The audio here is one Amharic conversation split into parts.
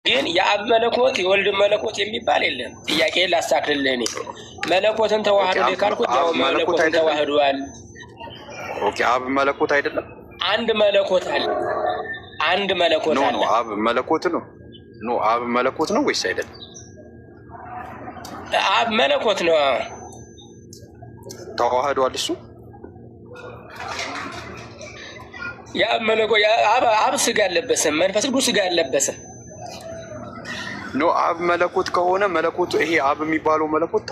ግን የአብ መለኮት የወልድ መለኮት የሚባል የለም። ጥያቄን ላስተካክልልህ። እኔ መለኮትን ተዋህዶ ካልኩት ያው መለኮትን ተዋህዷል። ኦኬ አብ መለኮት አይደለም። አንድ መለኮት አለ። አንድ መለኮት አለ። አብ መለኮት ነው። አብ መለኮት ነው ወይስ አይደለም? አብ መለኮት ነው። ተዋህዷል እሱ የአብ መለኮት አብ ስጋ አልለበሰም። መንፈስ ቅዱስ ስጋ አልለበሰም። አብ መለኮት ከሆነ መለኮቱ ይሄ አብ የሚባለው መለኮት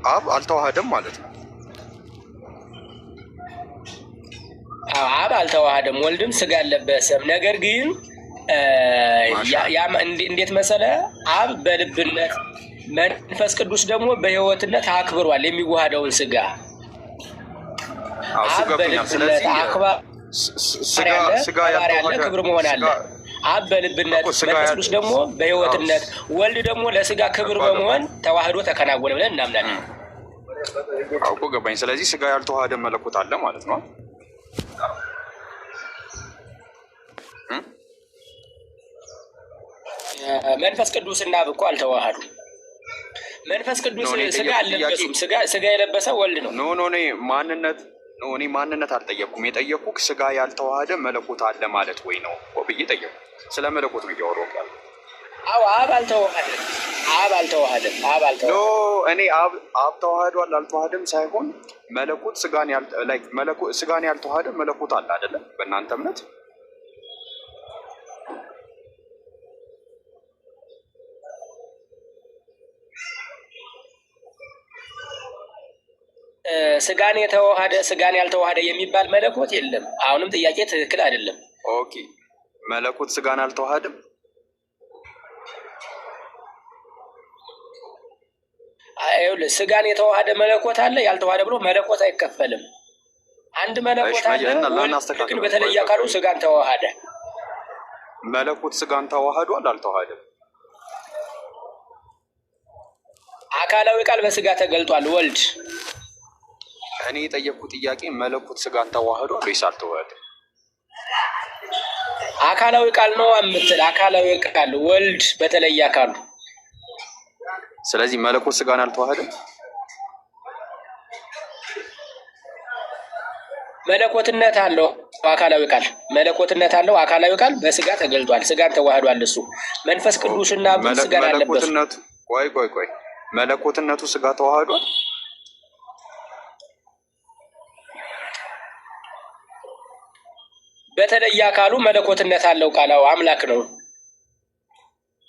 አብ አልተዋሃደም ማለት ነው። አብ አልተዋሃደም፣ ወልድም ስጋ አልለበሰም። ነገር ግን እንዴት መሰለ አብ በልብነት መንፈስ ቅዱስ ደግሞ በሕይወትነት አክብሯል የሚዋሃደውን ስጋ። አብ በልብነት ስጋ ያለ ክብር መሆን አለ። አብ በልብነት መንፈስ ቅዱስ ደግሞ በሕይወትነት ወልድ ደግሞ ለስጋ ክብር በመሆን ተዋህዶ ተከናወነ ብለን እናምናለን። አውቆ ገባኝ። ስለዚህ ስጋ ያልተዋሃደ መለኮት አለ ማለት ነው። መንፈስ ቅዱስ እና አብ እኮ አልተዋሃዱ። መንፈስ ቅዱስ ስጋ አልለበሱም። ስጋ የለበሰ ወልድ ነው። እኔ ማንነት አልጠየቅኩም። የጠየቅኩህ ስጋ ያልተዋሃደ መለኮት አለ ማለት ወይ ነው ብዬ ጠየቅኩ። ስለ መለኮት ነው እያወራሁ ያለው። አብ አልተዋሃደም። እኔ አብ ተዋህዷል አልተዋሃደም ሳይሆን መለኮት ስጋን ያልተዋሃደ መለኮት አለ አይደለም በእናንተ እምነት? ስጋን ያልተዋሃደ የሚባል መለኮት የለም። አሁንም ጥያቄ ትክክል አይደለም። ኦኬ መለኮት ስጋን አልተዋሃደም። ስጋን የተዋሃደ መለኮት አለ፣ ያልተዋሃደ ብሎ መለኮት አይከፈልም። አንድ መለኮት አለ፣ ግን በተለየ አካሉ ስጋን ተዋሃደ። መለኮት ስጋን ተዋህዷል አልተዋሃደም? አካላዊ ቃል በስጋ ተገልጧል። ወልድ እኔ የጠየቅኩት ጥያቄ መለኮት ስጋን ተዋህዷል ወይስ አልተዋሃደም? አካላዊ ቃል ነው የምትል አካላዊ ቃል ወልድ በተለየ አካሉ። ስለዚህ መለኮት ስጋን አልተዋሃደም። መለኮትነት አለው አካላዊ ቃል መለኮትነት አለው አካላዊ ቃል በስጋ ተገልጧል። ስጋን ተዋህዷል። እሱ መንፈስ ቅዱስና ስጋን አለበት። ቆይ መለኮትነቱ ስጋ ተዋህዷል። በተለየ አካሉ መለኮትነት አለው። ቃላው አምላክ ነው።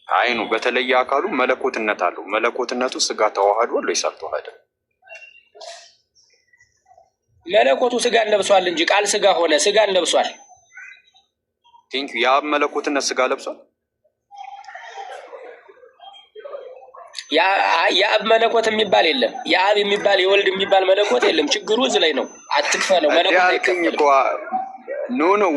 አይኑ በተለየ አካሉ መለኮትነት አለው። መለኮትነቱ ስጋ ተዋህዷል ወይስ አልተዋሃደም? መለኮቱ ስጋን ለብሷል እንጂ ቃል ስጋ ሆነ። ስጋን ለብሷል። የአብ መለኮትነት ስጋ ለብሷል። የአብ መለኮት የሚባል የለም። የአብ የሚባል የወልድ የሚባል መለኮት የለም። ችግሩ እዚህ ላይ ነው። አትክፈለው። መለኮት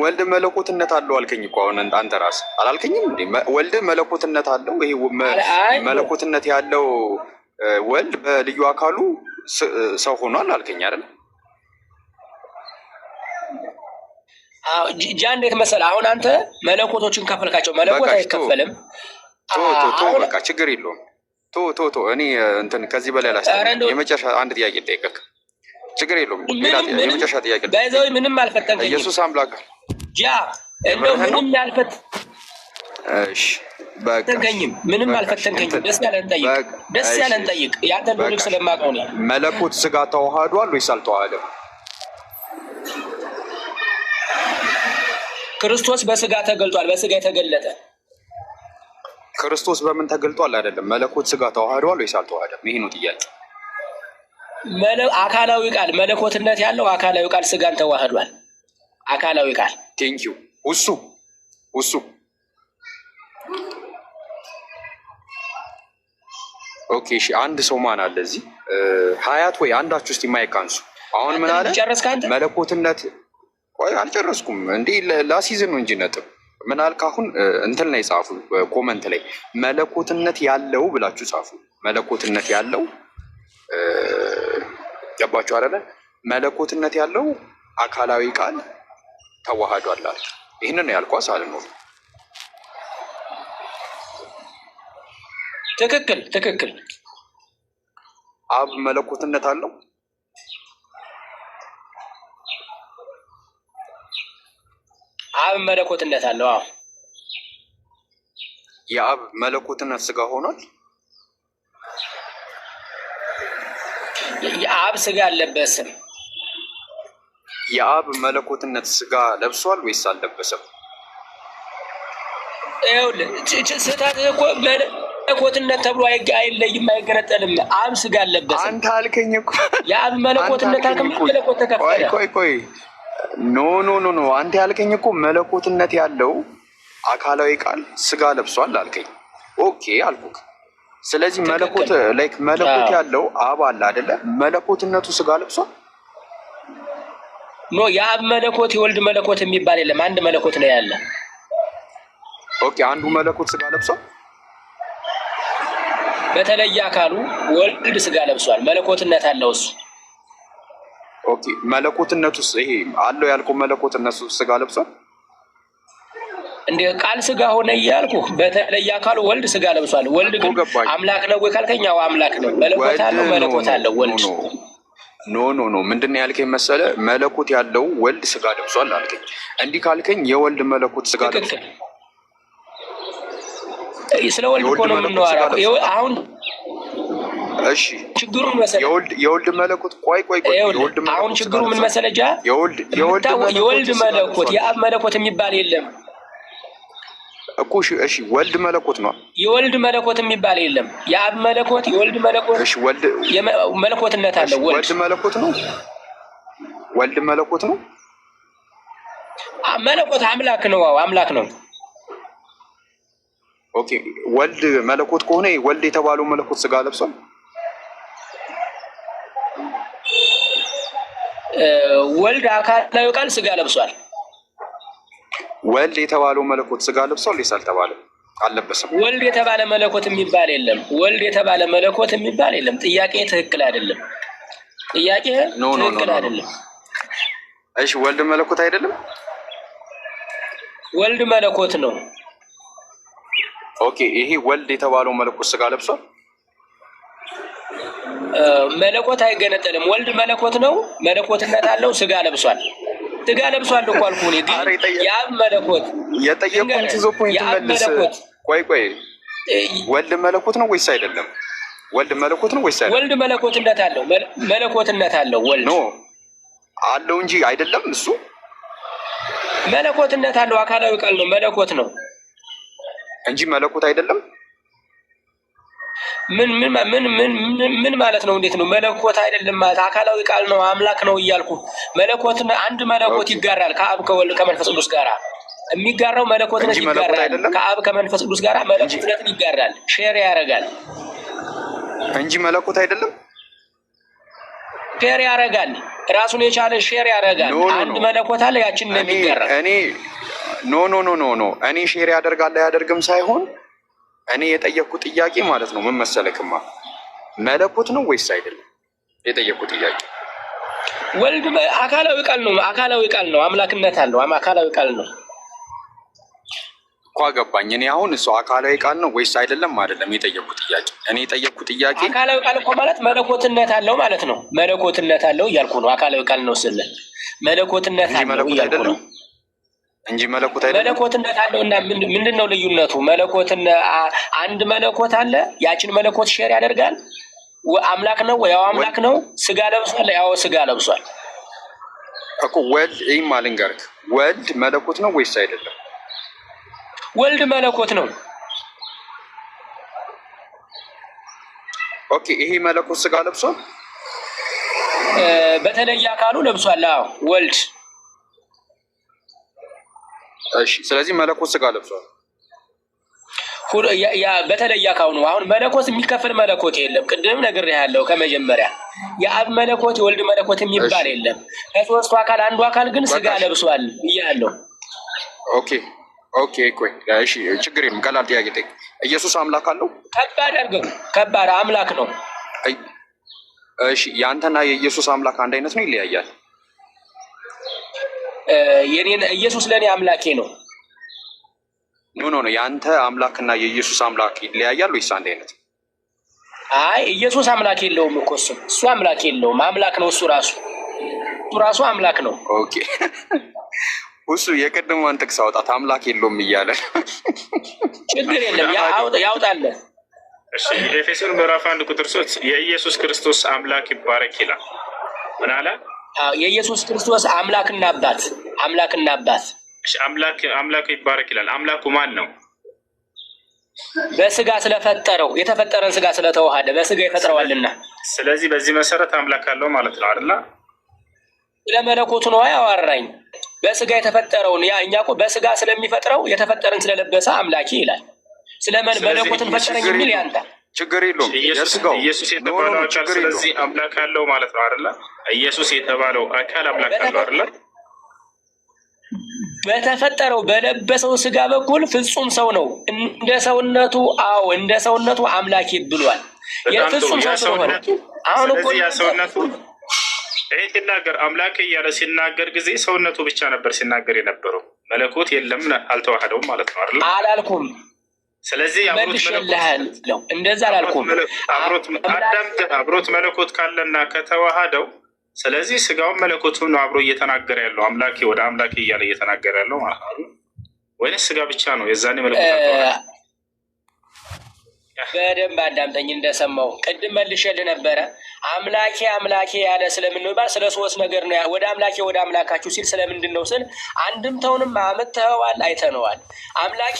ወልድ መለኮትነት አለው አልከኝ እኮ አሁን አንተ ራስህ አላልከኝም እንዴ? ወልድ መለኮትነት አለው። ይሄ መለኮትነት ያለው ወልድ በልዩ አካሉ ሰው ሆኗል አልከኝ አይደል? ጃ እንዴት መሰለህ? አሁን አንተ መለኮቶችን ከፈልካቸው። መለኮት አይከፈልም። በቃ ችግር የለውም። እኔ እንትን ከዚህ በላይ የመጨረሻ አንድ ጥያቄ ልጠይቅህ። ችግር የለውም። የመጨረሻ ጥያቄ በዛው ምንም አልፈተንከኝም። ኢየሱስ አምላክ ጃ እንደው ምንም አልፈተንከኝም። ምንም አልፈተንከኝም። ደስ ያለን ጠይቅ። ያንተን ሎጂክ ስለማውቀው ነው። መለኮት ስጋ ተዋህዷል ወይስ አልተዋሃደም? ክርስቶስ በስጋ ተገልጧል። በስጋ የተገለጠ ክርስቶስ በምን ተገልጧል? አይደለም መለኮት ስጋ ተዋህዷል ወይስ አልተዋሃደም? ይሄ ነው ጥያቄ። አካላዊ ቃል መለኮትነት ያለው አካላዊ ቃል ስጋን ተዋህዷል። አካላዊ ቃል ቴንኪው። እሱ ኦኬ። እሺ አንድ ሰው ማን አለ እዚህ? ሀያት ወይ አንዳችሁ እስቲ ማይክ አንሱ። አሁን ምን አለ? መለኮትነት ቆይ አልጨረስኩም እንዴ? ላሲዝን ነው እንጂ ነጥብ ምን አልክ? አሁን እንትን ላይ ጻፉ፣ ኮመንት ላይ መለኮትነት ያለው ብላችሁ ጻፉ። መለኮትነት ያለው ገባችሁ አይደለ? መለኮትነት ያለው አካላዊ ቃል ተዋህዷል አለ። ይህንን ነው ያልኳት አለ ነው። ትክክል ትክክል። አብ መለኮትነት አለው። አብ መለኮትነት አለው። አዎ የአብ መለኮትነት ስጋ ሆኗል። የአብ ስጋ አልለበሰም። የአብ መለኮትነት ስጋ ለብሷል ወይስ አልለበሰም? ስህተት እኮ መለኮትነት ተብሎ አይለይም፣ አይገነጠልም። አብ ስጋ አልለበሰም። አንተ አልከኝ እኮ የአብ መለኮትነት አልከኝ። መለኮት ተከፈለ። ቆይ ኖ አንተ ያልከኝ እኮ መለኮትነት ያለው አካላዊ ቃል ስጋ ለብሷል አልከኝ። ኦኬ አልኩክ። ስለዚህ መለኮት መለኮት ያለው አብ አለ አይደለ? መለኮትነቱ ስጋ ለብሷል። ኖ የአብ መለኮት የወልድ መለኮት የሚባል የለም። አንድ መለኮት ነው ያለ። ኦኬ አንዱ መለኮት ስጋ ለብሷል። በተለየ አካሉ ወልድ ስጋ ለብሷል። መለኮትነት አለው እሱ። ኦኬ መለኮትነቱስ ይሄ አለው ያልከው መለኮትነቱ ስጋ ለብሷል። እንደ ቃል ስጋ ሆነ እያልኩ በተለየ አካሉ ወልድ ስጋ ለብሷል። ወልድ ግን አምላክ ነው ወይ ካልከኝ አዎ አምላክ ነው። መለኮት አለው መለኮት አለው ወልድ። ኖ ምንድን ነው ያልከኝ መሰለ? መለኮት ያለው ወልድ ስጋ ለብሷል አልከኝ። እንዲህ ካልከኝ የወልድ መለኮት ስጋ ለብሷል። ስለ ወልድ እኮ ነው የምናወራው አሁን። እሺ ችግሩ ምን መሰለህ? የወልድ መለኮት ቆይ አሁን ችግሩ ምን መሰለህ? የወልድ መለኮት የአብ መለኮት የሚባል የለም እኮ። እሺ ወልድ መለኮት ነው። የወልድ መለኮት የሚባል የለም። የአብ መለኮት የወልድ መለኮት። እሺ ወልድ መለኮትነት አለው። ወልድ መለኮት ነው። ወልድ መለኮት ነው። መለኮት አምላክ ነው። አምላክ ነው። ኦኬ ወልድ መለኮት ከሆነ ወልድ የተባለው መለኮት ስጋ ለብሷል። ወልድ አካላዊ ቃል ስጋ ለብሷል። ወልድ የተባለው መለኮት ስጋ ለብሷል ወይስ አልተባለም? አልለበሰም። ወልድ የተባለ መለኮት የሚባል የለም። ወልድ የተባለ መለኮት የሚባል የለም። ጥያቄ ትክክል አይደለም። ጥያቄ ትክክል አይደለም። እሺ ወልድ መለኮት አይደለም። ወልድ መለኮት ነው። ኦኬ ይሄ ወልድ የተባለው መለኮት ስጋ ለብሷል። መለኮት አይገነጠልም። ወልድ መለኮት ነው። መለኮትነት አለው። ስጋ ለብሷል። ስጋ ለብሷል እኮ አልኩህ እኔ። ግን የአብ መለኮት የጠየቁን ትዞ ፖይንት መልስ። ቆይ ወልድ መለኮት ነው ወይስ አይደለም? ወልድ መለኮት ነው ወይስ አይደለም? ወልድ መለኮትነት አለው። መለኮትነት አለው። ወልድ ኖ አለው እንጂ አይደለም። እሱ መለኮትነት አለው። አካላዊ ቃል ነው። መለኮት ነው እንጂ መለኮት አይደለም። ምን ማለት ነው? እንዴት ነው መለኮት አይደለም ማለት? አካላዊ ቃል ነው። አምላክ ነው እያልኩ መለኮት አንድ መለኮት ይጋራል ከአብ ከወልድ ከመንፈስ ቅዱስ ጋራ የሚጋራው መለኮትነት ይጋራል። ከአብ ከመንፈስ ቅዱስ ጋራ መለኮትነትን ይጋራል፣ ሼር ያደርጋል እንጂ መለኮት አይደለም። ሼር ያደርጋል። ራሱን የቻለ ሼር ያደርጋል። አንድ መለኮት አለ፣ ያችን ነው የሚጋራ። እኔ ኖ እኔ ሼር ያደርጋል አያደርግም ሳይሆን እኔ የጠየቅኩት ጥያቄ ማለት ነው ምን መሰለክማ፣ መለኮት ነው ወይስ አይደለም? የጠየቅኩት ጥያቄ ወልድ አካላዊ ቃል ነው። አካላዊ ቃል ነው። አምላክነት አለው። አካላዊ ቃል ነው እኮ አገባኝ። እኔ አሁን እሱ አካላዊ ቃል ነው ወይስ አይደለም አይደለም የጠየቅኩት ጥያቄ። እኔ የጠየቅኩት ጥያቄ አካላዊ ቃል እኮ ማለት መለኮትነት አለው ማለት ነው። መለኮትነት አለው እያልኩ ነው። አካላዊ ቃል ነው ስለ መለኮትነት አለው እያልኩ ነው እንጂ መለኮት አይደለም። መለኮትነት አለው እና ምንድን ነው ልዩነቱ? መለኮትና አንድ መለኮት አለ፣ ያችን መለኮት ሼር ያደርጋል። አምላክ ነው ወይ? ያው አምላክ ነው። ስጋ ለብሷል። ያው ስጋ ለብሷል እኮ ወልድ። ይሄም አልንገርክ፣ ወልድ መለኮት ነው ወይስ አይደለም? ወልድ መለኮት ነው። ኦኬ ይሄ መለኮት ስጋ ለብሷል። በተለየ አካሉ ለብሷል። አዎ ወልድ። እሺ ስለዚህ መለኮት ስጋ ለብሷል። በተለየ አካሉ ነው። አሁን መለኮት የሚከፈል መለኮት የለም። ቅድም ነግሬሃለሁ ከመጀመሪያ የአብ መለኮት የወልድ መለኮት የሚባል የለም። ከሶስቱ አካል አንዱ አካል ግን ስጋ ለብሷል ብያለሁ። ኦኬ ቆይ እሺ ችግር የለም። ቀላል ጥያቄ ጠይቅ። ኢየሱስ አምላክ አለው? ከባድ አድርገው። ከባድ አምላክ ነው። እሺ ያንተና የኢየሱስ አምላክ አንድ አይነት ነው ይለያያል? የኔን ኢየሱስ ለኔ አምላኬ ነው። ኖ ያንተ አምላክና የኢየሱስ አምላክ ይለያያል ወይስ አንድ አይነት? አይ ኢየሱስ አምላክ የለውም እኮ እሱ አምላክ የለውም፣ አምላክ ነው እሱ ራሱ አምላክ ነው። ኦኬ እሱ የቀደመውን ጥቅስ አውጣት አምላክ የለውም እያለ ችግር የለም ያውጣለ። እሺ ኤፌሶን ምዕራፍ 1 ቁጥር 3 የኢየሱስ ክርስቶስ አምላክ ይባረክ ይላል። ምን አለ? የኢየሱስ ክርስቶስ አምላክና አባት እሺ አምላክ ይባረክ ይላል። አምላኩ ማን ነው? በስጋ ስለፈጠረው የተፈጠረን ስጋ ስለተዋሃደ በስጋ ይፈጥረዋልና። ስለዚህ በዚህ መሰረት አምላክ አለው ማለት ነው አይደል? ለመለኮቱ ነው ያወራኝ። በስጋ የተፈጠረውን ያ እኛ እኮ በስጋ ስለሚፈጥረው የተፈጠረን ስለለበሰ አምላኬ ይላል። ስለምን መለኮትን ፈጠረኝ የሚል ያንተ ችግር የለውም። ኢየሱስ የተባለው አካል ስለዚህ አምላክ አለው ማለት ነው አይደል? ኢየሱስ የተባለው አካል አምላክ አለው አይደል? በተፈጠረው በለበሰው ስጋ በኩል ፍጹም ሰው ነው። እንደ ሰውነቱ አምላኬ ብሏል። የፍጹም ሰው ስለሆነ አሁን እኮ ያ ሰውነቱ ይሄ ሲናገር አምላክ እያለ ሲናገር ጊዜ ሰውነቱ ብቻ ነበር ሲናገር የነበረው። መለኮት የለም አልተዋህደውም ማለት ነው አይደል? አላልኩም። ስለዚህ እንደዛ አላልኩም። አብሮት መለኮት ካለና ከተዋሃደው ስለዚህ ስጋውን መለኮቱን አብሮ እየተናገረ ያለው አምላኬ ወደ አምላኬ እያለ እየተናገረ ያለው ማለት ነው ወይስ ስጋ ብቻ ነው? የዛኔ መለኮት በደንብ አዳምጠኝ። እንደሰማው ቅድም መልሼልህ ነበረ። አምላኬ ያለ ስለምን ነው? ስለ ሶስት ነገር ነው። ወደ አምላካችሁ ሲል ስለምንድን ነው ስል አንድምታውንም አመተዋል፣ አይተነዋል። አምላኬ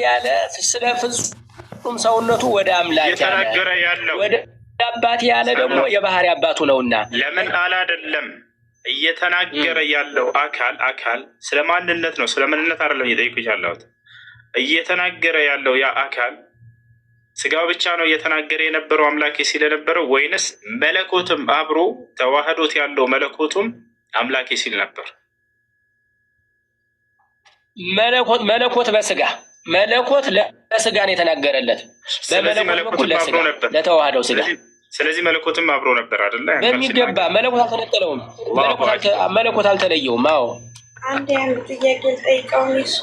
ያለ ስለ ፍጹም ሰውነቱ ወደ አምላኬ እየተናገረ ያለው ወደ አባቴ ያለ ደግሞ የባህሪ አባቱ ነውና ለምን አላደለም? እየተናገረ ያለው አካል ስለ ማንነት ነው፣ ስለ ምንነት አይደለም እየጠየኩሽ ያለሁት። እየተናገረ ያለው ያ አካል ስጋው ብቻ ነው እየተናገረ የነበረው አምላኬ ሲል የነበረው ወይንስ መለኮትም አብሮ ተዋህዶት ያለው መለኮቱም አምላኬ ሲል ነበር? መለኮት መለኮት ለስጋ ነው የተናገረለት። በመለኮት ለስጋ ለተዋህደው ስጋ። ስለዚህ መለኮትም አብሮ ነበር አይደለ? በሚገባ መለኮት አልተነጠለውም፣ መለኮት አልተለየውም። አዎ አንድ ጥያቄ ልጠይቀው። እሱ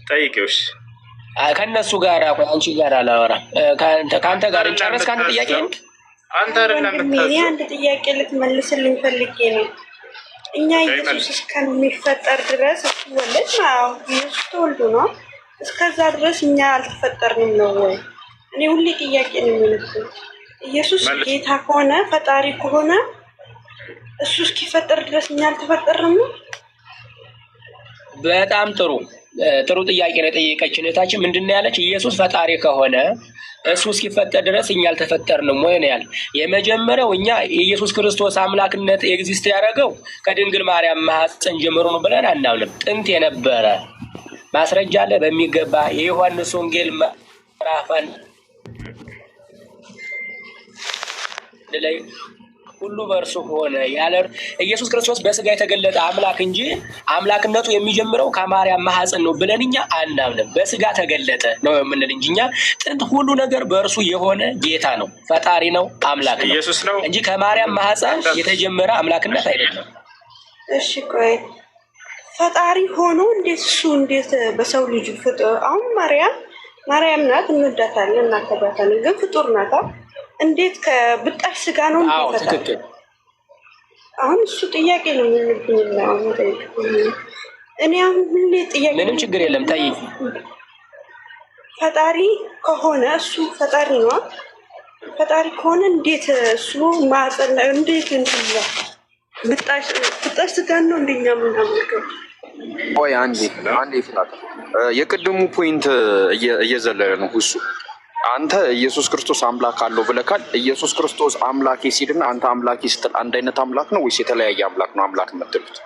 ጠይቄውሽ ከእነሱ ጋር አንቺ ጋር አላወራም። ከአንተ ጋር ጨረስ። ከአንተ ጥያቄ አንተ አይደለም አንድ ጥያቄ ልትመልስልኝ ፈልጌ ነው። እኛ ኢየሱስ እስከሚፈጠር ድረስ ወለድ ኢየሱስ ተወልዶ ነው። እስከዛ ድረስ እኛ አልተፈጠርንም ነው ወይ? እኔ ሁሌ ጥያቄ ነው የሚነሳው። ኢየሱስ ጌታ ከሆነ ፈጣሪ ከሆነ እሱ እስኪፈጠር ድረስ እኛ አልተፈጠርንም ነው? በጣም ጥሩ ጥያቄ ነው የጠየቀችን እህታችን። ምንድን ነው ያለች? ኢየሱስ ፈጣሪ ከሆነ እሱ እስኪፈጠር ድረስ እኛ አልተፈጠርንም ወይ ነው ያለ። የመጀመሪያው እኛ የኢየሱስ ክርስቶስ አምላክነት ኤግዚስት ያደረገው ከድንግል ማርያም ማህፀን ጀምሮ ነው ብለን አናምንም። ጥንት የነበረ ማስረጃ አለ በሚገባ። የዮሐንስ ወንጌል ምዕራፍ 1 ላይ ሁሉ በእርሱ ሆነ ያለ ኢየሱስ ክርስቶስ በስጋ የተገለጠ አምላክ እንጂ አምላክነቱ የሚጀምረው ከማርያም ማህፀን ነው ብለን እኛ አናምንም። በስጋ ተገለጠ ነው የምንል እንጂ እኛ ጥንት ሁሉ ነገር በእርሱ የሆነ ጌታ ነው፣ ፈጣሪ ነው፣ አምላክ ነው ኢየሱስ ነው እንጂ ከማርያም ማህፀን የተጀመረ አምላክነት አይደለም። እሺ ቆይ ፈጣሪ ሆኖ እንዴት በሰው ልጅ ፍጡር? አሁን ማርያም ናት፣ እንወዳታለን፣ እናከብራታለን፣ ግን ፍጡር ናት። እንዴት ከብጣሽ ስጋ ነው ትክክል። አሁን እሱ ጥያቄ ነው የምንብኝ። እኔ አሁን ሁሌ ጥያቄ ምንም ችግር የለም ጠይቅ። ፈጣሪ ከሆነ እሱ ፈጣሪ ነው። ፈጣሪ ከሆነ እንዴት እሱ ማጸና እንዴት እንትላ ብጣሽ ስጋ ነው እንደኛ ምናምልከው? ቆይ አንዴ ፍላት የቅድሙ ፖይንት እየዘለለ ነው እሱ። አንተ ኢየሱስ ክርስቶስ አምላክ አለው ብለካል። ኢየሱስ ክርስቶስ አምላኬ ሲልና አንተ አምላኬ ስትል አንድ አይነት አምላክ ነው ወይስ የተለያየ አምላክ ነው አምላክ የምትሉት?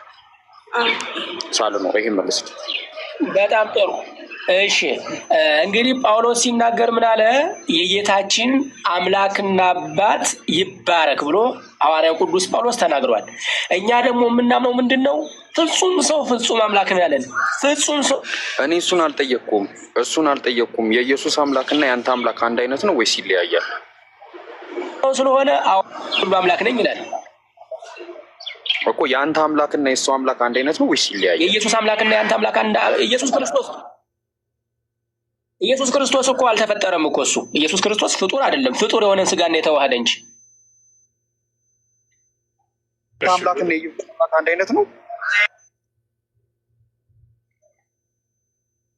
ሳለ ነው ይሄ መልስ። በጣም ጥሩ። እሺ እንግዲህ ጳውሎስ ሲናገር ምን አለ? የጌታችን አምላክና አባት ይባረክ ብሎ ሐዋርያው ቅዱስ ጳውሎስ ተናግሯል። እኛ ደግሞ የምናምነው ምንድን ነው? ፍጹም ሰው ፍጹም አምላክ ነው ያለን። ፍጹም ሰው እኔ እሱን አልጠየቅኩም። የኢየሱስ አምላክና የአንተ አምላክ አንድ አይነት ነው ወይስ ይለያያል? ስለሆነ ሁሉ አምላክ ነኝ ይላል እኮ። የአንተ አምላክና የእሱ አምላክ አንድ አይነት ነው ወይስ ይለያያል? የኢየሱስ አምላክና የአንተ አምላክ አንድ። ኢየሱስ ክርስቶስ እኮ አልተፈጠረም እኮ እሱ ኢየሱስ ክርስቶስ ፍጡር አይደለም። ፍጡር የሆነን ስጋና የተዋሃደ እንጂ አምላክና የኢየሱስ አምላክ አንድ አይነት ነው።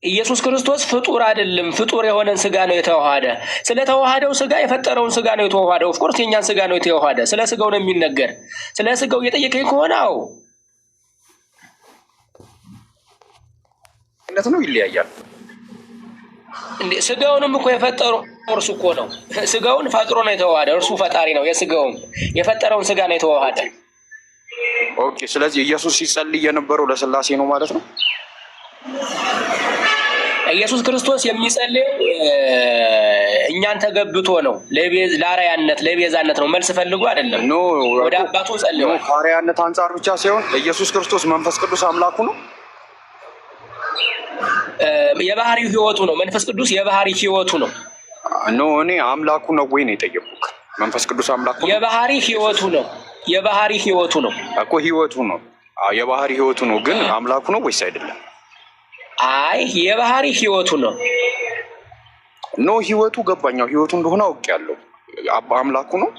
ኢየሱስ ክርስቶስ ፍጡር አይደለም። ፍጡር የሆነን ስጋ ነው የተዋሃደ። ስለተዋሃደው ስጋ የፈጠረውን ስጋ ነው የተዋሃደው። ኦፍኮርስ የኛን ስጋ ነው የተዋሃደ። ስለ ስጋው ነው የሚነገር። ስለ ስጋው እየጠየቀኝ ከሆነ አዎ አይነት ነው። ይለያያል እንዴ? ስጋውንም እኮ የፈጠረው እርሱ እኮ ነው። ስጋውን ፈጥሮ ነው የተዋሃደ። እርሱ ፈጣሪ ነው። የስጋውን የፈጠረውን ስጋ ነው የተዋሃደ። ኦኬ። ስለዚህ ኢየሱስ ሲጸልይ የነበረው ለስላሴ ነው ማለት ነው። ኢየሱስ ክርስቶስ የሚጸልየው እኛን ተገብቶ ነው። ለአርአያነት ለቤዛነት ነው። መልስ ፈልጎ አይደለም። ወደ አባቱ ጸልዮ ከአርአያነት አንጻር ብቻ ሳይሆን ኢየሱስ ክርስቶስ መንፈስ ቅዱስ አምላኩ ነው። የባህሪው ህይወቱ ነው። መንፈስ ቅዱስ የባህሪ ህይወቱ ነው። እኔ አምላኩ ነው ወይ ነው የጠየቁት። መንፈስ ቅዱስ አምላኩ ነው። የባህሪ ህይወቱ ነው። የባህሪ ህይወቱ ነው እኮ ህይወቱ ነው። የባህሪ ህይወቱ ነው። ግን አምላኩ ነው ወይስ አይደለም? አይ የባህሪ ህይወቱ ነው። ህይወቱ ገባኛው። ህይወቱ እንደሆነ አውቄያለሁ። አምላኩ ነው።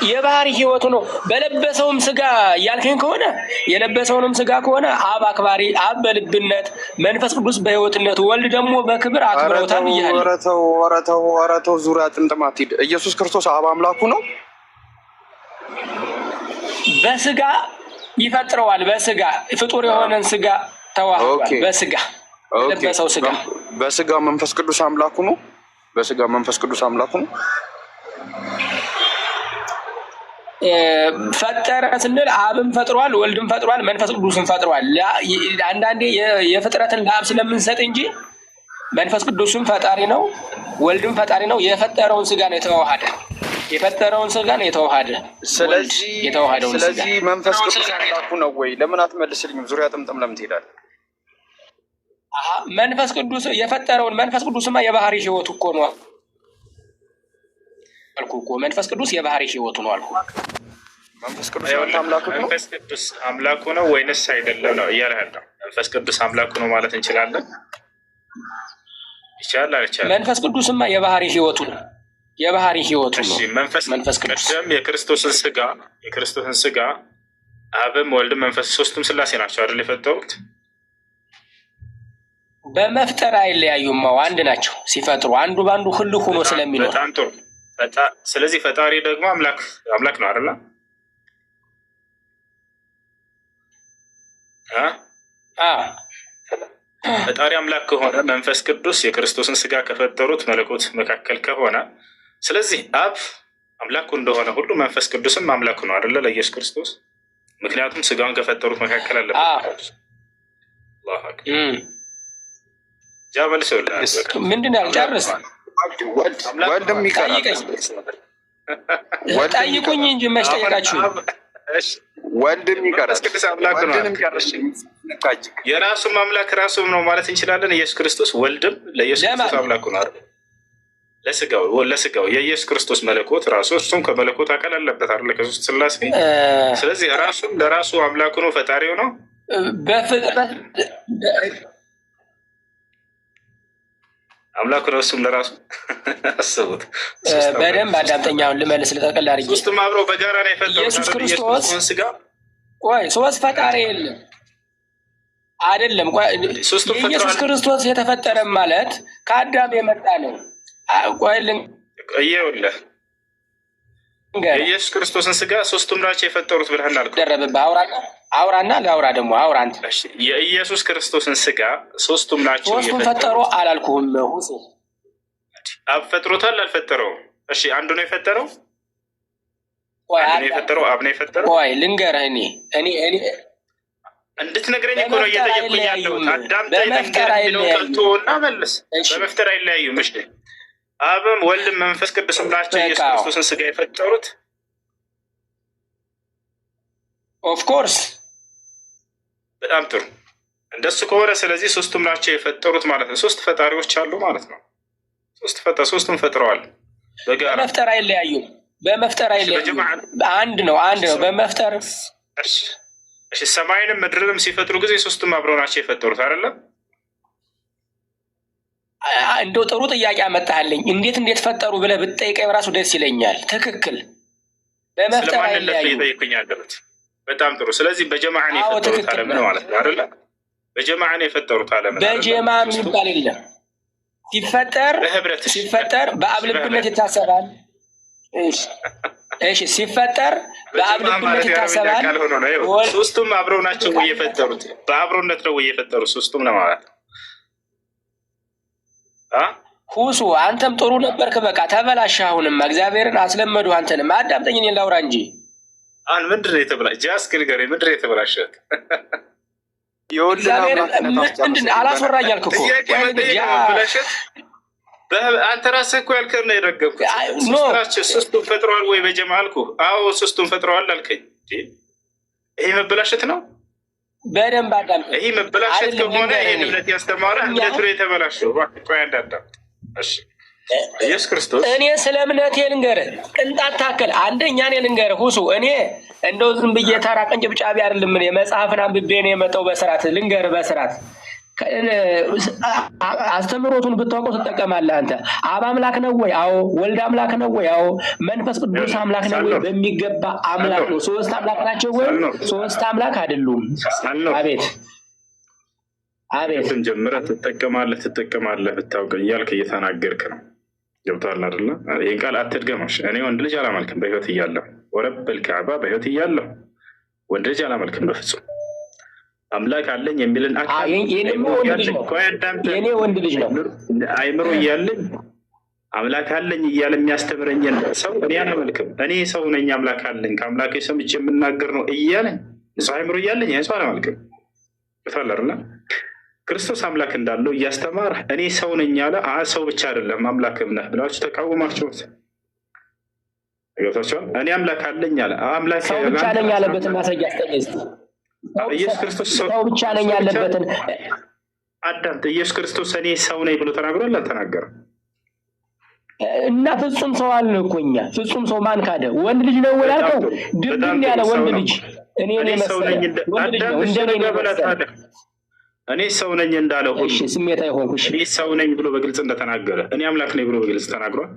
የባህሪ ህይወቱ ነው። በለበሰውም ስጋ እያልከኝ ከሆነ የለበሰውንም ስጋ ከሆነ አብ አክባሪ፣ አብ በልብነት፣ መንፈስ ቅዱስ በህይወትነት፣ ወልድ ደግሞ በክብር አክብረውታል እያለ ኧረ ተው ዙሪያ ጥምጥማት ሂድ። ኢየሱስ ክርስቶስ አብ አምላኩ ነው። በስጋ ይፈጥረዋል። በስጋ ፍጡር የሆነን ስጋ ተዋህዷል። በስጋ ለበሰው ስጋ በስጋ መንፈስ ቅዱስ አምላኩ ነው። በስጋ መንፈስ ቅዱስ አምላኩ ነው። ፈጠረ ስንል አብም ፈጥሯል፣ ወልድም ፈጥሯል፣ መንፈስ ቅዱስም ፈጥሯል። አንዳንዴ የፍጥረትን ለአብ ስለምንሰጥ እንጂ መንፈስ ቅዱስም ፈጣሪ ነው፣ ወልድም ፈጣሪ ነው። የፈጠረውን ስጋ ነው የተዋሃደ። የፈጠረውን ስጋ ነው የተዋሃደ። ስለዚህ መንፈስ ቅዱስ አምላኩ ነው ወይ? ለምን አትመልስልኝም? ዙሪያ ጥምጥም ለምን ትሄዳለህ? መንፈስ ቅዱስ የፈጠረውን መንፈስ ቅዱስማ የባህሪ ህይወቱ እኮ ነው አልኩ እኮ። መንፈስ ቅዱስ የባህሪ ህይወቱ ነው አልኩ። መንፈስ ቅዱስ አምላኩ ነው። መንፈስ ቅዱስ አምላኩ ነው ወይንስ አይደለም ነው እያለህ ያለው። መንፈስ ቅዱስ አምላኩ ነው ማለት እንችላለን? ይቻላል። መንፈስ ቅዱስማ የባህሪ ህይወቱ ነው። የባህሪ ህይወቱ ነው። መንፈስ ቅዱስ ቀደም የክርስቶስን ስጋ አብም ወልድም መንፈስ ሶስቱም ስላሴ ናቸው አይደል የፈጠሩት? በመፍጠር አይለያዩም። አንድ ናቸው ሲፈጥሩ። አንዱ በአንዱ ህልው ሆኖ ስለሚኖር በጣም ጥሩ። ስለዚህ ፈጣሪ ደግሞ አምላክ ነው አይደል? ፈጣሪ አምላክ ከሆነ መንፈስ ቅዱስ የክርስቶስን ስጋ ከፈጠሩት መለኮት መካከል ከሆነ ስለዚህ አብ አምላኩ እንደሆነ ሁሉ መንፈስ ቅዱስም አምላኩ ነው አይደለ ለኢየሱስ ክርስቶስ። ምክንያቱም ስጋውን ከፈጠሩት መካከል አለበት። ምንድን ነው ያልጨርስ? ጠይቁኝ እንጂ መች ጠየቃችሁ? ወልድም ይቀራል። የራሱም አምላክ ራሱም ነው ማለት እንችላለን። ኢየሱስ ክርስቶስ ወልድም ለኢየሱስ ክርስቶስ አምላኩ ነው አይደል? ለስጋው የኢየሱስ ክርስቶስ መለኮት ራሱ እሱም ከመለኮት አካል አለበት አይደል? ከሶስት ስላሴ። ስለዚህ ራሱም ለራሱ አምላኩ ነው፣ ፈጣሪው ነው። አምላኩ ነው እሱም ለራሱ። አስቡት በደንብ አዳምጠኛውን ልመልስ ልጠቅልል አድርጌ። ሶስቱም አብረው በጋራ ነው የፈጠሩት ኢየሱስ ክርስቶስ ስጋ። ቆይ ሶስት ፈጣሪ የለም አይደለም። ቆይ ኢየሱስ ክርስቶስ የተፈጠረ ማለት ከአዳም የመጣ ነው። ቆይ ይኸውልህ የኢየሱስ ክርስቶስን ስጋ ሶስቱም ናቸው የፈጠሩት ብለህና አልኩህ። ደረብብህ። አውራና ላውራ ደግሞ አውራ አንተ። የኢየሱስ ክርስቶስን ስጋ ሶስቱም ናቸው ሶስቱም ፈጠሩ አላልኩህም? አብ ፈጥሮታል አልፈጠረውም? እሺ አንዱ ነው የፈጠረው። አንዱ ነው የፈጠረው፣ አብ ነው የፈጠረው። ቆይ ልንገርህ። እኔ እንድትነግረኝ እኮ ነው እየጠየኩኝ ያለሁት። አዳምጠኝ። ከቶና መልስ። በመፍጠር አይለያዩም። እሺ አብም ወልድም መንፈስ ቅዱስም ናቸው ኢየሱስ ክርስቶስን ስጋ የፈጠሩት። ኦፍኮርስ በጣም ጥሩ። እንደሱ ከሆነ ስለዚህ ሶስቱም ናቸው የፈጠሩት ማለት ነው። ሶስት ፈጣሪዎች አሉ ማለት ነው። ሶስቱም ፈጥረዋል። በመፍጠር አይለያዩም። በመፍጠር አይለያዩም። አንድ ነው በመፍጠር። እሺ ሰማይንም ምድርንም ሲፈጥሩ ጊዜ ሶስቱም አብረው ናቸው የፈጠሩት አይደለም? እንደው ጥሩ ጥያቄ አመጣልኝ። እንዴት ፈጠሩ ብለህ ብትጠይቀኝ ራሱ ደስ ይለኛል። ትክክል። በመፍጠር አይለያዩም። በጣም ጥሩ። ስለዚህ በጀማዓ ነው የፈጠሩት ዓለምን ማለት ነው አይደለ? በጀማዓ ነው የፈጠሩት ዓለምን። በጀማዓ የሚባል የለም። ሲፈጠር በአብ ልብነት ይታሰባል። እሺ ሲፈጠር በአብ ልብነት ይታሰባል። ሶስቱም አብረው ናቸው ወይ የፈጠሩት? በአብሮነት ነው ወይ የፈጠሩት ሶስቱም ለማለት ነው። ሁሱ አንተም ጥሩ ነበርክ። በቃ ተበላሽ። አሁንም እግዚአብሔርን አስለመዱ። አንተንም አዳምጠኝ፣ እኔን ላውራ እንጂ። አሁን ምንድን ነው የተበላሸ? ጃስክ ንገረኝ፣ ምንድን ነው የተበላሸ? አላስወራኝ አልክ እኮ አንተ ራስህ እኮ ያልከር ነው የረገምኩት። ሶስቱም ፈጥረዋል ወይ በጀማ አልኩህ። አዎ ሶስቱም ፈጥረዋል አልከኝ። ይሄ መበላሸት ነው። በደንብ አዳምጥ። ይሄ መበላሸት ከሆነ ይህን እምነት ያስተማረ እምነቱ ነው የተበላሸው። ቆይ እንዳዳምጥ እሺ። ኢየሱስ ክርስቶስ እኔ ስለ እምነቴ ልንገርህ፣ ቅንጣት ታክል አንደኛ እኔ ልንገርህ ሁሱ፣ እኔ እንደው ዝም ብዬ ተራ ቀንጭብጫቢ አይደለም። እኔ መጽሐፍን አንብቤ ነው የመጣው። በስርዓት ልንገርህ፣ በስርዓት አስተምሮቱን ብታውቀው ትጠቀማለህ። አንተ አብ አምላክ ነው ወይ? አዎ። ወልድ አምላክ ነው ወይ? አዎ። መንፈስ ቅዱስ አምላክ ነው ወይ? በሚገባ አምላክ ነው። ሶስት አምላክ ናቸው ወይ? ሶስት አምላክ አይደሉም። አቤት ጀምረህ ትጠቀማለህ ብታውቅ እያልክ እየተናገርክ ነው። ገብቶሃል አይደለ? ይህን ቃል አትድገመሽ። እኔ ወንድ ልጅ አላመልክም በህይወት እያለሁ፣ ወረበል ከዕባ በህይወት እያለሁ ወንድ ልጅ አላመልክም በፍጹም። አምላክ አለኝ የሚልን የኔ ወንድ ልጅ ነው አይምሮ እያለኝ አምላክ አለኝ እያለ የሚያስተምረኝን ሰው እኔ አላመልክም። እኔ ሰው ነኝ፣ አምላክ አለኝ፣ ከአምላክ ሰምቼ የምናገር ነው እያለኝ ሰው አይምሮ እያለኝ ሰው አላመልክም። ገብቶሃል አይደለ? ክርስቶስ አምላክ እንዳለው እያስተማረ እኔ ሰው ነኝ ያለ ሰው ብቻ አይደለም አምላክም ነህ ብላችሁ ተቃወማችሁት። ገብታችኋል? እኔ አምላክ አለኝ አለ። አምላክ ሰው ብቻ ነኝ ያለበትን ማስረጃ አስጠኝ። ኢየሱስ ክርስቶስ ሰው ብቻ ነኝ ያለበትን አዳምጥ። ኢየሱስ ክርስቶስ እኔ ሰው ነኝ ብሎ ተናግሯል አልተናገረም? እና ፍጹም ሰው አለ እኮ እኛ። ፍጹም ሰው ማን ካደ? ወንድ ልጅ ነው ወይ ያልከው? ድብን ያለ ወንድ ልጅ እኔ ሰው ነኝ እኔ ሰው ነኝ እንዳለ ሁሉ ስሜት አይሆንኩሽ። እኔ ሰው ነኝ ብሎ በግልጽ እንደተናገረ እኔ አምላክ ነኝ ብሎ በግልጽ ተናግሯል።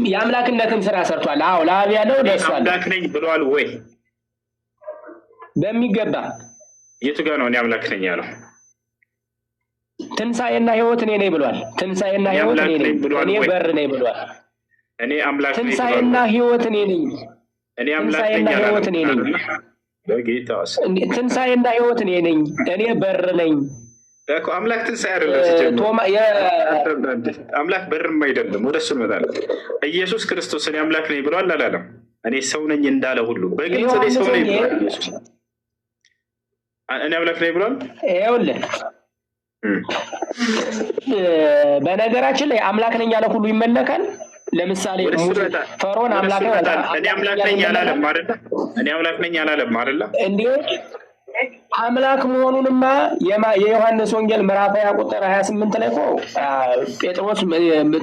የአምላክነትን ስራ ሰርቷል። አዎ ለአብ ያለው ደርሷል። አምላክ ነኝ ብሏል ወይ? በሚገባ። የቱ ጋር ነው እኔ አምላክ ነኝ ያለው? ትንሣኤና ሕይወት እኔ ነኝ ብሏል። ትንሣኤና ሕይወት እኔ ነኝ፣ እኔ በር ነኝ ብሏል። እኔ አምላክ ነኝ። ትንሣኤና ሕይወት እኔ ነኝ። እኔ አምላክ ነኝ ሕይወት እኔ ነኝ። በጌታስ ትንሣኤና ሕይወት እኔ ነኝ፣ እኔ በር ነኝ። አምላክ ትንሣኤ አይደለም። አምላክ በርም አይደለም። ወደ እሱ እንመጣለን። ኢየሱስ ክርስቶስ እኔ አምላክ ነኝ ብሏል አላለም? እኔ ሰው ነኝ እንዳለ ሁሉ በግልጽ እኔ ሰው ነኝ ብሏል። ኢየሱስ እኔ አምላክ ነኝ ብሏል። ይኸውልህ በነገራችን ላይ አምላክ ነኝ ያለ ሁሉ ይመለካል። ለምሳሌ ፈርዖን አምላክ ነኝ እኔ አምላክ ነኝ አላለም አይደለ? እኔ አምላክ ነኝ አላለም አይደለ? እንዴ አምላክ መሆኑንማ የዮሐንስ ወንጌል ምዕራፍ 20 ቁጥር 28 ላይ እኮ ጴጥሮስ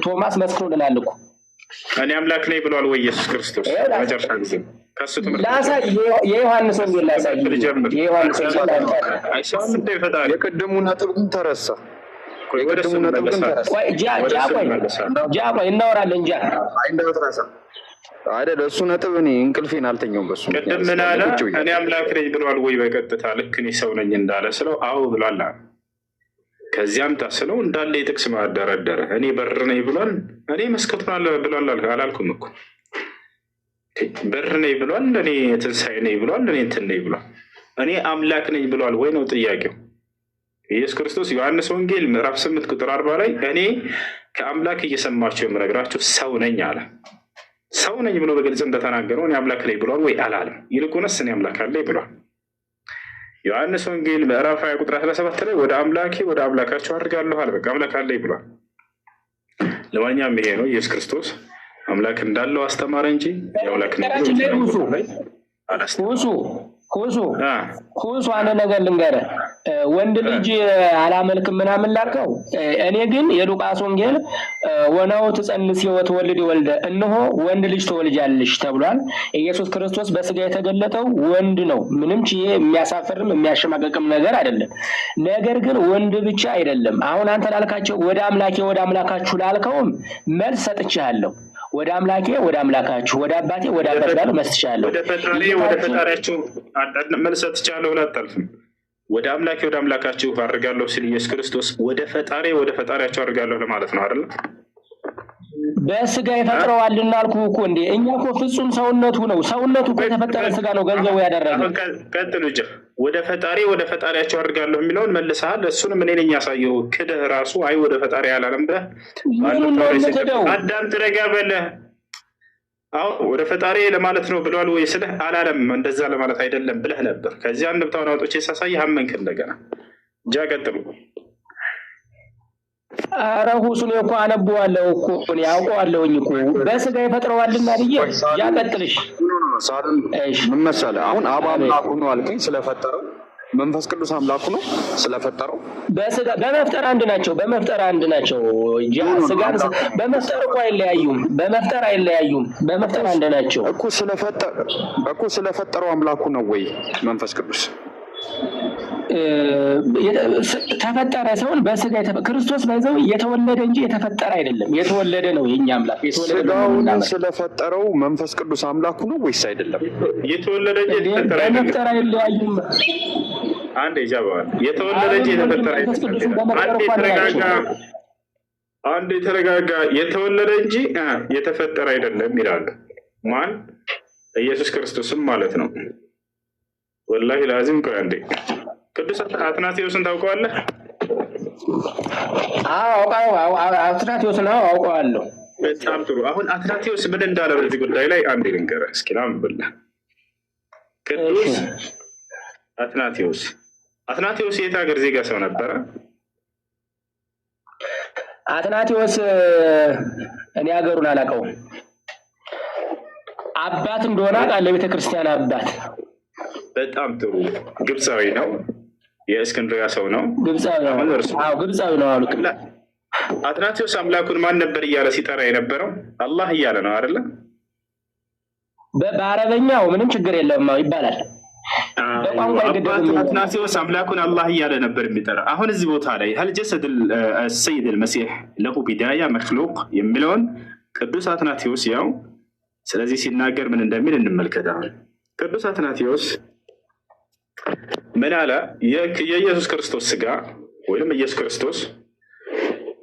ቶማስ መስክሮልናል እኮ። እኔ አምላክ ነኝ ብሏል ወይ ኢየሱስ ክርስቶስ? መጨረሻ ጊዜ ከሱ ትምህርት ላሳይ። የዮሐንስ ወንጌል ላሳይ። የዮሐንስ ወንጌል አይሰማም እንደ ፈጣሪ። የቅድሙ ነጥብ ግን ተረሳ። የቅድሙ ነጥብ ግን ተረሳ። ቆይ እናወራለን። እንዳትረሳ አይደል? እሱ ነጥብ እኔ እንቅልፌን አልተኛውም በሱ። ቅድም ምን አለ? እኔ አምላክ ነኝ ብሏል ወይ? በቀጥታ ልክ እኔ ሰው ነኝ እንዳለ ስለው አዎ ብሏል። ከዚያም ታስለው እንዳለ የጥቅስ ማደረደረ። እኔ በር ነኝ ብሏል። እኔ መስኮቱን ብሏል አላልኩም እኮ። በር ነኝ ብሏል። እኔ ትንሣኤ ነኝ ብሏል። እኔ እንትን ነኝ ብሏል። እኔ አምላክ ነኝ ብሏል ወይ ነው ጥያቄው። ኢየሱስ ክርስቶስ ዮሐንስ ወንጌል ምዕራፍ 8 ቁጥር 40 ላይ እኔ ከአምላክ እየሰማችሁ የምነግራችሁ ሰው ነኝ አለ። ሰው ነኝ ብሎ በግልጽ እንደተናገረው እኔ አምላክ ነኝ ብሏል ወይ አላለም? ይልቁንስ እኔ አምላክ አለኝ ብሏል። ዮሐንስ ወንጌል ምዕራፍ 20 ቁጥር 17 ላይ ወደ አምላኬ ወደ አምላካቸው አድርጋለሁ አለ። በቃ አምላክ አለኝ ብሏል። ለማንኛውም ይሄ ነው ኢየሱስ ክርስቶስ አምላክ እንዳለው አስተማረ እንጂ የአምላክ ነኝ ሁሱ አንድ ነገር ልንገርህ። ወንድ ልጅ አላመልክም ምናምን ላልከው እኔ ግን የሉቃስ ወንጌል ወናው ትጸንስ ወትወልድ ወልደ እነሆ ወንድ ልጅ ትወልጃለሽ ተብሏል። ኢየሱስ ክርስቶስ በስጋ የተገለጠው ወንድ ነው። ምንም የሚያሳፍርም የሚያሸማቀቅም ነገር አይደለም። ነገር ግን ወንድ ብቻ አይደለም። አሁን አንተ ላልካቸው ወደ አምላካችሁ ላልከውም መልስ ሰጥቻለሁ። ወደ አምላኬ ወደ አምላካችሁ ወደ አባቴ ወደ አባታችሁ መስጥቻለሁ። ወደ ፈጣሪያችሁ መልስ ሰጥቻለሁ አላልኩም። ወደ አምላኬ ወደ አምላካችሁ አድርጋለሁ ሲል ኢየሱስ ክርስቶስ ወደ ፈጣሪያችሁ አድርጋለሁ ለማለት ነው አይደል? በስጋ ይፈጥረዋልና አልኩህ እኮ እንዴ። እኛ እኮ ፍጹም ሰውነቱ ነው። ሰውነቱ እኮ የተፈጠረ ስጋ ነው ገንዘቡ ያደረገው። ቀጥሉ እንጂ ወደ ፈጣሪያቸው አድርጋለሁ የሚለውን መልሰሃል። እሱንም እኔ ነኝ ያሳየው። ክደህ ራሱ አይ ወደ ፈጣሪ አላለም ብለህ አዳም ትረጋ በለህ። አዎ ወደ ፈጣሪ ለማለት ነው ብለዋል ወይ ስልህ አላለም፣ እንደዛ ለማለት አይደለም ብለህ ነበር። ከዚያ አንድምታውን አውጥቼ ሳሳይህ አመንክ እንደገና። ጃ ቀጥሉ። ኧረ ሁሱን እኮ አነበዋለሁ እኮ እኔ አውቀዋለሁኝ እኮ በስጋ ይፈጥረዋልና ብዬ ያ ቀጥልሽ። ምን መሰለህ አሁን አብ አምላኩ ነው አልከኝ ስለፈጠረው፣ መንፈስ ቅዱስ አምላኩ ነው ስለፈጠረው። በስጋ በመፍጠር አንድ ናቸው። በመፍጠር አንድ ናቸው። ስጋን በመፍጠር እኮ አይለያዩም። በመፍጠር አይለያዩም። በመፍጠር አንድ ናቸው እኮ ስለፈጠረው አምላኩ ነው ወይ መንፈስ ቅዱስ? ተፈጠረ ሰውን በስጋ ክርስቶስ ባይዘው የተወለደ እንጂ የተፈጠረ አይደለም። የተወለደ ነው የኛ አምላክ። ስጋውን ስለፈጠረው መንፈስ ቅዱስ አምላኩ ነው ወይስ አይደለም? የተወለደ እንጂ የተፈጠረ አይደለም። በመፍጠር አይለያዩም። አንዴ ይጃባል። የተወለደ እንጂ የተፈጠረ አይደለም። አንዴ ተረጋጋ። የተወለደ እንጂ የተፈጠረ አይደለም ይላል። ማን? ኢየሱስ ክርስቶስም ማለት ነው። ወላሂ ላዚም ቆይ አንዴ። ቅዱስ አትናቴዎስን ታውቀዋለህ? አትናቴዎስን አውቀዋለሁ። በጣም ጥሩ። አሁን አትናቴዎስ ምን እንዳለ በዚህ ጉዳይ ላይ አንዴ ልንገርህ እስኪ። ላምብልህ። ቅዱስ አትናቴዎስ የት ሀገር ዜጋ ሰው ነበረ? አትናቴዎስ እኔ ሀገሩን አላውቀውም። አባት እንደሆነ አውቃለሁ፣ ቤተክርስቲያን አባት። በጣም ጥሩ። ግብፃዊ ነው። የእስክንድሪያ ሰው ነው። ግብፃዊ ነው አሉ። አትናቴዎስ አምላኩን ማን ነበር እያለ ሲጠራ የነበረው? አላህ እያለ ነው አይደለ? በአረበኛው ምንም ችግር የለም ይባላል። አትናቴዎስ አምላኩን አላህ እያለ ነበር የሚጠራ። አሁን እዚህ ቦታ ላይ ሀል ጀሰድ ሰይድ አልመሲሕ ለሁ ቢዳያ መክሉቅ የሚለውን ቅዱስ አትናቴዎስ ያው ስለዚህ ሲናገር ምን እንደሚል እንመልከት። አሁን ቅዱስ አትናቴዎስ ምን አለ? የኢየሱስ ክርስቶስ ስጋ ወይም ኢየሱስ ክርስቶስ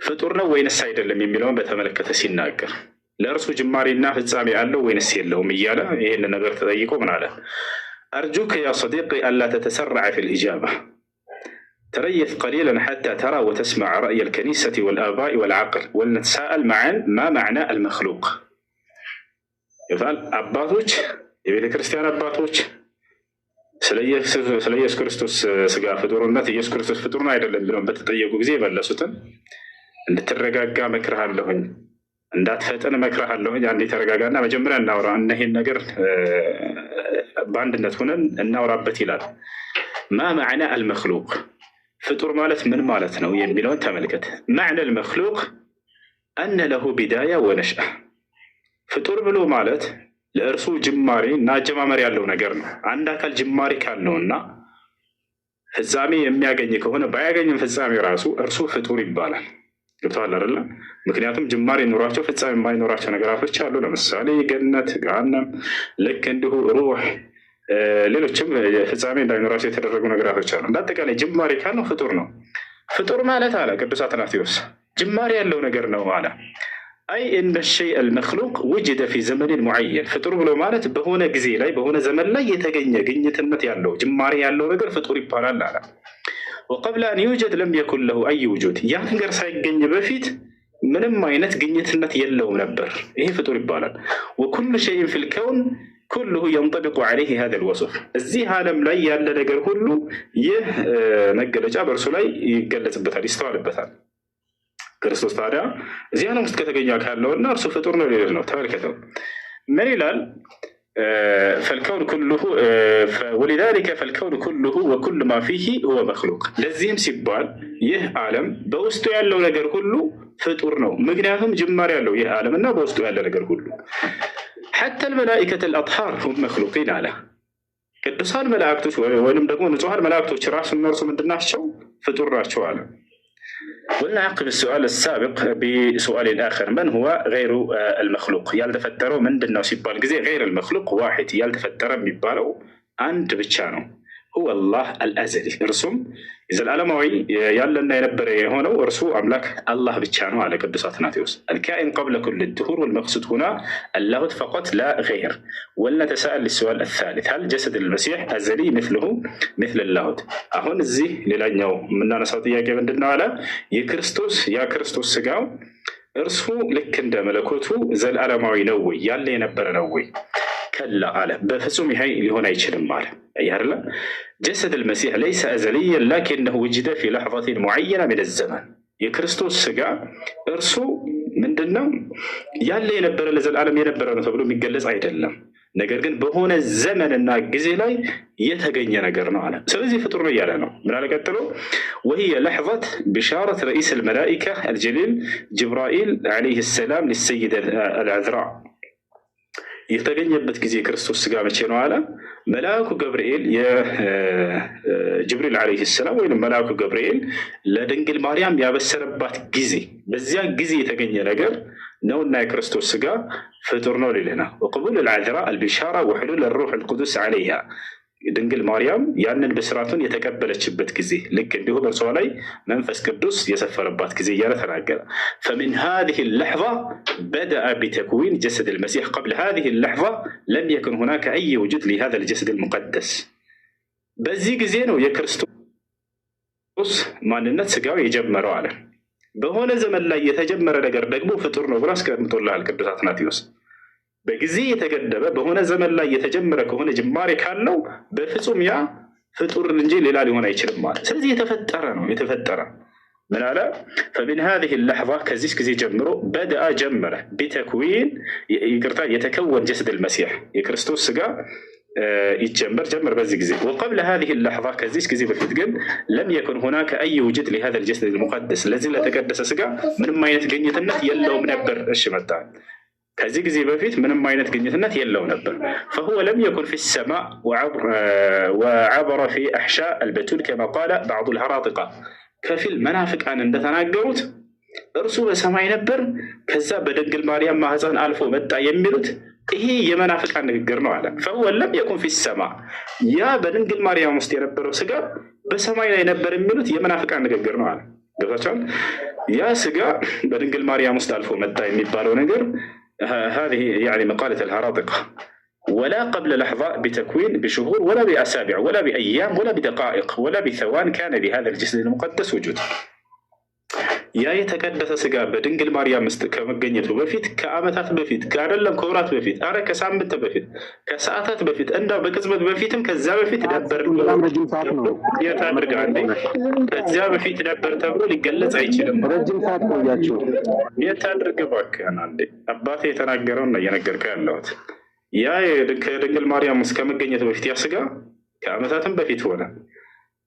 ፍጡር ነው ወይንስ አይደለም የሚለውን በተመለከተ ሲናገር ለእርሱ ጅማሬና ፍጻሜ አለው ወይንስ የለውም እያለ ይህን ነገር ተጠይቆ ምን አለ? አርጁከ ያ ሰዲቂ አላ ተተሰረዐ ፊ ልኢጃባ ተረየት ቀሊላን ሐታ ተራ ወተስመዕ ረእየ ልከኒሰቲ ወልአባኢ ወልዓቅል ወልነተሳአል መዓን ማ ማዕና አልመክሉቅ። ይባል አባቶች፣ የቤተ ክርስቲያን አባቶች ስለ ኢየሱስ ክርስቶስ ስጋ ፍጡርነት ኢየሱስ ክርስቶስ ፍጡር ነው አይደለም ብለውን በተጠየቁ ጊዜ የመለሱትን እንድትረጋጋ መክርሃለሁኝ፣ እንዳትፈጥን መክርሃለሁኝ። አንዴ ተረጋጋና መጀመሪያ እናውራ፣ እነሄን ነገር በአንድነት ሆነን እናውራበት ይላል። ማ ማዕና አልመክሉቅ፣ ፍጡር ማለት ምን ማለት ነው የሚለውን ተመልከት። ማዕና አልመክሉቅ አነ ለሁ ቢዳያ ወነሽአ። ፍጡር ብሎ ማለት ለእርሱ ጅማሬ እና አጀማመር ያለው ነገር ነው። አንድ አካል ጅማሬ ካለው እና ፍጻሜ የሚያገኝ ከሆነ ባያገኝም ፍጻሜ ራሱ እርሱ ፍጡር ይባላል። ገብቶሃል አይደለ? ምክንያቱም ጅማሬ ኖሯቸው ፍጻሜ የማይኖራቸው ነገራቶች አሉ። ለምሳሌ ገነት፣ ገሃነም፣ ልክ እንዲሁ ሩህ፣ ሌሎችም ፍጻሜ እንዳይኖራቸው የተደረጉ ነገራቶች አሉ። እንዳጠቃላይ ጅማሬ ካለው ፍጡር ነው። ፍጡር ማለት አለ ቅዱስ አትናቴዎስ ጅማሬ ያለው ነገር ነው አለ። አይ እነ ሸይ አልመክሉቅ ውጅደ ፊ ዘመንን ሙዐየን። ፍጡር ብሎ ማለት በሆነ ጊዜ ላይ በሆነ ዘመን ላይ የተገኘ ግኝትነት ያለው ጅማሬ ያለው ነገር ፍጡር ይባላል አለ። ወቀብለ አን ዩጀድ ለም የኩን ለሁ አይ ውጁድ፣ ያ ነገር ሳይገኝ በፊት ምንም አይነት ግኝትነት የለውም ነበር። ይሄ ፍጡር ይባላል። ወኩሉ ሸይን ፊል ከውን ኩሉሁ የንጠቢቁ ዐለይህ ሀዛ ልወስፍ፣ እዚህ ዓለም ላይ ያለ ነገር ሁሉ ይህ መገለጫ በእርሱ ላይ ይገለጽበታል፣ ይስተዋልበታል። ክርስቶስ ታዲያ እዚህ ዓለም ውስጥ ከተገኘ አካል ነው እና እርሱ ፍጡር ነው ሌሎች ነው። ተመልከተው ምን ይላል? فالكون كله ولذلك فالكون كله وكل ما فيه هو مخلوق لزيهم سيبال يه عالم بوستو ያለው ነገር ሁሉ ፍጡር ነው ምክንያቱም ጅማሬ ያለው ይህ ዓለምና በውስጡ ያለ ነገር ሁሉ حتى الملائكة الأطهار هم مخلوقين على ቅዱሳን መላእክቶች ወይንም ደግሞ ንጹሃን መላእክቶች ራሱ እነርሱ ምንድናቸው ፍጡር ናቸው አለ ولنعقب السؤال السابق بسؤال آخر من هو غير المخلوق يالتفتروا من دنا سيبال جزء غير المخلوق واحد يالتفتر ميبالو عند بتشانو هو الله الأزلي رسوم إذا العالموي يالنا ينبر هنا ورسو أملاك الله بتشانو على قدسات ناتيوس الكائن قبل كل الدهور والمقصود هنا اللاهوت فقط لا غير ولنتساءل السؤال الثالث هل جسد المسيح أزلي مثله مثل اللاهوت أهون الزي للأنيو مننا نصوتيا كيف ندنا على يا كريستوس سجاو እርሱ ልክ እንደ መለኮቱ ዘላለማዊ ነው ወይ ያለ የነበረ ነው ወይ ከላ አለ በፍጹም ይሄ ሊሆን አይችልም አለ ያርላ جسد المسيح ليس أزليا لكنه وجد في لحظة معينة من الزمن የክርስቶስ ስጋ እርሱ ምንድነው ያለ የነበረ ለዘላለም የነበረ ነው ተብሎ የሚገለጽ አይደለም ነገር ግን በሆነ ዘመንና ጊዜ ላይ የተገኘ ነገር ነው አለ ስለዚህ ፍጡር ነው ያለ ነው ምን አለ ቀጥሎ وهي لحظة بشارة رئيس الملائكة الجليل جبرائيل عليه السلام للسيدة العذراء የተገኘበት ጊዜ ክርስቶስ ስጋ መቼ ነው አለ መልአኩ ገብርኤል የጅብሪል عليه السلام ወይንም መልአኩ ገብርኤል ለድንግል ማርያም ያበሰረባት ጊዜ በዚያ ጊዜ የተገኘ ነገር ነውና የክርስቶስ ስጋ ፍጡር ነው ሊለና وقبول العذراء البشارة وحلول الروح القدس عليها ድንግል ማርያም ያንን በስራቱን የተቀበለችበት ጊዜ ልክ እንዲሁ በእርሷ ላይ መንፈስ ቅዱስ የሰፈረባት ጊዜ እያለ ተናገረ فمن هذه اللحظة بدأ بتكوين جسد المسيح قبل هذه اللحظة لم يكن هناك أي وجود لهذا الجسد المقدس በዚህ ጊዜ ነው የክርስቶስ ማንነት ስጋው የጀመረው አለ በሆነ ዘመን ላይ የተጀመረ ነገር ደግሞ ፍጡር ነው ብሎ አስቀምጦልሃል ቅዱስ አትናቴዎስ በጊዜ የተገደበ በሆነ ዘመን ላይ የተጀመረ ከሆነ ጅማሬ ካለው በፍጹም ያ ፍጡር እንጂ ሌላ ሊሆን አይችልም ማለት ስለዚህ የተፈጠረ ነው የተፈጠረ ምን አለ فمن هذه اللحظة ከዚህ ጊዜ ጀምሮ بدأ ጀመረ بتكوين ይቅርታ የተከወን جسد المسيح የክርስቶስ ስጋ يتجمر በዚህ ጊዜ وقبل هذه اللحظة ከዚህ ጊዜ በፊት ግን لم يكن هناك أي وجود لهذا الجسد المقدس ለዚህ ለተቀደሰ ስጋ ምንም አይነት ግኝትነት የለውም ነበር እሺ መጣ ከዚህ ጊዜ በፊት ምንም አይነት ግኝትነት የለው ነበር فهو لم يكن في السماء وعبر في احشاء البتول كما قال بعض الهراطقه ከፊል መናፍቃን እንደተናገሩት እርሱ በሰማይ ነበር ከዛ በድንግል ማርያም ማህፀን አልፎ መጣ የሚሉት ይሄ የመናፍቃን ንግግር ነው አለ فهو لم يكن في السماء ያ በድንግል ማርያም ውስጥ የነበረው ስጋ በሰማይ ላይ ነበር የሚሉት የመናፍቃን ንግግር ነው አለ ገብታችኋል ያ ስጋ በድንግል ማርያም ውስጥ አልፎ መጣ የሚባለው ነገር هذه يعني مقالة الهراطقة ولا قبل لحظة بتكوين بشهور ولا بأسابيع ولا بأيام ولا بدقائق ولا بثوان كان لهذا الجسد المقدس وجود يا يتقدس سجا بدنجل مريم كمجنيته بفيت كأمتات بفيت كارلم كورات بفيت أرى كسامت بفيت كساعات بفيت أندا بكذبت بفيتم كذاب بفيت دبر يتابر عندي كذاب بفيت دبر تبرو لجلس أي شيء رجيم ساعات كوياتشو يتابر جباك أنا عندي أباتي يتناقرون ينقر كاللوت يا كدنجل مريم كمجنيته بفيت يا سجا كأمتات بفيت هنا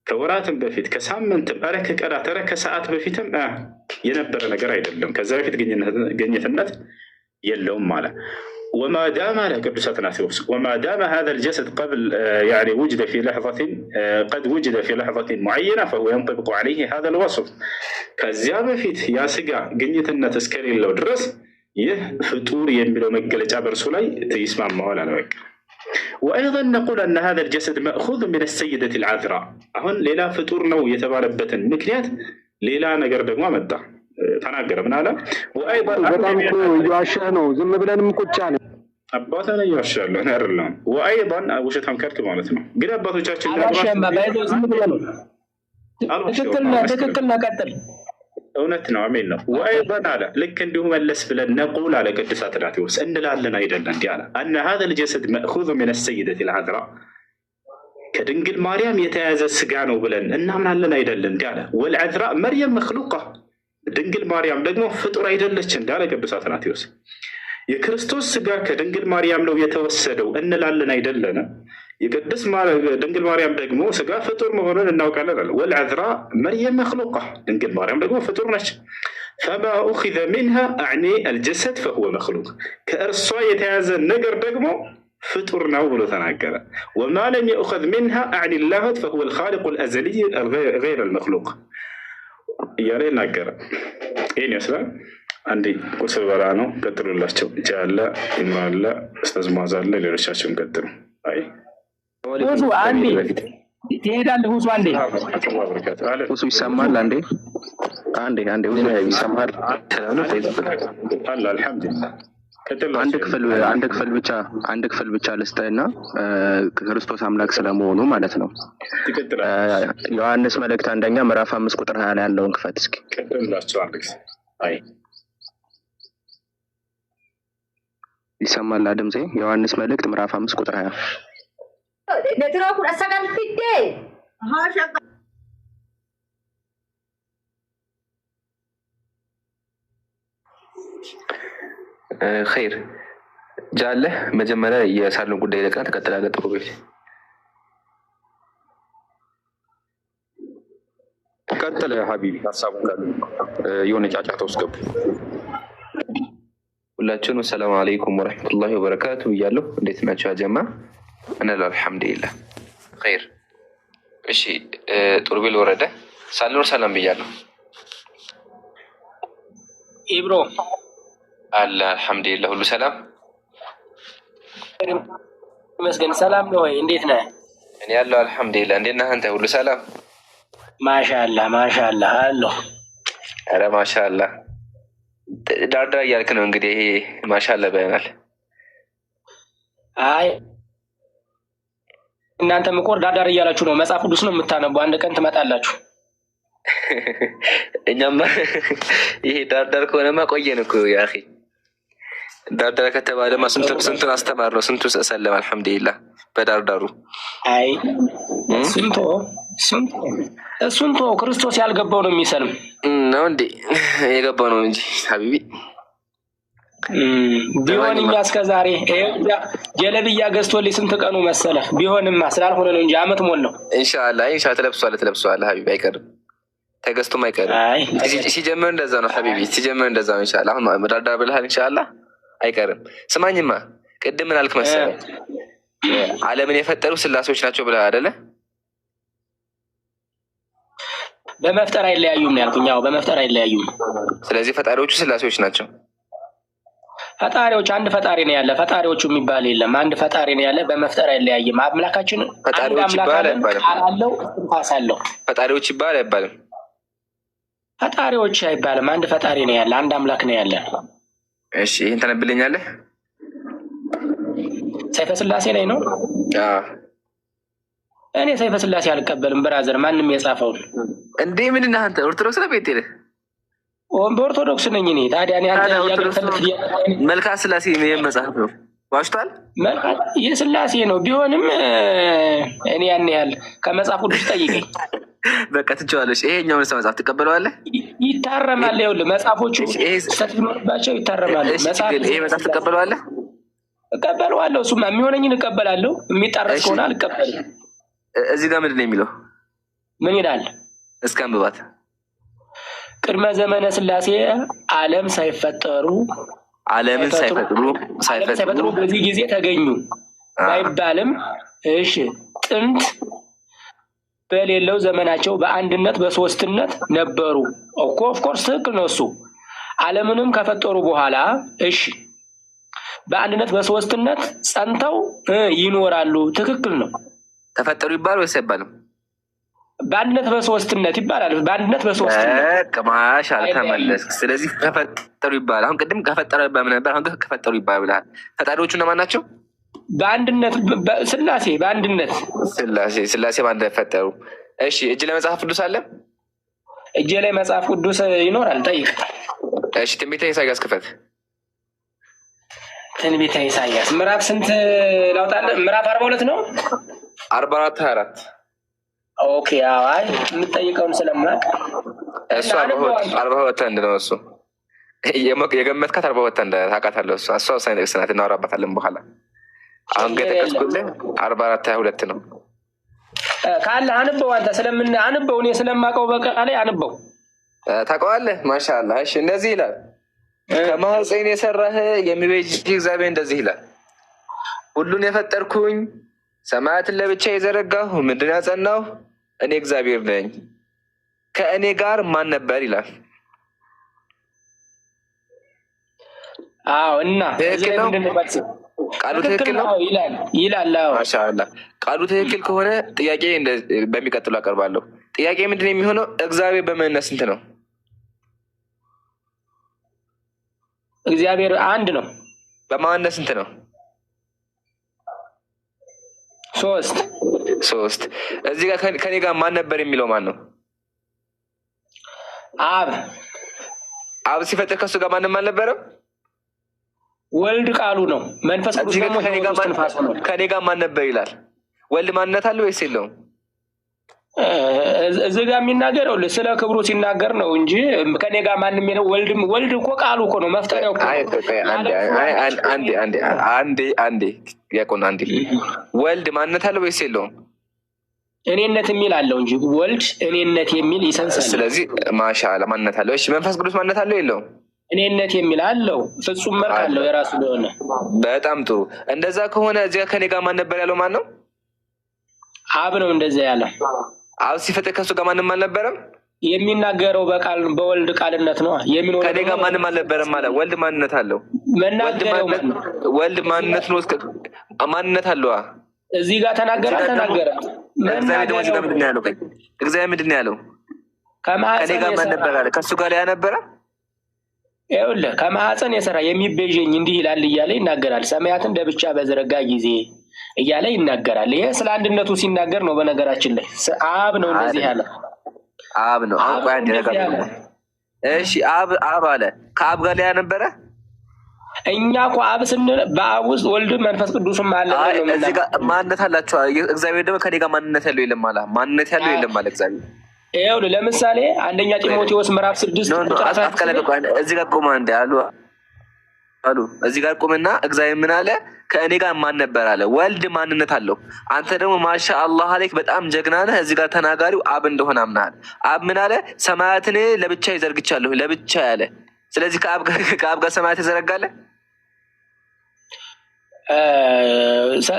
ከወራትም በፊት ከሳምንትም ከቀናት ከሰዓት በፊትም የነበረ ነገር አይደለም ከዛ በፊት ግኝትነት የለውም ማለት وما دام على ቅዱስ አትናቴዎስ وما دام هذا الجسد قبل يعني وجد في لحظة قد وجد في لحظة معينة فهو ينطبق عليه هذا الوصف ከዚያ በፊት ያ ስጋ ግኝትነት እስከሌለው ድረስ ይህ ፍጡር የሚለው መገለጫ በእርሱ ላይ ይስማማዋል አለ በቃ وأيضا نقول أن هذا الجسد مأخوذ من السيدة العذراء هون ليلا فطور نو يتباربت مكنيات ليلا نقر دقوا مدى تناقر من هذا وأيضا يعشانو زم بلان مكوتشان أباتنا يعشان نهر وأيضا وشتهم كرت مالتنا قد أباتو جاتشي عشان ما بايدو زم بلان تكتلنا قتل እውነት ነው አሜን ነው وأيضا على ልክ እንዲሁ መለስ ብለን ነቁል አለ ቅዱስ አትናቴዎስ እንላለን አይደለም እንዲህ አለ أن هذا الجسد مأخوذ من السيدة العذراء ከድንግል ማርያም የተያዘ ስጋ ነው ብለን እናምናለን አይደለም እንዲህ አለ والعذراء مريم مخلوقة ድንግል ማርያም ደግሞ ፍጡር አይደለች እንዳለ ቅዱስ አትናቴዎስ የክርስቶስ ስጋ ከድንግል ማርያም ነው የተወሰደው እንላለን አይደለን? የቅድስት ድንግል ማርያም ደግሞ ስጋ ፍጡር መሆኑን እናውቃለን አለ። ወልዐዝራ መርየም መክሉቃ፣ ድንግል ማርያም ደግሞ ፍጡር ነች። ፈማ ኡኪዘ ሚንሃ አዕኒ አልጀሰድ ፈሁወ መክሉቅ፣ ከእርሷ የተያዘ ነገር ደግሞ ፍጡር ነው ብሎ ተናገረ። ወማ ለም የኡኸዝ ሚንሃ አዕኒ ላሁት ፈሁወ ልኻሊቁ ልአዘልይ ገይረ ልመክሉቅ እያለ ይናገረ። ይህን ይመስላል። አንዴ ቁርስ በላ ነው። ቀጥሉላቸው። እጃ አለ፣ ኢምራ አለ፣ ኡስታዝ ሙዓዝ አለ። ሌሎቻቸውን ቀጥሉ። አይ ሁሱ አንዴ ትሄዳለህ። ሁሱ አንዴ ሁሱ ይሰማል። አንዴ ሁሱ ይሰማል። አለ አልሐምዱሊላህ። አንድ ክፍል ብቻ ልስጥህና ክርስቶስ አምላክ ስለመሆኑ ማለት ነው። ዮሐንስ መልእክት 1 ምዕራፍ 5 ቁጥር 20 ላይ ያለውን ክፈት እስኪ። ቀጥሉላቸው። አንድ ጊዜ አይ ይሰማል ድምጼ? ዮሐንስ መልእክት ምዕራፍ 5 ቁጥር 20 ኸይር ጃለህ መጀመሪያ የሳሎን ጉዳይ ለቀና ተቀጥላለህ። ጥሩ ቤት ቀጥለ ሀቢቢ። ሀሳቡን ካሉ የሆነ ጫጫታ ውስጥ ገቡ። ሁላችሁንም ሰላም አለይኩም ወረሕመቱላሂ ወበረካቱ እያለሁ እንዴት ናቸው አጀማ? እንላ አልሐምዱሊላህ ኸይር። እሺ ጡርቤል ወረደ ሳልኖር ሰላም ብያለሁ። ኢብሮ አለ አልሐምዱሊላህ ሁሉ ሰላም ይመስገን። ሰላም ነው ወይ? እንዴት ነህ? እኔ ያለው አልሐምዱሊላህ። እንዴት ነህ አንተ? ሁሉ ሰላም? ማሻአላህ ማሻአላህ አለሁ። ኧረ ማሻአላህ ዳርዳር እያልክ ነው እንግዲህ። ይሄ ማሻአላህ በያናል። አይ እናንተም እኮ ዳርዳር እያላችሁ ነው። መጽሐፍ ቅዱስ ነው የምታነቡ። አንድ ቀን ትመጣላችሁ። እኛማ ይሄ ዳርዳር ከሆነማ ቆየን እኮ ያ አኺ። ዳርዳር ከተባለማ ስንቱን አስተማር ነው፣ ስንቱ ሰለም አልሐምዱሊላህ በዳርዳሩ። አይ ስንቶ ክርስቶስ ያልገባው ነው የሚሰልም ነው እንዴ? የገባው ነው እንጂ ሀቢቢ ቢሆን እኛ እስከ ዛሬ ጀለብያ ገዝቶልኝ ስንት ቀኑ መሰለህ? ቢሆንማ ስላልሆነ ነው እንጂ አመት ሞል ነው። ኢንሻአላህ ትለብሷለህ ሀቢቢ፣ አይቀርም ተገዝቶም አይቀርም። ሲጀምር እንደዛ ነው ሀቢቢ፣ ሲጀምር እንደዛ ነው። ኢንሻአላህ አሁን ዳርዳር ብለሃል። ኢንሻአላህ አይቀርም። ስማኝማ ቅድም ምን አልክ መሰለህ? ዓለምን የፈጠሩ ስላሴዎች ናቸው ብለህ አይደለ? በመፍጠር አይለያዩም ነው ያልኩኝ። ያው በመፍጠር አይለያዩም። ስለዚህ ፈጣሪዎቹ ስላሴዎች ናቸው። ፈጣሪዎች አንድ ፈጣሪ ነው ያለ። ፈጣሪዎቹ የሚባል የለም። አንድ ፈጣሪ ነው ያለ። በመፍጠር አይለያይም። አምላካችን ፈጣሪዎች ይባል አይባልም። አለው እንፋስ አለው። ፈጣሪዎች ይባል አይባልም። ፈጣሪዎች አይባልም። አንድ ፈጣሪ ነው ያለ። አንድ አምላክ ነው ያለ። እሺ ይሄን ተነብልኛለህ? ሰይፈ ስላሴ ላይ ነው። እኔ ሰይፈ ስላሴ አልቀበልም ብራዘር፣ ማንም የጻፈውን እንዴ። ምንድን ነህ አንተ? ኦርቶዶክስ ነው? ቤት ነህ? በኦርቶዶክስ ነኝ እኔ። ታዲያ እኔ አንተ መልክዓ ስላሴ መጽሐፍ ነው ዋሽቷል። ይህ ስላሴ ነው ቢሆንም እኔ ያን ያህል ከመጽሐፍ ቅዱስ ጠይቀኝ። በቃ ትችዋለሽ። ይሄኛውን መጽሐፍ ትቀበለዋለህ? ይታረማል። ይኸውልህ መጽሐፎቹ ስተትኖርባቸው ይታረማሉ። ይሄ መጽሐፍ ትቀበለዋለህ? እቀበለዋለሁ። እሱማ የሚሆነኝን እቀበላለሁ። የሚጣረስ ከሆነ አልቀበልም። እዚህ ጋር ምንድን ነው የሚለው? ምን ይላል? እስከ አንብባት። ቅድመ ዘመነ ስላሴ ዓለም ሳይፈጠሩ ሳይፈጥሩ በዚህ ጊዜ ተገኙ ባይባልም እሺ ጥንት በሌለው ዘመናቸው በአንድነት በሶስትነት ነበሩ። ኦፍኮርስ ትክክል ነው እሱ። ዓለምንም ከፈጠሩ በኋላ እሺ በአንድነት በሶስትነት ጸንተው ይኖራሉ። ትክክል ነው። ተፈጠሩ ይባል ወይስ አይባልም? በአንድነት በሶስትነት ይባላል። በአንድነት በሶስትነት ማሻአላ ተመለስክ። ስለዚህ ከፈጠሩ ይባላል። አሁን ቅድም ከፈጠሩ ይባል ነበር፣ አሁን ከፈጠሩ ይባል ብለሃል። ፈጣሪዎቹ እነማን ናቸው? በአንድነት ስላሴ በአንድነት ስላሴ በአንድነት ፈጠሩ። እሺ እጅ ላይ መጽሐፍ ቅዱስ አለ? እጅ ላይ መጽሐፍ ቅዱስ ይኖራል። ጠይቅ። እሺ ትንቢተ ኢሳያስ ክፈት። ትንቢተ ኢሳያስ ምዕራፍ ስንት ላውጣለህ? ምዕራፍ 42 ነው። 44 24 ኦኬ። አይ የምትጠይቀውን ስለማውቅ እሱ 42 አንድ ነው እሱ የገመትካት 42 እንደ ታውቃታለህ። እሷ ወሳኝ ነገር ናት፣ እናወራባታለን በኋላ። አሁን ገጠቀስኩልህ 44:22 ነው። ካለ አንበው አንተ ስለምን አንበው? እኔ ስለማውቀው በቃ ላይ አንበው ታውቀዋለህ። ማሻአላህ። እሺ እንደዚህ ይላል፣ ከማህፀን የሰራህ የሚቤዥ እግዚአብሔር እንደዚህ ይላል፣ ሁሉን የፈጠርኩኝ ሰማያትን ለብቻ የዘረጋሁ ምድርን ያጸናሁ እኔ እግዚአብሔር ነኝ። ከእኔ ጋር ማን ነበር ይላል። አዎ እና ትክክል ነው። ቃሉ ትክክል ነው ይላል። ማሻአላህ። ቃሉ ትክክል ከሆነ ጥያቄ በሚቀጥሉ አቀርባለሁ። ጥያቄ ምንድን ነው የሚሆነው? እግዚአብሔር በምንነት ስንት ነው? እግዚአብሔር አንድ ነው። በማንነት ስንት ነው? 3። እዚህ ጋር ከኔ ጋር ማን ነበር የሚለው ማን ነው? አብ ሲፈጥር ከሱ ጋር ማንም አልነበረም። ወልድ ቃሉ ነው። መንፈስ ቅዱስ ደግሞ ከኔ ጋር ማን ነበር ይላል። ወልድ ማንነት አለው ወይስ የለውም? እዚህ ጋር የሚናገረው ስለ ክብሩ ሲናገር ነው እንጂ ከኔ ጋር ማንም የለው። ወልድ እኮ ቃሉ እኮ ነው፣ መፍጠሪያው እኮ። አንዴ ያቆና አንዴ። ወልድ ማንነት አለው ወይስ የለውም? እኔነት የሚል አለው እንጂ ወልድ እኔነት የሚል ይሰንሳል። ስለዚህ ማሻአላ ማንነት አለው። እሺ መንፈስ ቅዱስ ማንነት አለው የለውም? እኔነት የሚል አለው። ፍጹም መልክ አለው የራሱ የሆነ። በጣም ጥሩ። እንደዛ ከሆነ እዚያ ከኔ ጋር ማን ነበር ያለው ማን ነው? አብ ነው እንደዛ ያለ። አብ ሲፈጥር ከሱ ጋር ማንም አልነበረም። የሚናገረው በቃል በወልድ ቃልነት ነው የሚኖረው። ከኔ ጋር ማንም አልነበረም ማለት ወልድ ማንነት አለው። ወልድ ማንነት ነው። ማንነት አለው። እዚህ ጋር ተናገረ። እግዚአብሔር ደግሞ እዚህ ጋር ምንድን ነው ያለው? እግዚአብሔር ምንድን ነው ያለው? ከኔ ጋር ማን ነበር አለ? ከሱ ጋር ያ ነበረ። ይኸውልህ ከማህፀን የሰራ የሚቤዠኝ እንዲህ ይላል እያለ ይናገራል። ሰማያትን ለብቻ በዘረጋ ጊዜ እያለ ይናገራል። ይሄ ስለ አንድነቱ ሲናገር ነው። በነገራችን ላይ አብ ነው እንደዚህ ያለ። አብ ነው። እሺ አብ አለ። ከአብ ጋር ያ ነበረ። እኛ እኮ አብ ስንል በአብ ውስጥ ወልድ መንፈስ ቅዱስም አለ ነው። እዚህ ጋር ማንነት አላቸው። እግዚአብሔር ደግሞ ከኔ ጋር ማንነት ያለው የለም አለ። ማንነት ያለው የለም አለ እግዚአብሔር። ይኸውልህ ለምሳሌ አንደኛ ጢሞቴዎስ ምዕራፍ 6 እዚህ ጋር ቆመ እንደ አሉ እዚህ ጋር ቆመና እግዚአብሔር ምን አለ? ከእኔ ጋር ማን ነበር አለ። ወልድ ማንነት አለው። አንተ ደግሞ ማሻአላህ አለይክ በጣም ጀግና ነህ። እዚህ ጋር ተናጋሪው አብ እንደሆነ አምናል። አብ ምን አለ? ሰማያትን ለብቻ ይዘርግቻለሁ ለብቻ ያለ። ስለዚህ ከአብ ጋር ሰማያት ይዘረጋለ።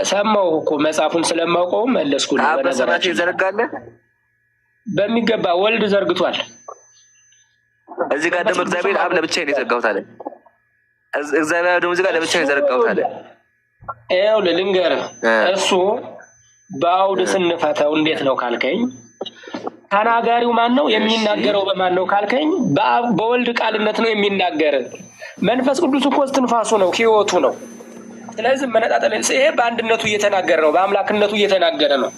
ሰማሁ እኮ መጽሐፉን ስለማውቀው መለስኩ። ከአብ ጋር ሰማያት ይዘረጋለ በሚገባ ወልድ ዘርግቷል። እዚህ ጋር ደግሞ እግዚአብሔር አብ ለብቻ ነው የዘጋሁት አለ። እግዚአብሔር ደግሞ እዚህ ጋር ለብቻ ነው የዘረጋሁት አለ። ይኸውልህ ልንገርህ፣ እሱ በአውድ ስንፈተው እንዴት ነው ካልከኝ፣ ተናጋሪው ማን ነው? የሚናገረው በማን ነው ካልከኝ፣ በወልድ ቃልነት ነው የሚናገር። መንፈስ ቅዱስ እኮ እስትንፋሱ ነው፣ ህይወቱ ነው። ስለዚህ መነጣጠል ይሄ በአንድነቱ እየተናገረ ነው፣ በአምላክነቱ እየተናገረ ነው፣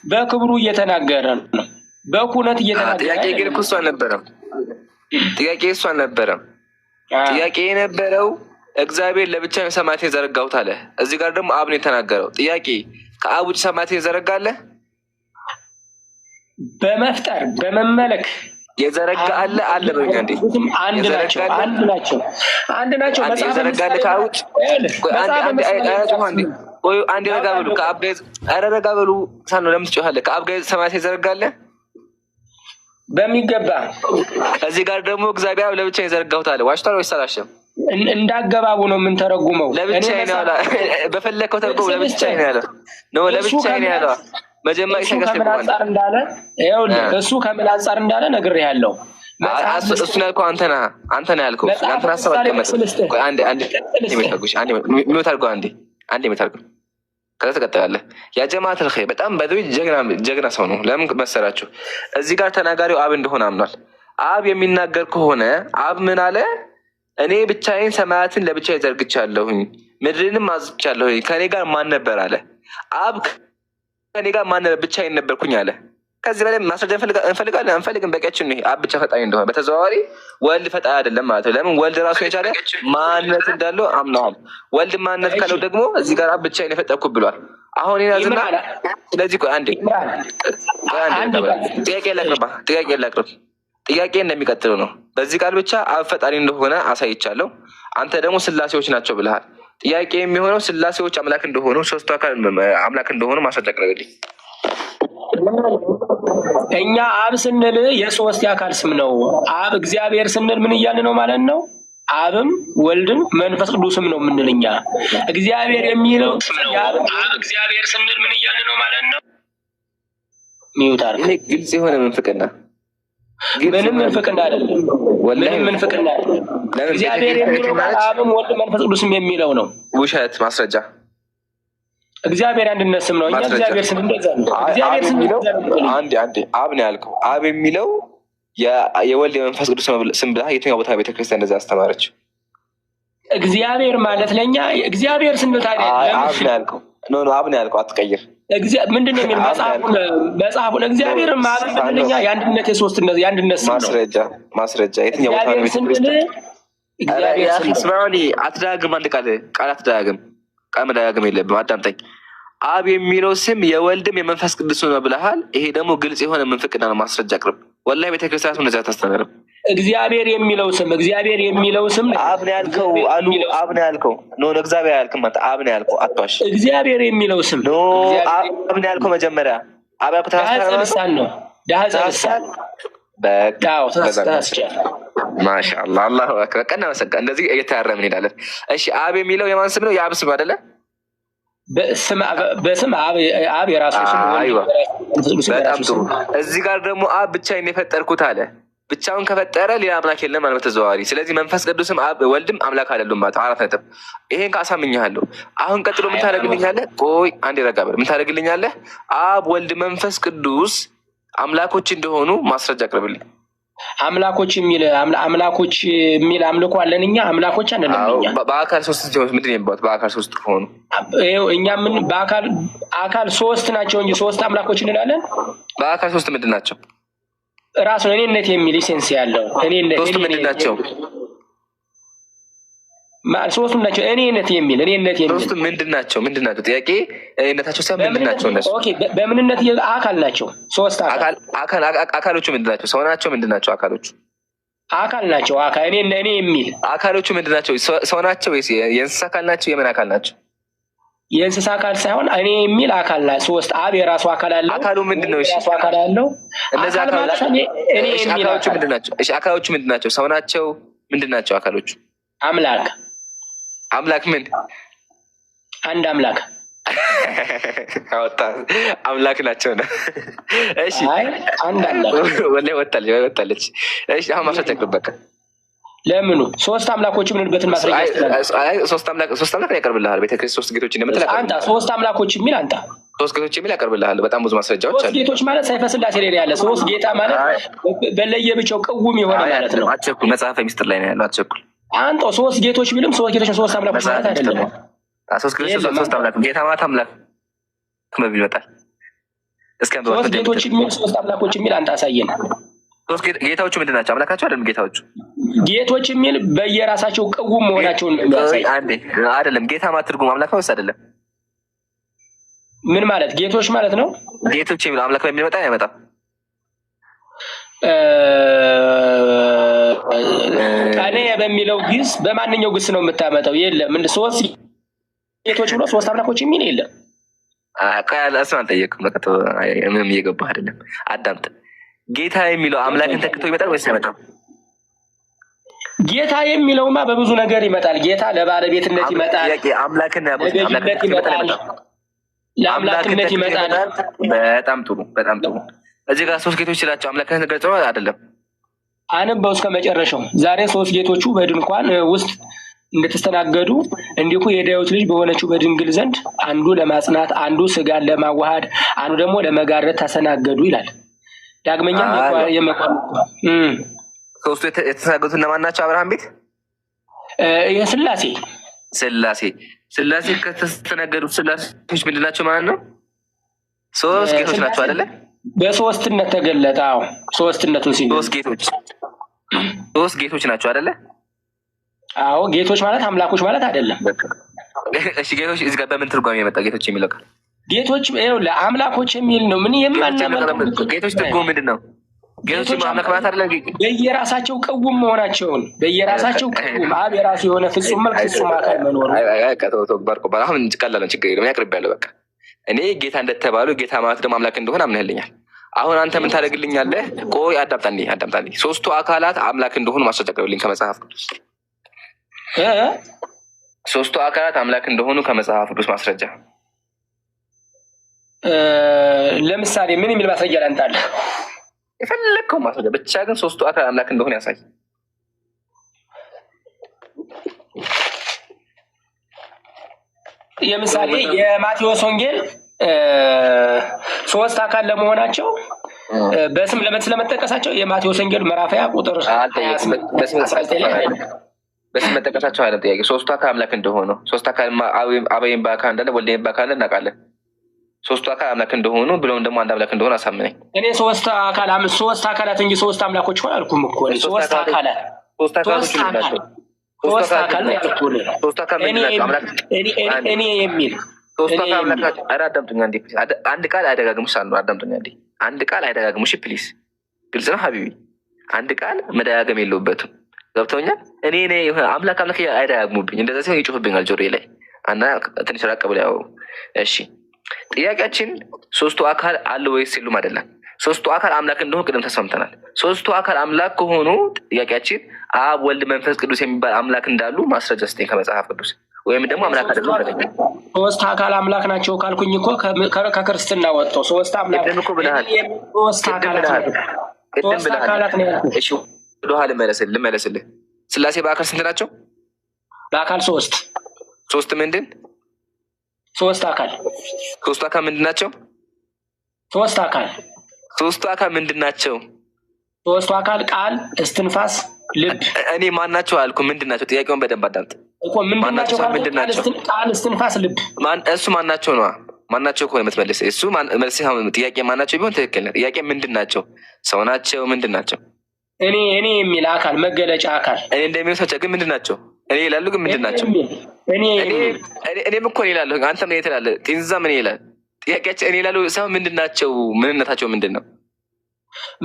በክብሩ እየተናገረ ነው፣ በኩነት እየተናገረ። ጥያቄ ግን እኮ እሱ አልነበረም። ጥያቄ የነበረው እግዚአብሔር ለብቻ ሰማያት የዘረጋሁት አለ። እዚህ ጋር ደግሞ አብ ነው የተናገረው። ጥያቄ ከአብ ውጭ ሰማያት የዘረጋለ? በመፍጠር በመመለክ የዘረጋ አለ በኛ እንዴ? አንድ ናቸው። የዘረጋለ ከአብ ውጭ? አንድ ረጋ በሉ። ከአብ ጋር ረጋ በሉ። ሳን ነው ለምን ትጮኻለህ? ከአብ ጋር ሰማያት የዘረጋለ በሚገባ። እዚህ ጋር ደግሞ እግዚአብሔር ለብቻ የዘረጋሁት አለ። ዋሽቷል ወይስ አላሸም? እንዳገባቡ ነው የምንተረጉመው። ለብቻ ነው ያለው። በፈለከው ተርጎም ለብቻ ነው ያለው። ነው ለብቻ ነው ያለው። መጀመሪያ ከመላጻር እንዳለ ይኸውልህ፣ እሱ ከመላጻር እንዳለ ነግሬሃለሁ። እሱን ያልከው አንተ ነህ ያልከው። አንተን ሀሳብ አልቀመጥም። አንዴ ሚወት አድርገው አንዴ ሚወት አድርገው። ከዛ ትቀጥላለህ። ያ ጀማዓተል ኸይር በጣም በዚህ ጀግና ሰው ነው። ለምን መሰላችሁ? እዚህ ጋር ተናጋሪው አብ እንደሆነ አምኗል። አብ የሚናገር ከሆነ አብ ምን አለ? እኔ ብቻዬን ሰማያትን ለብቻ ዘርግቻለሁኝ ምድርንም አዝቻለሁኝ ከኔ ጋር ማን ነበር አለ። አብ ከኔ ጋር ማን ነበር? ብቻዬን ነበርኩኝ አለ። ከዚህ በላይ ማስረጃ እንፈልጋለን አንፈልግም? በቂያችን ነው። አብ ብቻ ፈጣሪ እንደሆነ በተዘዋዋሪ ወልድ ፈጣሪ አይደለም ማለት ነው። ለምን? ወልድ ራሱ የቻለ ማንነት እንዳለው አምነዋል። ወልድ ማንነት ካለው ደግሞ እዚህ ጋር አብ ብቻዬን የፈጠርኩ ብሏል። አሁን ያዝና ስለዚህ ቆይ አንዴ ጥያቄ ላቅርብ ጥያቄ እንደሚቀጥለው ነው። በዚህ ቃል ብቻ አብ ፈጣሪ እንደሆነ አሳይቻለሁ። አንተ ደግሞ ስላሴዎች ናቸው ብለሃል። ጥያቄ የሚሆነው ስላሴዎች አምላክ እንደሆኑ ሶስቱ አካል አምላክ እንደሆኑ ማስረጃ አቅርብልኝ። እኛ አብ ስንል የሶስት የአካል ስም ነው። አብ እግዚአብሔር ስንል ምን እያልን ነው ማለት ነው? አብም ወልድም መንፈስ ቅዱስም ነው የምንል እኛ። እግዚአብሔር የሚለው አብ እግዚአብሔር ስንል ምን እያልን ነው ማለት ነው? ሚውታር ግልጽ የሆነ ምንፍቅና ምንም ምንፍቅና አይደለም። ምንም ምንፍቅና አይደለም። እግዚአብሔር የሚለው አብም ወልድ መንፈስ ቅዱስም የሚለው ነው። ውሸት ማስረጃ። እግዚአብሔር አንድነት ስም ነው። እኛ እግዚአብሔር ስም እንደዛ ነው። እግዚአብሔር ስም የሚለው አንዴ አብ ነው ያልከው። አብ የሚለው የወልድ የመንፈስ ቅዱስ ስም ብላ የትኛው ቦታ ቤተክርስቲያን እንደዛ አስተማረችው? እግዚአብሔር ማለት ለእኛ እግዚአብሔር ስንል ታዲያ አብ ነው ያልከው። ኖ አብ ነው ያልከው፣ አትቀይር። ምንድን ነው የሚል መጽሐፉን እግዚአብሔር ማለት ለእኛ የአንድነት የሶስትነት የአንድነት ስም ነው። ማስረጃ የትኛው ቦታ ነው ቤተክርስቲያን? አትደጋግም። አንድ ቃል አትደጋግም። ቃል መደጋገም የለብም። አዳምጠኝ። አብ የሚለው ስም የወልድም የመንፈስ ቅዱስ ነው ብለሃል። ይሄ ደግሞ ግልጽ የሆነ ምንፍቅና ነው። ማስረጃ አቅርብ። ወላሂ ቤተክርስቲያን ስም እንደዚያ አታስተምርም። እግዚአብሔር የሚለው ስም አብ ነው ያልከው አሉ። አብ ነው ያልከው ኖ እግዚአብሔር ያልክም አንተ አብ ነው ያልከው። አትዋሽ። እግዚአብሔር የሚለው ስም ኖ አብ ነው ያልከው። መጀመሪያ አብ ያልከው ታስተምራለህ ነው። ዳህጸልሳን በቃው ታስተምራለህ። ማሻአላህ አላሁ አክበር። ቀና መሰጋ እንደዚህ እየተያረምን እንሄዳለን። እሺ አብ የሚለው የማን ስም ነው? የአብ ስም አይደለ? በስም አብ የራሱ ስም ነው። በጣም ጥሩ። እዚህ ጋር ደግሞ አብ ብቻዬን የፈጠርኩት አለ። ብቻውን ከፈጠረ ሌላ አምላክ የለም ማለት ተዘዋዋሪ። ስለዚህ መንፈስ ቅዱስም አብ ወልድም አምላክ አይደሉም ማለት 4 ነጥብ። ይሄን ካሳምኛለሁ። አሁን ቀጥሎ ምን ታደርግልኛለህ? ቆይ አንዴ ረጋ በል። ምን ታደርግልኛለህ? አብ ወልድ መንፈስ ቅዱስ አምላኮች እንደሆኑ ማስረጃ አቅርብልኝ። አምላኮች የሚል አምልኮ አለን እኛ። አምላኮች አይደለም እኛ። በአካል ሶስት ሲሆን ምንድን ነው የሚባሉት? በአካል ሶስት ከሆኑ እኛ ምን በአካል ሶስት ናቸው እንጂ ሶስት አምላኮች እንላለን። በአካል ሶስት ምንድን ናቸው? ራሱ እኔነት የሚል ሴንስ ያለው ሶስቱ ምንድን ናቸው? ሶስቱም ናቸው። እኔነት የሚል ሶስቱ ምንድን ናቸው? ጥያቄ እኔነታቸው ሳይሆን ምንድን ናቸው? እነሱ በምንነት አካል ናቸው። ሶስት አካሎቹ ምንድን ናቸው? ሰው ናቸው? ምንድን ናቸው አካሎቹ? አካል ናቸው። እኔ የሚል አካሎቹ ምንድን ናቸው? ሰው ናቸው ወይስ የእንስሳ አካል ናቸው? የምን አካል ናቸው? የእንስሳ አካል ሳይሆን እኔ የሚል አካል ናቸው። ሶስት አብ የራሱ አካል አለው። አካሉ ምንድን ነው? የራሱ አካል አለው። እነዚህ አካሎቹ ምንድን ናቸው? አካሎቹ ምንድን ናቸው? ሰው ናቸው? ምንድን ናቸው አካሎቹ? አምላክ ምን? አንድ አምላክ አወጣ አምላክ ናቸው ነው። እሺ አንድ አምላክ ወላሂ ወጣለች። እሺ አሁን ማስረጃ በቃ ለምኑ ሶስት አምላኮች ምንበትን ማስረጃ ሶስት አምላክ ያቀርብልሃል። ቤተክርስቲያን ሶስት ጌቶች እንደምትል አንተ ሶስት አምላኮች የሚል አንተ ሶስት ጌቶች የሚል ያቀርብልሃል። በጣም ብዙ ማስረጃዎች አሉ። ሶስት ጌቶች ማለት ሰይፈ ስላሴ ላይ ያለ ሶስት ጌታ ማለት በለየብቻው ቅውም የሆነ ማለት ነው። አትቸኩል። መጽሐፈ ሚስጥር ላይ ነው ያለው። አትቸኩል። አንተ ሶስት ጌቶች ቢልም ሶስት ጌቶች ሶስት አምላኮች ማለት አይደለም። ሶስት ጌቶች ሶስት አምላክ ጌታ ማለት አምላክ መብ ይመጣል። ሶስት ጌቶች የሚል ሶስት አምላኮች የሚል አንተ አሳየን። ሶስት ጌታዎቹ ምንድን ናቸው? አምላካቸው አይደለም። ጌታዎች የሚል በየራሳቸው ቅውም መሆናቸውን ነው የሚያሳይ። አንዴ አይደለም ጌታ ማለት ትርጉም አምላክ ነው ወይስ አይደለም? ምን ማለት ጌቶች ማለት ነው? ጌቶች የሚለው አምላክ በሚል መጣ አይመጣም? እኔ በሚለው ግስ በማንኛው ግስ ነው የምታመጣው? የለም እንደ ሶስት ጌቶች ብሎ ሶስት አምላኮች የሚል የለም። እሱን አልጠየቅም። ምንም እየገባህ አይደለም። አዳምጥ። ጌታ የሚለው አምላክን ተክቶ ይመጣል ወይስ አይመጣም? ጌታ የሚለውማ በብዙ ነገር ይመጣል። ጌታ ለባለቤትነት ይመጣል፣ ለአምላክነት ይመጣል። በጣም ጥሩ። እዚህ ጋር ሶስት ጌቶች ስላቸው አምላክነት ገልጸው አይደለም። አንበው እስከ መጨረሻው። ዛሬ ሶስት ጌቶቹ በድንኳን ውስጥ እንደተስተናገዱ እንዲሁ የዳዊት ልጅ በሆነችው በድንግል ዘንድ አንዱ ለማጽናት፣ አንዱ ስጋን ለማዋሃድ፣ አንዱ ደግሞ ለመጋረድ ተስተናገዱ ይላል። ዳግመኛ ሶስቱ የተስተናገዱት እነማን ናቸው? አብርሃም ቤት ስላሴ ከተስተናገዱት ስላሴዎች ምንድን ናቸው ማለት ነው? ሶስት ጌቶች ናቸው አይደለ? በሶስትነት ተገለጠ። አዎ ሶስትነቱን ሲል ሶስት ጌቶች ናቸው አይደለ? አዎ ጌቶች ማለት አምላኮች ማለት አይደለም። እሺ ጌቶች እዚህ ጋር በምን ትርጓሜ የመጣ ጌቶች የሚለው ቃል? ጌቶች ይኸውልህ አምላኮች የሚል ነው። ምን የማናመጣው ጌቶች ትርጉሙ ምንድን ነው? ጌቶች አምላክ ማለት አይደለም። በየራሳቸው ቅውም መሆናቸውን በየራሳቸው ቅውም አብ የራሱ የሆነ ፍጹም መልክ ፍጹም አካል መኖሩ አሁን ቀላል ነው፣ ችግር የለም። ያቅርቤያለሁ በቃ እኔ ጌታ እንደተባሉ ጌታ ማለት ደግሞ አምላክ እንደሆነ አምነህልኛል። አሁን አንተ ምን ታደርግልኛለህ? ቆይ አዳምጣልኝ። ሶስቱ አካላት አምላክ እንደሆኑ ማስረጃ አቅርብልኝ ከመጽሐፍ ቅዱስ። ሶስቱ አካላት አምላክ እንደሆኑ ከመጽሐፍ ቅዱስ ማስረጃ። ለምሳሌ ምን የሚል ማስረጃ ላንጣለህ? የፈለግከው ማስረጃ ብቻ ግን ሶስቱ አካል አምላክ እንደሆኑ ያሳይ። የምሳሌ የማቴዎስ ወንጌል ሶስት አካል ለመሆናቸው በስም ስለመጠቀሳቸው የማቴዎስ ወንጌል ምዕራፍ 20 ቁጥር 19 ላይ በስም መጠቀሳቸው አይደለም ጥያቄ። ሶስቱ አካል አምላክ እንደሆኑ ሶስት አካል አብን በአካል እንዳለ ወልድን በአካል እንዳለ እናውቃለን። ሶስቱ አካል አምላክ እንደሆኑ ብለውም ደግሞ አንድ አምላክ እንደሆኑ አሳምነኝ። እኔ ሶስት አካላት እንጂ ሶስት አምላኮች ሆነ አልኩም እኮ ሶስት አካላት ሶስት አካል ነው ያልኩህ። ሶስት አካል እኔ የሚል ሶስት አካል አምላክ ናቸው። ኧረ አዳምጡኝ አንዴ ፕሊዝ። አንድ ቃል አይደጋግሙሽ አሉ። አዳምጡኝ አንዴ። አንድ ቃል አይደጋግሙሽ ፕሊዝ። ግልጽ ነው ሀቢቢ። አንድ ቃል መደጋገም የለውበትም። ገብተውኛል። እኔ አምላክ አይደጋግሙብኝ። እንደዛ ሲሆን ይጮህብኛል ጆሮዬ ላይ እና ትንሽ ራቅ ብለው ያው እሺ። ጥያቄያችን ሶስቱ አካል አለ ወይስ የሉም አይደለም። ሶስቱ አካል አምላክ እንደሆኑ ቅድም ተስማምተናል። ሶስቱ አካል አምላክ ከሆኑ ጥያቄያችን አብ ወልድ መንፈስ ቅዱስ የሚባል አምላክ እንዳሉ ማስረጃ ስጠኝ ከመጽሐፍ ቅዱስ፣ ወይም ደግሞ አምላክ አይደለም። ሶስት አካል አምላክ ናቸው ካልኩኝ እኮ ከክርስትና ወጥተው ሶስት አምላክ እኮ ብለሃል። ሶስት አካላት ነው ያልኩት። እሺ ወደኋላ ልመለስልህ። ስላሴ በአካል ስንት ናቸው? በአካል ሶስት። ሶስት ምንድን? ሶስት አካል። ሶስቱ አካል ምንድን ናቸው? ሶስት አካል። ሶስቱ አካል ምንድን ናቸው? ሶስቱ አካል ቃል፣ እስትንፋስ፣ ልብ። እኔ ማን ናቸው አልኩ። ምንድን ናቸው? ጥያቄውን በደንብ አዳምጥ። ምንድን ናቸው? ቃል፣ እስትንፋስ፣ ልብ። እሱ ማን ናቸው ነዋ። ማን ናቸው እኮ የምትመልስ እሱ መልስ። ጥያቄ ማን ናቸው ቢሆን ትክክል ነው። ጥያቄ ምንድን ናቸው? ሰው ናቸው? ምንድን ናቸው? እኔ የሚል አካል መገለጫ አካል እኔ እንደሚወሳቸው ግን ምንድን ናቸው? እኔ ይላሉ ግን ምንድን ናቸው? እኔም እኮ እኔ ይላለሁ። አንተ ምን ትላለህ? ጤንዛ ምን ይላል? ጥያቄያቸው እኔ ይላሉ ሰው ምንድን ናቸው? ምንነታቸው ምንድን ነው?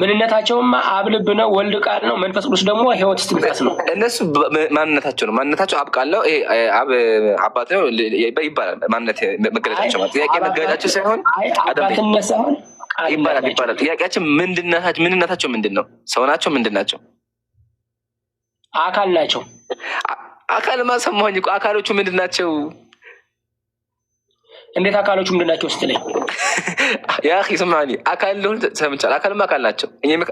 ምንነታቸውማ አብ ልብ ነው፣ ወልድ ቃል ነው፣ መንፈስ ቅዱስ ደግሞ ሕይወት እስትንፋስ ነው። እነሱ ማንነታቸው ነው። ማንነታቸው አብ ቃል ነው፣ አብ አባት ነው ይባላል። ማንነት መገለጫቸው ማለት ጥያቄ መገለጫቸው ሳይሆን አባትነት ሳይሆን ይባላል። ጥያቄያችን ምንነታቸው ምንድን ነው? ሰው ናቸው? ምንድን ናቸው? አካል ናቸው። አካልማ ሰማሁኝ እኮ። አካሎቹ ምንድን ናቸው? እንዴት አካሎቹ ምንድን ናቸው ስትለኝ ያ ስማኒ አካል እንደሆነ ሰምቻለሁ። አካልማ አካል ናቸው።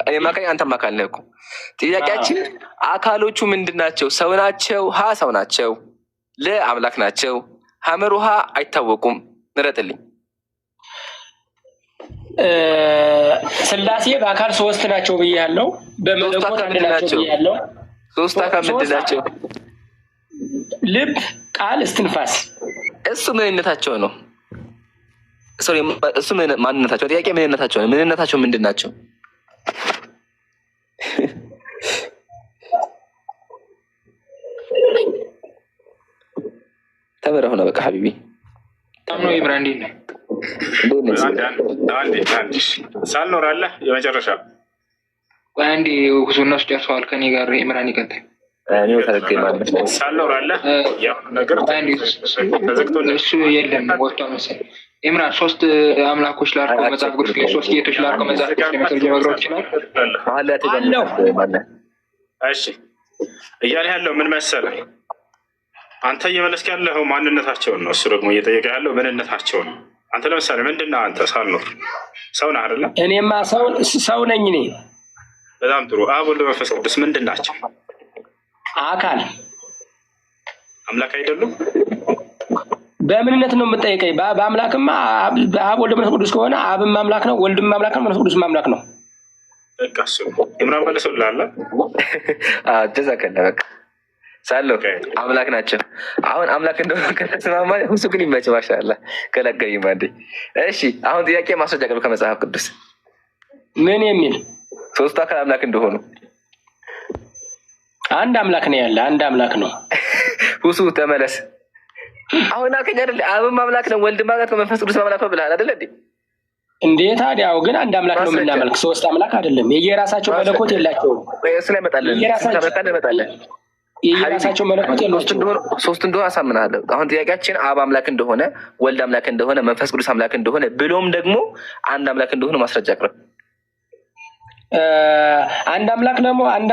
እኔም አካል አንተም አካል ነህ እኮ። ጥያቄያችን አካሎቹ ምንድን ናቸው? ሰው ናቸው? ሀ ሰው ናቸው። ለ አምላክ ናቸው። ሐመር ውሃ አይታወቁም። ምረጥልኝ። ስላሴ በአካል ሶስት ናቸው ብያለሁ። በመለኮት አንድ ናቸው ብያለሁ። ሶስት አካል ምንድን ናቸው? ልብ፣ ቃል፣ እስትንፋስ። እሱ ምንነታቸው ነው። እሱ ማንነታቸው። ጥያቄ ምንነታቸው ነው። ምንነታቸው ምንድን ናቸው? ተምረህ ነው በቃ ሀቢቢ ነው ኢብራሂም ሳልኖር አለ የመጨረሻ አንዴ ሁሱናስ ጨርሰዋል። ከኔ ጋር ኢምራን ይቀጥል። ሳልኖር አለ ያው ነገር እሱ የለም ወጥቶ መሰለኝ። ኢምራን ሶስት አምላኮች ላድርገው መጽሐፍ ቅዱስ ላይ ሶስት ጌቶች ላድርገው መጽሐፍ ቅዱስ ላይ መተርጎም መግረው ይችላል። እሺ እያለ ያለው ምን መሰለህ? አንተ እየመለስክ ያለው ማንነታቸውን ነው። እሱ ደግሞ እየጠየቀ ያለው ምንነታቸውን ነው። አንተ ለምሳሌ ምንድን ነህ? አንተ ሳልኖር ሰው ነህ አይደለ? እኔማ ሰው ነኝ። እኔ በጣም ጥሩ። አብ ወልድ መንፈስ ቅዱስ ምንድን ናቸው? አካል። አምላክ አይደሉም? በምንነት ነው የምጠይቀኝ? በአምላክማ አብ ወልድ መንፈስ ቅዱስ ከሆነ አብም አምላክ ነው፣ ወልድም አምላክ ነው፣ መንፈስ ቅዱስም አምላክ ነው። በቃ እሱ ኢምራን መልሶልሃል። ጀዛከላ በቃ ሳለው አምላክ ናቸው። አሁን አምላክ እንደሆነ ከተስማማ ሁሱ ግን ይመች ማሻአላህ ከለገኝ ማንዴ። እሺ አሁን ጥያቄ ማስረጃ ቀርብ ከመጽሐፍ ቅዱስ ምን የሚል ሶስቱ አካል አምላክ እንደሆኑ። አንድ አምላክ ነው ያለ፣ አንድ አምላክ ነው። ሁሱ ተመለስ። አሁን አልከኝ አይደል? አብም አምላክ ነው፣ ወልድም አምላክ ነው፣ መንፈስ ቅዱስ አምላክ ነው ብለሃል አይደል እንዴ? እንዴ ታዲያው ግን አንድ አምላክ ነው የምናመልክ፣ ሶስት አምላክ አይደለም። የየራሳቸው መለኮት የላቸውም። እሱ ላይ እመጣለን። የየራሳቸው መለኮት የላቸውም። ሶስት እንደሆነ አሳምናለሁ። አሁን ጥያቄያችን አብ አምላክ እንደሆነ፣ ወልድ አምላክ እንደሆነ፣ መንፈስ ቅዱስ አምላክ እንደሆነ ብሎም ደግሞ አንድ አምላክ እንደሆነ ማስረጃ አቅርብ። አንድ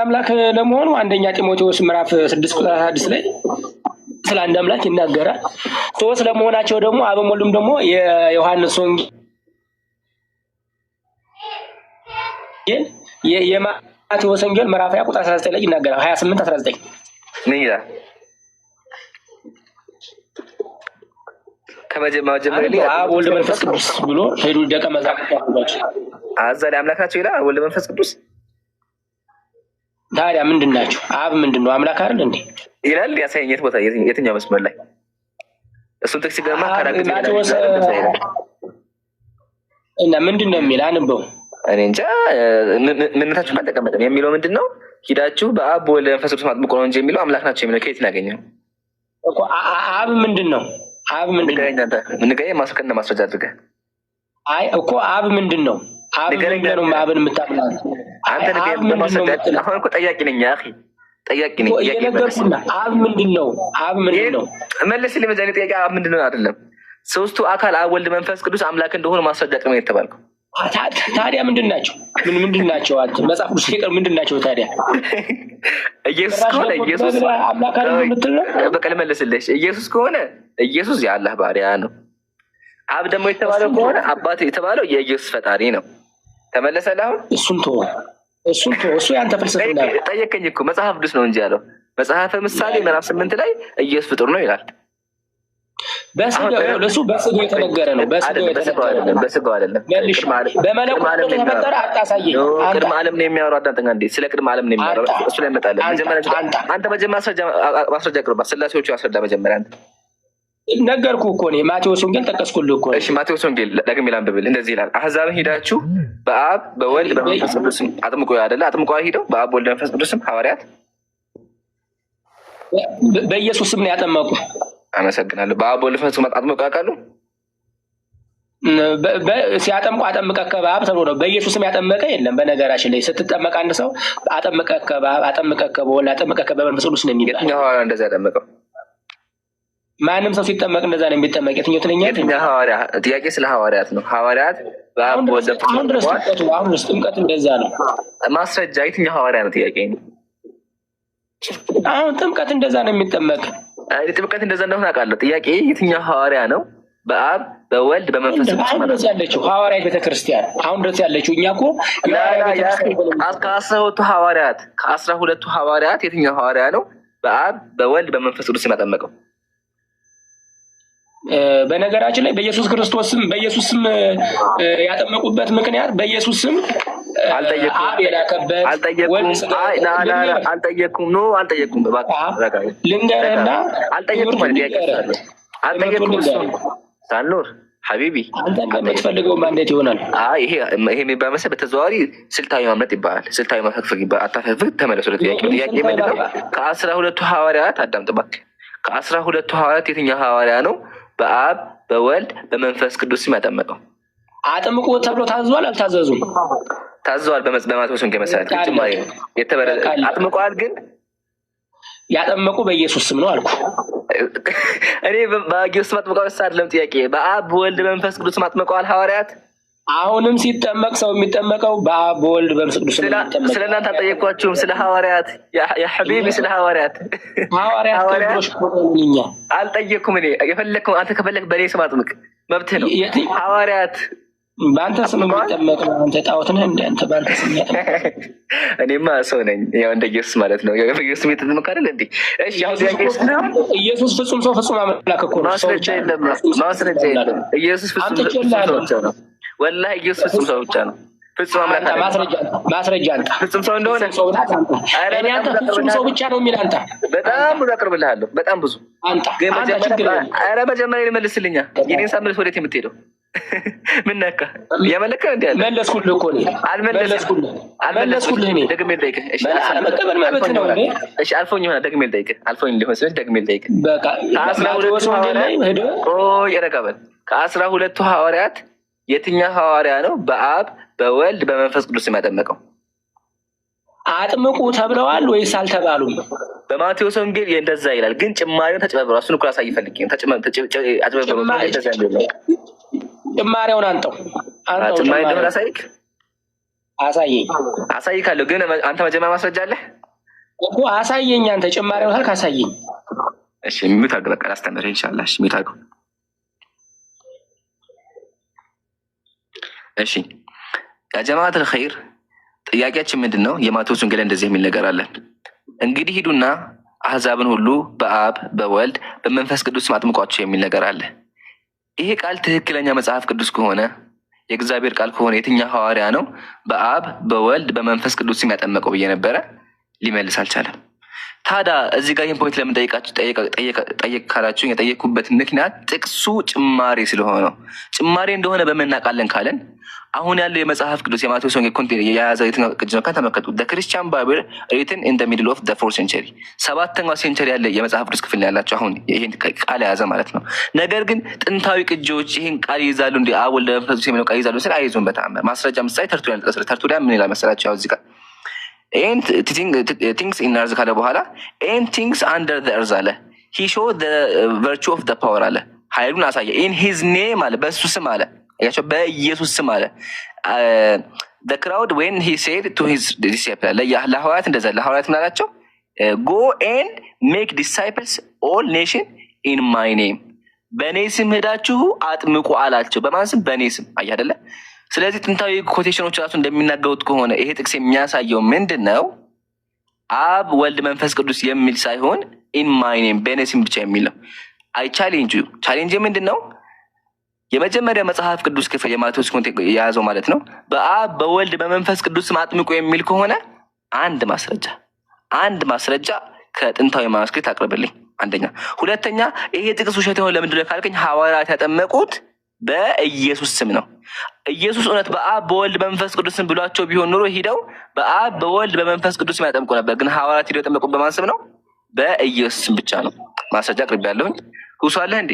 አምላክ ለመሆኑ አንደኛ ጢሞቴዎስ ምዕራፍ 6:6 ላይ ስለ አንድ አምላክ ይናገራል። ሶስት ለመሆናቸው ደግሞ አብም ወልድም ደግሞ የዮሐንስ ወንጌል የማቴዎስ ወንጌል ምዕራፍ 20 ቁጥር 19 ላይ ይናገራል። 28-19 ምን ይላል? ከመጀመሪያ አብ ወልድ መንፈስ ቅዱስ ብሎ ሄዱ ደቀ መዛሙርት ያሉባቸው አዛ ላይ አምላክ ናቸው ይላል። ወልድ መንፈስ ቅዱስ ታዲያ ምንድን ናቸው? አብ ምንድን ነው? አምላክ አይደል እንዴ ይላል። ያሳየኝ የት ቦታ የትኛው መስመር ላይ? እሱን ጥቅስ ገማ ካራክት ማቴዎስ እና ምንድን ነው የሚል አንበው እኔ እንጃ ምንነታችሁ አልተቀመጠም። የሚለው ምንድን ነው? ሂዳችሁ በአብ በወልድ መንፈስ ቅዱስ ማጥምቁ ነው እንጂ የሚለው አምላክ ናቸው የሚለው ከየት እናገኘው? አብ ምንድን ነው? አብ ምንድን ነው? ምንገኝ ማስከነ ማስረጃ አድርገህ አይ እኮ አብ ምንድን ነው? አብ ምንድን ነው? አብን የምታምናው አንተ ነገኝ በማስረጃ። አሁን እኮ ጠያቂ ነኝ አኺ ጠያቂ ነኝ። እየነገርኩና አብ ምንድን ነው? አብ ምንድን ነው? መልስልኝ። መዛኔ ጥያቄ አብ ምንድን ነው አይደለም። ሶስቱ አካል አብ ወልድ መንፈስ ቅዱስ አምላክ እንደሆነ ማስረጃ ቅድመ የተባልከው ታዲያ ምንድን ናቸው? ምንድን ናቸው? አንተ መጽሐፍ ቅዱስ ይቀር ምንድን ናቸው ታዲያ? ኢየሱስ ከሆነ ኢየሱስ አምላክ አይደለም የምትል ነው? በቃ ልመልስልሽ። ኢየሱስ ከሆነ ኢየሱስ የአላህ ባሪያ ነው። አብ ደግሞ የተባለው ከሆነ አባት የተባለው የኢየሱስ ፈጣሪ ነው። ተመለሰልህ? አሁን እሱ ያንተ ፍልስፍና ነው። ጠየቀኝ እኮ መጽሐፍ ቅዱስ ነው እንጂ ያለው መጽሐፈ ምሳሌ ምዕራፍ 8 ላይ ኢየሱስ ፍጡር ነው ይላል። ለሱ በስጋው የተነገረ ነው። በስጋው አይደለም። በመለኮት ተፈጠረ አታሳየኝ። ቅድመ ዓለም ነው የሚያወራው። አዳምጠኛ እንዴ! ስለ ቅድመ ዓለም ነው የሚያወራው። እሱ ላይ እንመጣለን። አንተ መጀመሪያ ማስረጃ ቅርባ። ስላሴዎቹ ያስረዳ መጀመሪያ። አንተ ነገርኩህ እኮ እኔ ማቴዎስ ወንጌል ጠቀስኩልህ እኮ። እሺ ማቴዎስ ወንጌል ደግሜ ላንብብልህ። እንደዚህ ይላል፣ አሕዛብን ሂዳችሁ በአብ በወልድ በመንፈስ ቅዱስም አጥምቁ አይደለ? አጥምቁ ሂደው በአብ ወልድ በመንፈስ ቅዱስም ሐዋርያት በኢየሱስ ስም ነው ያጠመቁ። አመሰግናለሁ። በአብ ወልድ መንፈስ ቅዱስ አጥምቀው ያውቃሉ? ሲያጠምቁ አጠምቀህ በአብ ተብሎ ነው። በኢየሱስ ስም ያጠመቀ የለም። በነገራችን ላይ ስትጠመቅ አንድ ሰው አጠምቀህ በአብ አጠምቀህ በወልድ አጠምቀህ በመንፈስ ቅዱስ ነው የሚባለው። የትኛው ሐዋርያ እንደዛ ያጠመቀው? ማንም ሰው ሲጠመቅ እንደዛ ነው የሚጠመቅ። የትኛው ትለኛለህ? የትኛው ሐዋርያ? ጥያቄ ስለ ሐዋርያት ነው። ሐዋርያት በአብ ወልድ አሁን ድረስ ጥምቀቱ እንደዛ ነው። ማስረጃ የትኛው ሐዋርያ ነው? ጥያቄ ነው። አሁን ጥምቀት እንደዛ ነው የሚጠመቅ። ጥምቀት እንደዛ እንደሆነ አውቃለሁ። ጥያቄ የትኛው ሐዋርያ ነው በአብ በወልድ በመንፈስ ቅዱስ አሁን ድረስ ያለችው ሐዋርያት ቤተክርስቲያን? አሁን ድረስ ያለችው እኛ እኮ ከ12ቱ ሐዋርያት የትኛው ሐዋርያ ነው በአብ በወልድ በመንፈስ ቅዱስ ያጠመቀው? በነገራችን ላይ በኢየሱስ ክርስቶስም በኢየሱስ ስም ያጠመቁበት ምክንያት በኢየሱስ ስም አብ የላከበት አልጠየኩም። ልንገርህና አልጠየኩም ሳኖር ሀቢቢ አንተ እንደምትፈልገው እንዴት ይሆናል? ይሄ የሚባል መሰለህ በተዘዋዋሪ ስልታዊ ማምለጥ ይባላል። ስልታዊ መፈግፈግ ይባላል። አታፈግፍግ። ተመለስ ወደ ጥያቄ። ጥያቄ ምንድን ነው? ከ12ቱ ሐዋርያት አዳምጥ እባክህ። ከ12ቱ ሐዋርያት የትኛው ሐዋርያ ነው በአብ በወልድ በመንፈስ ቅዱስ ስም ያጠመቀው? አጥምቁ ተብሎ ታዘዋል? አልታዘዙም? ታዘዋል። በማቴዎስ ወንጌል መሰረት አጥምቀዋል። ግን ያጠመቁ በኢየሱስ ስም ነው አልኩ። እኔ በኢየሱስ ማጥመቀው አይደለም ጥያቄ። በአብ በወልድ በመንፈስ ቅዱስ ማጥመቀዋል ሐዋርያት? አሁንም ሲጠመቅ ሰው የሚጠመቀው በአብ በወልድ በመንፈስ ቅዱስ ነው። ስለ እናንተ አልጠየኳችሁም። ስለ ሐዋርያት የሐቢቢ ስለ ሐዋርያት አልጠየኩም። እኔ የፈለግከው አንተ ከፈለግ በእኔ ስም አጥምቅ መብትህ ነው። ሐዋርያት በአንተ ስም የሚጠመቅ ነው። አንተ ጣዖት ነህ እንደ አንተ በአንተ ስም ያጠመቅ። እኔማ ሰው ነኝ፣ ያው እንደ ኢየሱስ ማለት ነው። ኢየሱስ የተጠመቀ አይደል እንዴ? እሺ ያው ኢየሱስ ፍጹም ሰው ፍጹም አምላክ እኮ ነው። ማስረጃ የለም። ኢየሱስ ፍጹም ሰው ነው። ወላሂ ኢየሱስ ፍጹም ሰው ብቻ ነው። ፍጹም አምላክ ማስረጃ አንተ ፍጹም ሰው እንደሆነ እኔ አንተ ፍጹም ሰው ብቻ ነው የሚል አንተ በጣም ብዙ አቅርብልሃለሁ። በጣም ብዙ አንተ ኧረ መጀመሪያ ልመልስልኛ። የኔን ሳምንት ወዴት የምትሄደው? ምን ነካ? እያመለከ እንዲ ያለ መለስኩልህ እኮ እኔ አልመለስኩልህ። እኔ ደግሜ ልጠይቅህ። መቀበል መብት ነው። እሺ አልፎኝ ሆነ ደግሜ ልጠይቅህ። አልፎኝ ሊሆን ስል ደግሜ ልጠይቅህ። በቃ ከ12ቱ ሐዋርያት የረጋበል ከ12ቱ ሐዋርያት የትኛው ሐዋርያ ነው በአብ በወልድ በመንፈስ ቅዱስ የሚያጠመቀው? አጥምቁ ተብለዋል ወይስ አልተባሉም? በማቴዎስ ወንጌል እንደዛ ይላል፣ ግን ጭማሪውን ተጨበብሯል። እሱን እኮ ላሳይ ፈልጌ ነው። ጭማሪውን አንተው ጭማሪ እንደሆነ አሳየኝ ግን አንተ መጀመሪያ ማስረጃ አለህ እኮ አሳየኝ። አንተ ጭማሪውን ካልክ አሳየኝ። እሺ ሚውት አድርግ፣ በቃ ላስተምርህ ኢንሻአላህ። እሺ ሚውት አድርግ። እሺ ያ ጀማዓተል ኸይር ጥያቄያችን ምንድን ነው? የማቴዎስ ወንጌል እንደዚህ የሚል ነገር አለ። እንግዲህ ሂዱና አህዛብን ሁሉ በአብ በወልድ በመንፈስ ቅዱስ አጥምቋቸው የሚል ነገር አለ። ይሄ ቃል ትክክለኛ መጽሐፍ ቅዱስ ከሆነ የእግዚአብሔር ቃል ከሆነ የትኛው ሐዋርያ ነው በአብ በወልድ በመንፈስ ቅዱስ የሚያጠመቀው ብዬ ነበረ። ሊመልስ አልቻለም። ታዲያ እዚህ ጋር ይህን ፖይንት ለምን ጠየቅ ካላችሁ የጠየኩበት ምክንያት ጥቅሱ ጭማሪ ስለሆነ ነው። ጭማሪ እንደሆነ በምናውቃለን ካለን አሁን ያለው የመጽሐፍ ቅዱስ የማቴዎስ ወንጌል ኮንቴንት የያዘው የትኛው ቅጅ ነው? ከተመለከቱ ክርስቲያን ባይብል ሪትን ኢን ሚድል ኦፍ ፎርት ሴንቸሪ 7ኛው ሴንቸሪ ያለ የመጽሐፍ ቅዱስ ክፍል ያላቸው አሁን ይህን ቃል የያዘ ማለት ነው። ነገር ግን ጥንታዊ ቅጂዎች ይህን ቃል ይይዛሉ እንዲ አብ ወልድ መንፈስ ቅዱስ የሚለው ቃል ይይዛሉ ስል አይዙም። በጣም ማስረጃ ምሳሌ ተርቱሊያን ጥቀስ። ተርቱሊያን ምን ይላል መሰላቸው? ያው እዚህ ጋር ቲንግስ ኢን አርዝ ካለ በኋላ ኤን ቲንግስ አንደር ዘ እርዝ አለ። ሂ ሾ ዘ ቨርቹ ኦፍ ዘ ፓወር አለ። ኃይሉን አሳየ። ኢን ሂዝ ኔም አለ፣ በእሱ ስም አለ። ያቸው በኢየሱስ ስም አለ። the crowd when he said to his disciples ለሐዋርያት እንደዛ ለሐዋርያት ምን አላቸው? go and make disciples all nation in my name በኔ ስም ሄዳችሁ አጥምቁ አላቸው። በማን ስም? በኔ ስም። አይ አይደለ? ስለዚህ ጥንታዊ ኮቴሽኖች ራሱ እንደሚናገሩት ከሆነ ይሄ ጥቅስ የሚያሳየው ምንድነው? አብ ወልድ መንፈስ ቅዱስ የሚል ሳይሆን in my name በኔ ስም ብቻ የሚል ነው። አይ ቻሌንጅ ምንድነው? የመጀመሪያ መጽሐፍ ቅዱስ ክፍል የማቴዎስ ኮንቴክስት የያዘው ማለት ነው በአብ በወልድ በመንፈስ ቅዱስ አጥምቁ የሚል ከሆነ አንድ ማስረጃ ከጥንታዊ ማስክሪት አቅርብልኝ። አንደኛ። ሁለተኛ ይሄ ጥቅስ ውሸት ነው ለምንድነው ካልከኝ ሐዋርያት ያጠመቁት በኢየሱስ ስም ነው። ኢየሱስ እውነት በአብ በወልድ በመንፈስ ቅዱስ ስም ብሏቸው ቢሆን ኑሮ ሄደው በአብ በወልድ በመንፈስ ቅዱስ ያጠምቁ ነበር። ግን ሐዋርያት ሄደው ያጠመቁት በማን ስም ነው? በኢየሱስ ስም ብቻ ነው። ማስረጃ አቅርቤያለሁኝ። ሁሱ አለ እንዴ?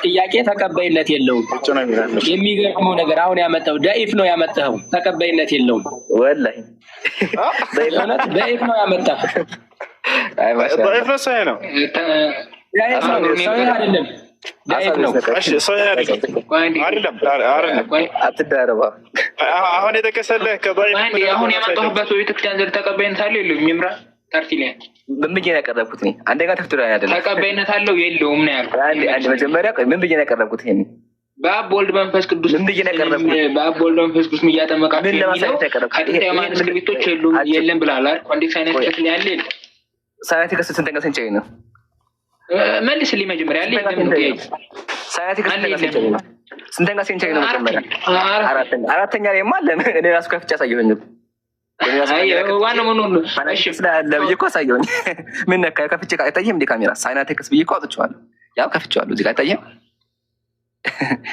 ጥያቄ ተቀባይነት የለውም። የሚገርመው ነገር አሁን ያመጣው ዳኢፍ ነው ያመጣው፣ ተቀባይነት የለውም። ወላሂ ዳኢፍ ነው ያመጣው። አይ ማሻአላህ ዳኢፍ ነው ሰው ነው አይደለም። ዳኢፍ ነው አይደለም። አትዳረባ። አሁን የተከሰለህ ከዳኢፍ አሁን ያመጣሁበት ቤተክርስቲያን ዘንድ ተቀባይነት አለው የለውም? ይምራ ታርቲሊያ ምን ብዬ ነው ያቀረብኩት? እኔ አንደኛ ተፍቶሪያ አይደለም ተቀባይነት አለው የለውም ነው ያልኩት። አንድ መጀመሪያ ምን ብዬ ነው ያቀረብኩት? ይሄን በአብ ወልድ መንፈስ ቅዱስ ምን ብዬ ነው ያቀረብኩት? በአብ ወልድ መንፈስ ቅዱስ እያጠመቃችሁ የሚለው ከጥንታዊ ማኑስክሪፕቶች የለም ብለሃል አይደል? ኮንቴክስት ሳይንስ ክፍል ያለ የለም። ሳይንቲክስ ስንተኛ ሴንቸሪ ነው? መልስልኝ መጀመሪያ ያለ የለም። ሳይንቲክስ ስንተኛ ሴንቸሪ ነው? መጀመሪያ አራተኛ ላይ ማለ እኔ ራሱ ከፍቼ አሳየሁኝ። ዋናው ምን ነው? እሺ ስላለ ብዬ እኮ አሳየሁኝ። ምን ነካ? ከፍቼ አይታየም እንዴ ካሜራ? ሳይንቲክስ ብዬ እኮ አውጥቼዋለሁ። ያው ከፍቼዋለሁ። እዚህ ጋር አይታየም?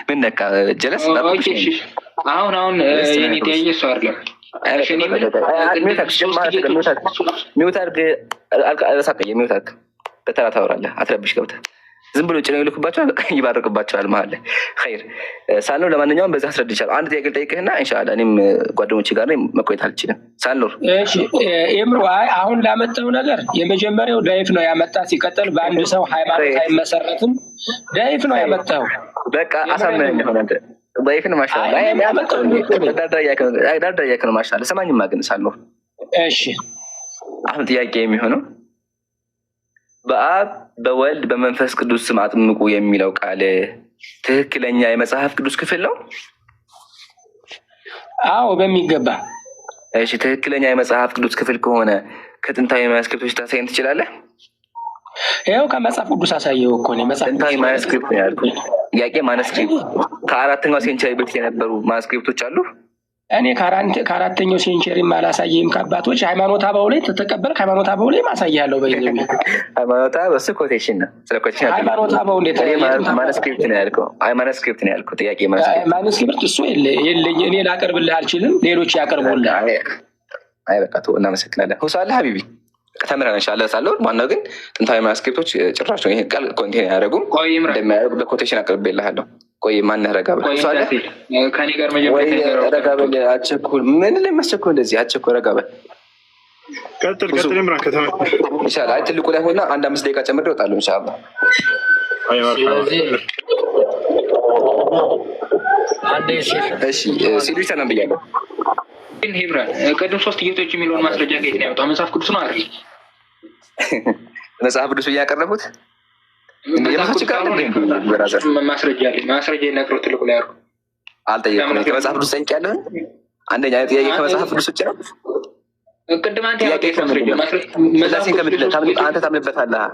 ምን ነካ? ጀለስ ኦኬ እሺ። አሁን የኔ ጥያቄ እሱ አይደለም። እሺ እኔ ሚውት አድርግ በተራ ታወራለህ። አትረብሽ ገብተህ ዝም ብሎ ጭነው ይልኩባቸዋል፣ ይባርቅባቸዋል መሀል ላይ ኸይር ሳልኖር። ለማንኛውም በዚህ አስረድቻለሁ። አንድ ጥያቄ ልጠይቅህና ኢንሻአላህ እኔም ጓደኞቼ ጋር መቆየት አልችልም ሳልኖር። እሺ ኤምሩ አሁን ላመጣው ነገር የመጀመሪያው ዳይፍ ነው ያመጣ። ሲቀጥል በአንድ ሰው ሃይማኖት አይመሰረትም። ዳይፍ ነው ያመጣው። በቃ አሳመነኝ ሆነ አንተ ዳይፍ ነው ማሻአላህ። አይ ያመጣው ዳርዳያ ነው ማሻአላህ። ሰማኝማ ግን ሳልኖር። እሺ አሁን ጥያቄ የሚሆነው በአብ በወልድ በመንፈስ ቅዱስ ስም አጥምቁ የሚለው ቃል ትክክለኛ የመጽሐፍ ቅዱስ ክፍል ነው? አዎ በሚገባ። እሺ ትክክለኛ የመጽሐፍ ቅዱስ ክፍል ከሆነ ከጥንታዊ ማኑስክሪፕቶች ታሳየን ትችላለህ? ይኸው ከመጽሐፍ ቅዱስ አሳየው እኮ ነው። ጥንታዊ ማኑስክሪፕት ነው ያልኩት። ጥያቄ ማኑስክሪፕት ከ4ኛው ሴንቸሪ በፊት የነበሩ ማኑስክሪፕቶች አሉ? እኔ ከአራተኛው ሴንቸሪ ማላሳየም። ከአባቶች ሃይማኖት አበው ላይ ተተቀበልክ፣ ሃይማኖት አበው ላይ ማሳያለሁ። በይዘው ሃይማኖት አበው እሱ ኮቴሽን ነው። ስለ ኮቴሽን ሃይማኖት አበው እንዴት ማኑስክሪፕት ነው ያልከው? ማኑስክሪፕት ነው ያልከው። ጥያቄ ማኑስክሪፕት እሱ የለኝ እኔ ላቀርብልህ አልችልም። ሌሎች ያቀርቡልህ። አይ በቃ ተው፣ እናመሰግናለን። ሁሳለ ሀቢቢ ተምረን እንሻለን ሳለው ዋናው ግን ጥንታዊ ማስክሪፕቶች ጭራሽ ነው ይሄ ቃል ኮንቴን ያደረጉም እንደሚያደርጉ በኮቴሽን አቅርቤልሃለሁ። ቆይ ማነህ ረጋ በል ከኔ ጋር መጀመሪያ ረጋ በል አቸኩል ምን ላይ ማስቸኩል እንደዚህ አቸኩል ረጋ በል ቀጥል ምራ ከተማ ኢንሻአላህ ትልቁ ላይ ሆና 1-5 ደቂቃ ጨምሬ እወጣለሁ ኢንሻአላህ። እሺ ሲሉኝ ሰላም ብያለሁ። ሄብራን ቅድም 3 ጌቶች የሚለውን ማስረጃ ከየት ነው ያወጣው? መጽሐፍ ቅዱስ ነው አይደል? መጽሐፍ ቅዱስ እያቀረቡት ማስረጃ ይነግረው ትልቁ ላይ አድርጎ አልጠየኩም። ከመጽሐፍ ቅዱስ ጠይቄያለሁ። አንደኛ ጥያቄ ከመጽሐፍ ቅዱስ ውጭ ነው። ቅድም አንተ አንተ ታምንበታለህ።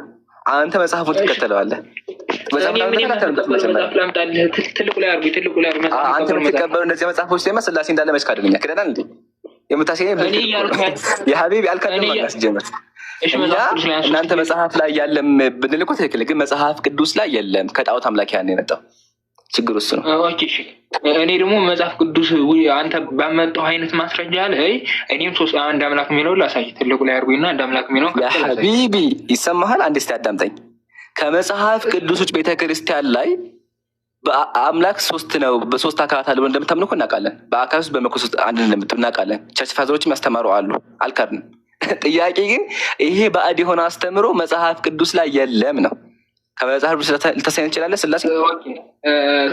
አንተ መጽሐፉን ትከተለዋለህ። ትልቁ ላይ አድርጎ አንተ የምትቀበሉ እነዚህ መጽሐፎች ሲማ ስላሴ እንዳለ መች ካድነኛ ክደናል እንዴ? የምታሴ የሀቢብ ያልካድም ማስጀመር እናንተ መጽሐፍ ላይ ያለም ብንል እኮ ትክክል፣ ግን መጽሐፍ ቅዱስ ላይ የለም። ከጣዖት አምላክ ያን የመጣው ችግር እሱ ነው። እኔ ደግሞ መጽሐፍ ቅዱስ አንተ ባመጣው አይነት ማስረጃ ላይ እኔም 1 አምላክ የሚለው ላሳይ። ትልቁ ላይ አድርጉና 1 አምላክ የሚለው ሀቢቢ ይሰማሃል? አንድ እስቲ አዳምጠኝ። ከመጽሐፍ ቅዱሶች ቤተክርስቲያን ላይ በአምላክ 3 ነው፣ በ3 አካላት አለ እንደምታምኑ እኮ እናውቃለን። በአካል ውስጥ በመለኮት ውስጥ አንድ እንደምትምኑ እናውቃለን። ቸርች ፋዘሮችም ያስተማሩ አሉ፣ አልካድንም። ጥያቄ ግን ይሄ ባዕድ የሆነ አስተምሮ መጽሐፍ ቅዱስ ላይ የለም ነው። ከመጽሐፍ ቅዱስ ልታሳይ እንችላለን ስላሴ።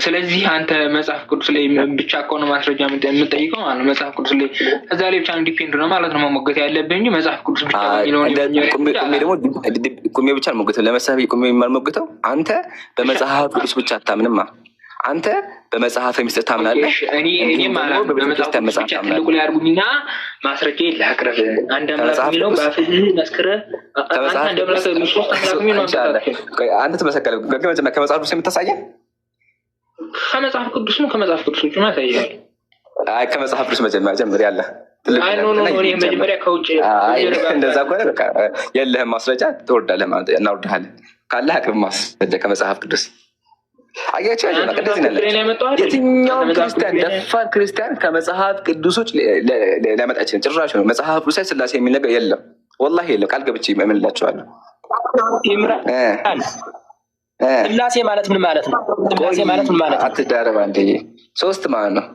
ስለዚህ አንተ መጽሐፍ ቅዱስ ላይ ብቻ ከሆነ ማስረጃ የምጠይቀው ማለት ነው። መጽሐፍ ቅዱስ ላይ እዛ ላይ ብቻ ዲፔንድ ነው ማለት ነው መሞገት ያለብህ እንጂ መጽሐፍ ቅዱስ ብቻ ቁሜ ብቻ አልሞገትም። ለመሳብ ቁሜ የማልሞግተው አንተ በመጽሐፍ ቅዱስ ብቻ አታምንማ። አንተ በመጽሐፍ ሚስጥር ታምናለህ። እኔም ብቻ ትልቁ ላይ አድርጉኝና ማስረጃ ላቅርብ። 1 አምላክ የሚለው በአፍህ መስክረህ አንድ አምላክ 3 አምላክ የሚለው አንተ ትመሰክራለህ። ከመጽሐፍ ቅዱስ የምታሳየን ከመጽሐፍ ቅዱስ ነው። ከመጽሐፍ ቅዱስ ውጭ ማሳያል። አይ ከመጽሐፍ ቅዱስ መጀመሪያ ያለ መጀመሪያ ከውጭ እንደዛ ከሆነ በቃ የለህም ማስረጃ ትወርዳለህ ማለት እናወርድሃለን። ካለህ አቅርብ ማስረጃ ከመጽሐፍ ቅዱስ። አያቸው የትኛውም ክርስቲያን ደፋር ክርስቲያን ከመጽሐፍ ቅዱሶች ሊያመጣ ይችላል። ጭራሽ ነው መጽሐፍ ቅዱስ ላይ ስላሴ የሚል ነገር የለም። ወላሂ የለም። ቃል ገብቼ እምልላቸዋለሁ። ስላሴ ማለት ምን ማለት ነው? ስላሴ ማለት ምን ማለት ነው? አትዳረብ አንዴ 3 ማለት ነው።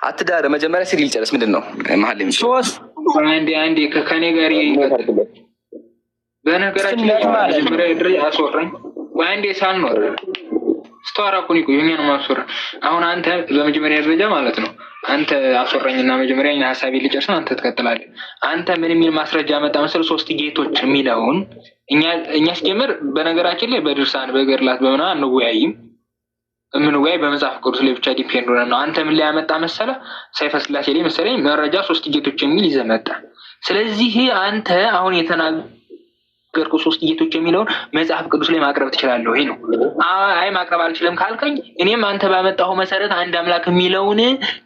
አትዳረብ መጀመሪያ ሲል ጨርስ። ምንድን ነው መሀል ላይ 3 አንዴ ከኔ ጋር በነገራችን ላይ መጀመሪያ ድረስ አስወራኝ አንዴ ሳልኖር ስታወራኩኝ የኛ ነው ማስወራ። አሁን አንተ በመጀመሪያ ደረጃ ማለት ነው አንተ አስወራኝና መጀመሪያ እኛ ሐሳቤ ልጨርስ ነው፣ አንተ ትቀጥላለህ። አንተ ምን የሚል ማስረጃ መጣ መሰለህ? 3 ጌቶች የሚለውን እኛ ሲጀምር በነገራችን ላይ በድርሳን በገድላት በምናምን አንወያይም። የምንወያይ በመጽሐፍ ቅዱስ ላይ ብቻ ዲፔንድ ሆነ ነው። አንተ ምን ላይ ያመጣ መሰለህ? ሰይፈ ስላሴ ላይ መሰለኝ መረጃ 3 ጌቶች የሚል ይዘህ መጣ። ስለዚህ አንተ አሁን ገርኩ 3 ጌቶች የሚለውን መጽሐፍ ቅዱስ ላይ ማቅረብ ትችላለህ ወይ ነው? አይ ማቅረብ አልችልም ካልከኝ እኔም አንተ ባመጣው መሰረት 1 አምላክ የሚለውን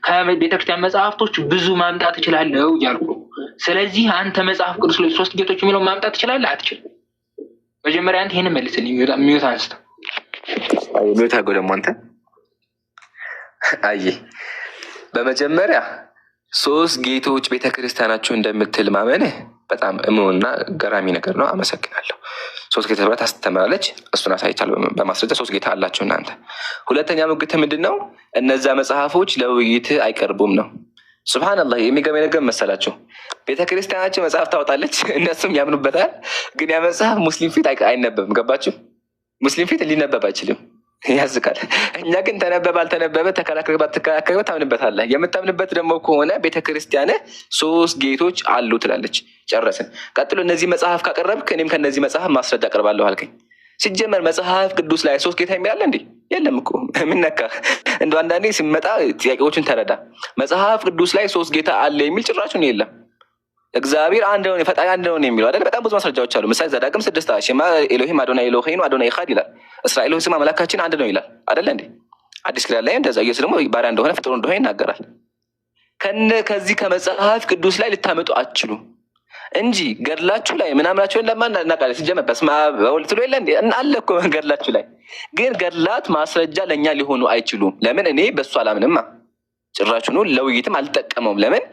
ከቤተክርስቲያን መጽሐፍቶች ብዙ ማምጣት እችላለሁ እያልኩ። ስለዚህ አንተ መጽሐፍ ቅዱስ ላይ 3 ጌቶች የሚለውን ማምጣት ትችላለህ አትችልም? መጀመሪያ አንተ ይሄንን መልስልኝ። ሚዩት አንስተ ሚዩት አድርገው ደግሞ አንተ። አይ በመጀመሪያ 3 ጌቶች ቤተክርስቲያናችሁ እንደምትል ማመንህ በጣም እሙና ገራሚ ነገር ነው። አመሰግናለሁ። 3 ጌታ ብላ ታስተምራለች። እሱን አሳይቻለሁ በማስረጃ 3 ጌታ አላችሁ እናንተ። ሁለተኛ ሙግት ምንድነው? እነዛ መጽሐፎች ለውይይት አይቀርቡም ነው። ሱብሃንአላህ የሚገርመኝ ነገር መሰላችሁ? ቤተክርስቲያናችን መጽሐፍ ታወጣለች፣ እነሱም ያምኑበታል። ግን ያ መጽሐፍ ሙስሊም ፊት አይነበብም። ገባችሁ? ሙስሊም ፊት ሊነበብ አይችልም። ያዝቃል። እኛ ግን ተነበበ አልተነበበ ተከራከረ ታምንበታለህ። የምታምንበት ደግሞ ከሆነ ቤተክርስቲያን 3 ጌቶች አሉ ትላለች። ጨረስን። ቀጥሎ እነዚህ መጽሐፍ ካቀረብክ እኔም ከነዚህ መጽሐፍ ማስረጃ አቀርባለሁ አልከኝ። ሲጀመር መጽሐፍ ቅዱስ ላይ 3 ጌታ የሚላለ እንዴ? የለም እኮ ምን ነካ? እንደ አንዳንዴ ሲመጣ ጥያቄዎችን ተረዳ። መጽሐፍ ቅዱስ ላይ 3 ጌታ አለ የሚል ጭራሹን የለም። እግዚአብሔር አንድ ነው፣ ፈጣሪ አንድ ነው የሚለው አይደል? በጣም ብዙ ማስረጃዎች አሉ። ምሳሌ ዘዳግም 6 ሽማ ኤሎሂም አዶናይ ኤሎሄኑ አዶናይ ኢኻድ ይላል። እስራኤል ሆይ ስማ አምላካችን አንድ ነው ይላል አይደለ እንዴ? አዲስ ኪዳን ላይ እንደዛ ኢየሱስ ደግሞ ባሪያ እንደሆነ ፍጡር እንደሆነ ይናገራል። ከዚህ ከመጽሐፍ ቅዱስ ላይ ልታመጡ አትችሉ እንጂ ገድላችሁ ላይ ምናምናችሁን ለማን እናቃለን? ሲጀመር በስመ አብ ወወልድ ትሉ የለ እንዴ? አለ እኮ ገድላችሁ ላይ። ግን ገድላት ማስረጃ ለእኛ ሊሆኑ አይችሉም። ለምን? እኔ በሱ አላምንማ። ጭራሹኑ ለውይይትም አልጠቀመውም። ለምን?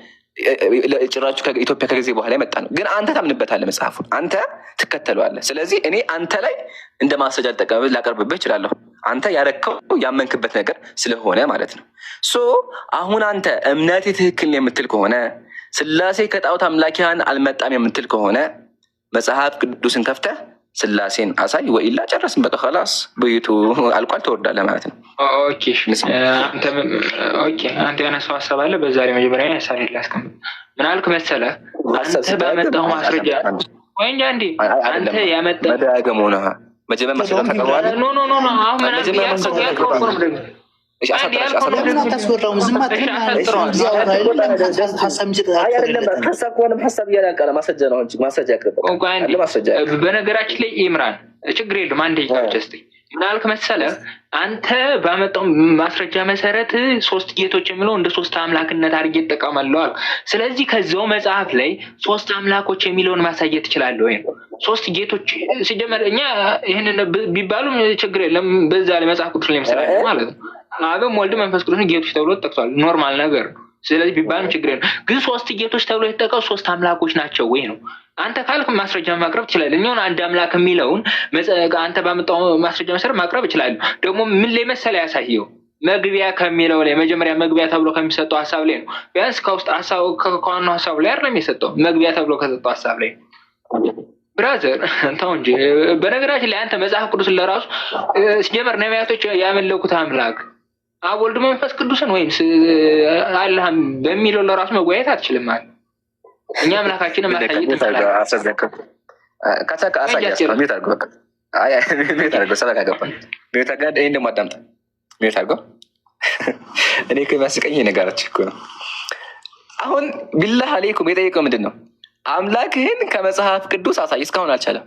ጭራችሁ ከኢትዮጵያ ከጊዜ በኋላ የመጣ ነው። ግን አንተ ታምንበታለህ፣ መጽሐፉን አንተ ትከተለዋለህ። ስለዚህ እኔ አንተ ላይ እንደ ማስረጃ ላቀርብብህ እችላለሁ። አንተ ያረከው ያመንክበት ነገር ስለሆነ ማለት ነው። ሶ አሁን አንተ እምነቴ ትክክል የምትል ከሆነ ስላሴ ከጣዖት አምላኪያን አልመጣም የምትል ከሆነ መጽሐፍ ቅዱስን ከፍተህ ስላሴን አሳይ፣ ወይላ ጨረስን በቃ ኸላስ ብይቱ አልቋል፣ ትወርዳለህ ማለት ነው። አንተ ያነሳው ሀሳብ አለ። በዛ ላይ መጀመሪያ ሀሳብ ላስቀምጥ። ምን አልክ መሰለህ? አንተ ባመጣው ማስረጃ ወይ እንጂ አንዴ አንተ ያመጣው መደጋገም ሆነ መጀመሪያ ማስረጃ ተቀበለ። ኖ አሁን ምን ያልከው በነገራችን ላይ ኢምራን ችግር የለም። አንዴ ምናልክ መሰለህ? አንተ ባመጣው ማስረጃ መሰረት ሶስት ጌቶች የሚለው እንደ ሶስት አምላክነት አድርጌ እጠቀማለሁ አልክ። ስለዚህ ከዚያው መጽሐፍ ላይ ሶስት አምላኮች የሚለውን ማሳየት ትችላለህ ወይ? ሶስት ጌቶች ሲጀመር እኛ ይህንን ቢባሉም ችግር የለም። በዛ ላይ መጽሐፍ ቅዱስ ላይ መሰለህ ማለት ነው አብም ወልድ መንፈስ ቅዱስ ጌቶች ተብሎ ተጠቅሷል። ኖርማል ነገር ነው። ስለዚህ ቢባልም ችግር የለም። ግን ሶስት ጌቶች ተብሎ የተጠቀሱ ሶስት አምላኮች ናቸው ወይ ነው። አንተ ካልክ ማስረጃ ማቅረብ ትችላለህ። እኛውን አንድ አምላክ የሚለውን አንተ ባመጣው ማስረጃ መሰረት ማቅረብ ይችላል። ደግሞ ምን ላይ መሰለህ ያሳየው መግቢያ ከሚለው ላይ መጀመሪያ መግቢያ ተብሎ ከሚሰጠው ሀሳብ ላይ ነው። ቢያንስ ከውስጥ ሀሳብ ከዋናው ሀሳብ ላይ አይደለም የሰጠው፣ መግቢያ ተብሎ ከሰጠው ሀሳብ ላይ ብራዘር እንታው እንጂ። በነገራችን ላይ አንተ መጽሐፍ ቅዱስ ለራሱ ሲጀመር ነቢያቶች ያመለኩት አምላክ አብ ወልድ መንፈስ ቅዱስን ወይም አላህ በሚለው ለራሱ መወያየት አትችልም ማለት እኛ አምላካችንን ማሳየት እኔ ከሚያስቀኝ ነገራችን እኮ ነው። አሁን ቢላህ አለይኩም የጠየቀው ምንድን ነው? አምላክህን ከመጽሐፍ ቅዱስ አሳይ። እስካሁን አልቻለም።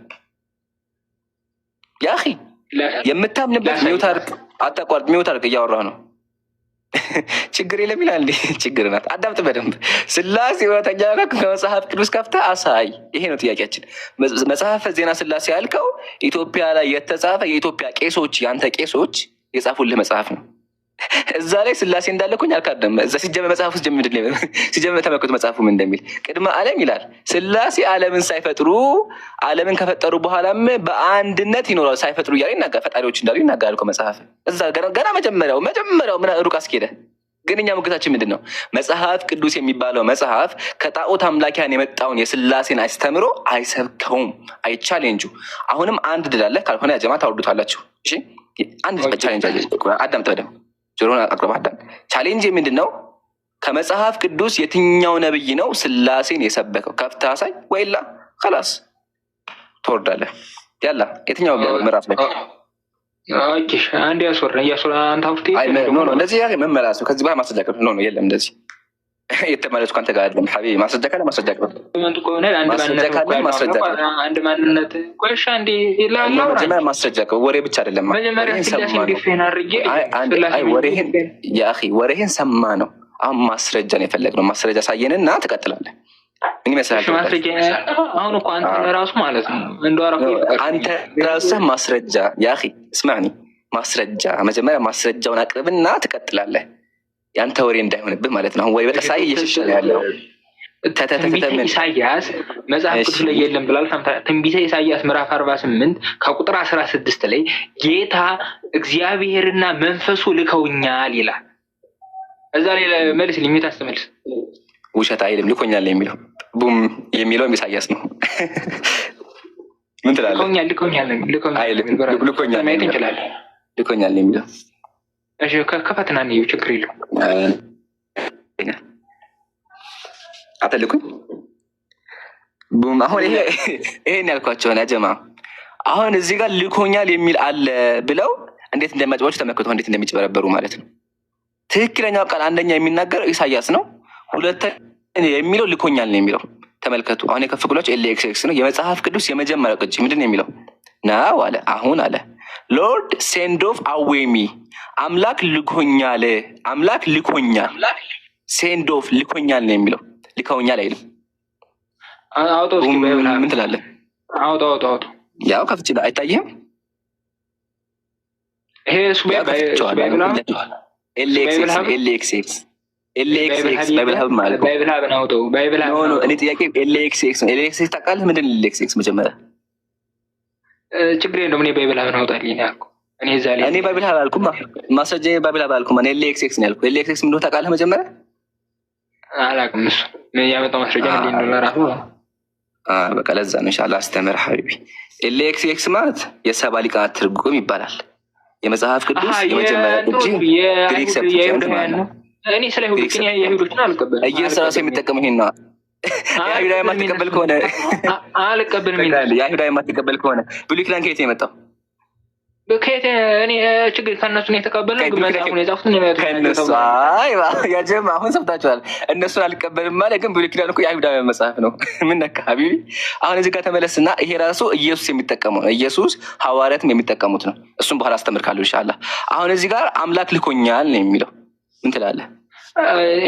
ያኺ የምታምንበት ሚውታርክ አታቋርጥ። ሚውታርክ እያወራህ ነው። ችግር የለም ይላል። ችግር ናት። አዳምጥ በደንብ። ስላሴ እውነተኛ ከመጽሐፍ ቅዱስ ከፍተህ አሳይ። ይሄ ነው ጥያቄያችን። መጽሐፈ ዜና ስላሴ ያልከው ኢትዮጵያ ላይ የተጻፈ የኢትዮጵያ ቄሶች የአንተ ቄሶች የጻፉልህ መጽሐፍ ነው። እዛ ላይ ስላሴ እንዳለኩኝ አልካደም። እዛ ሲጀመር መጽሐፍ ውስጥ ሲጀመር ተመልከቱ መጽሐፉ ምን እንደሚል። ቅድመ ዓለም ይላል ስላሴ ዓለምን ሳይፈጥሩ ዓለምን ከፈጠሩ በኋላም በአንድነት ይኖራሉ ሳይፈጥሩ እያለ ይናገራል። ፈጣሪዎች እንዳሉ ይናገራል እኮ መጽሐፍ። እዛ ገና መጀመሪያው ምን ሩቅ አስኬደ። ግን እኛ ሙግታችን ምንድን ነው? መጽሐፍ ቅዱስ የሚባለው መጽሐፍ ከጣዖት አምላኪያን የመጣውን የስላሴን አስተምሮ አይሰብከውም፣ አይቻሌንጁ። አሁንም አንድ ድል አለ። ካልሆነ ያጀማ ታወርዱታላችሁ። እሺ አንድ ቻሌንጅ አለ። አዳምጥ በደምብ ጆሮን አቅርብ አዳም። ቻሌንጅ ምንድን ነው? ከመጽሐፍ ቅዱስ የትኛው ነብይ ነው ስላሴን የሰበከው? ከፍተህ አሳይ፣ ወይላ ኸላስ ትወርዳለህ። ያላ የትኛው ምዕራፍ ላይ አንድ ያስወራ አንተ አውርቴ እንደዚህ ያ መመላስ ነው። ከዚህ በኋላ ማስረጃ ቅርብ ነው። የለም እንደዚህ የተመለስኩ አንተ ጋር አይደለም ሐቢቢ። ማስረጃ ካለ ማስረጃ ቅርብ አንድ ማንነት ቆሻ እንዲ ይላል። መጀመሪያ ማስረጃ ቅርብ ወሬ ብቻ አይደለም። ወሬህን ሰማ ነው። አሁን ማስረጃ ነው የፈለግነው። ማስረጃ ሳየንና ትቀጥላለህ። ምን ይመስላል? አሁን እኮ አንተ ለራሱ ማለት ነው አንተ ራስህ ማስረጃ ያኺ እስማዕኒ፣ ማስረጃ መጀመሪያ ማስረጃውን አቅርብና ትቀጥላለህ። ያንተ ወሬ እንዳይሆንብህ ማለት ነው። አሁን ወሬ በቃ ሳይ እየሸሸ ነው ያለው። ትንቢተ ኢሳያስ መጽሐፍ ቅዱስ ላይ የለም ብላል። ትንቢተ ኢሳያስ ምዕራፍ 48 ከቁጥር 16 ላይ ጌታ እግዚአብሔርና መንፈሱ ልከውኛል ይላል። እዛ ላይ መልስ ሊሚት አስተመልስ ውሸት አይልም። ልኮኛል የሚለው ቡም የሚለው ኢሳያስ ነው። ምን ትላለህ? ልኮኛል የሚለው እሺ ከፈትና ነው ችግር የለው። አተልኩኝ ቡም አሁን ይሄን ያልኳቸው ያ ጀማ አሁን እዚህ ጋር ልኮኛል የሚል አለ ብለው እንዴት እንደሚያጭበረብሩ ተመልከቱ። እንዴት እንደሚጭበረበሩ ማለት ነው። ትክክለኛው ቃል አንደኛ የሚናገረው ኢሳያስ ነው። ሁለተኛ የሚለው ልኮኛል ነው የሚለው። ተመልከቱ። አሁን የከፍኩላችሁ ኤልኤክስ ነው። የመጽሐፍ ቅዱስ የመጀመሪያው ቅጂ ምንድን ነው የሚለው? ናው አለ አሁን አለ ሎርድ ሴንድ ኦፍ አዌሚ አምላክ ልኮኛል፣ አምላክ ልኮኛል፣ ሴንድ ኦፍ ልኮኛል ነው የሚለው። ልከውኛል አይልም። ምን ትላለህ? ያው ከፍቼ አይታይህም? ይሄ ኤልኤክስ ኤልኤክስኤክስ ባይብል ሀብ ማለት ነው። ባይብል ሀብ ነው። ባይብል ሀብ ነው። እኔ ጥያቄ ኤልኤክስኤክስ ነው። ኤልኤክስኤክስ ታውቃለህ? ምንድን ነው ኤልኤክስኤክስ? መጀመሪያ ችግር የለውም። እኔ ባይብል ሀብ ነው አውጣልኝ ያልኩ እኔ እዛ ላይ እኔ ባይብል ሀብ አልኩማ። ማስረጃ ባይብል ሀብ አልኩማ። እኔ ኤልኤክስኤክስ ነው ያልኩት። ኤልኤክስኤክስ ምንድን ነው ታውቃለህ? መጀመሪያ አላውቅም። እሱ ያመጣው ማስረጃ ምንድን ነው ለራሱ? በቃ ለዛ ነው ኢንሻአላህ አስተምር ሐቢቢ። ኤልኤክስኤክስ ማለት የሰባ ሊቃናት ትርጉም ይባላል። የመጽሐፍ ቅዱስ የመጀመሪያ ቅጂ ግሪክ ሰብጀክት ማለት ነው። እኔ ስለ ይሁዶችን አልቀበልም። ኢየሱስ ራሱ የሚጠቀመው ይሄን ነው። የአይሁዳዊ የማትቀበል ከሆነ አልቀበልም ይላል። የአይሁዳዊ የማትቀበል ከሆነ ብሉይ ኪዳን ከየት ነው የመጣው? ከየት እኔ ችግር ከእነሱ ነው የተቀበልነው። ግን መጽሐፉን የጻፉትን ከእነሱ ያጀማ አሁን ሰምታችኋል። እነሱን አልቀበልም ማለት ግን ብሉይ ኪዳን እኮ የአይሁዳዊ መጽሐፍ ነው። ምን ነካ ሀቢቢ? አሁን እዚህ ጋር ተመለስና ይሄ ራሱ ኢየሱስ የሚጠቀመው ነው። ኢየሱስ ሐዋርያትም የሚጠቀሙት ነው። እሱም በኋላ አስተምርካለሁ ኢንሻአላህ። አሁን እዚህ ጋር አምላክ ልኮኛል ነው የሚለው። ምን ትላለህ?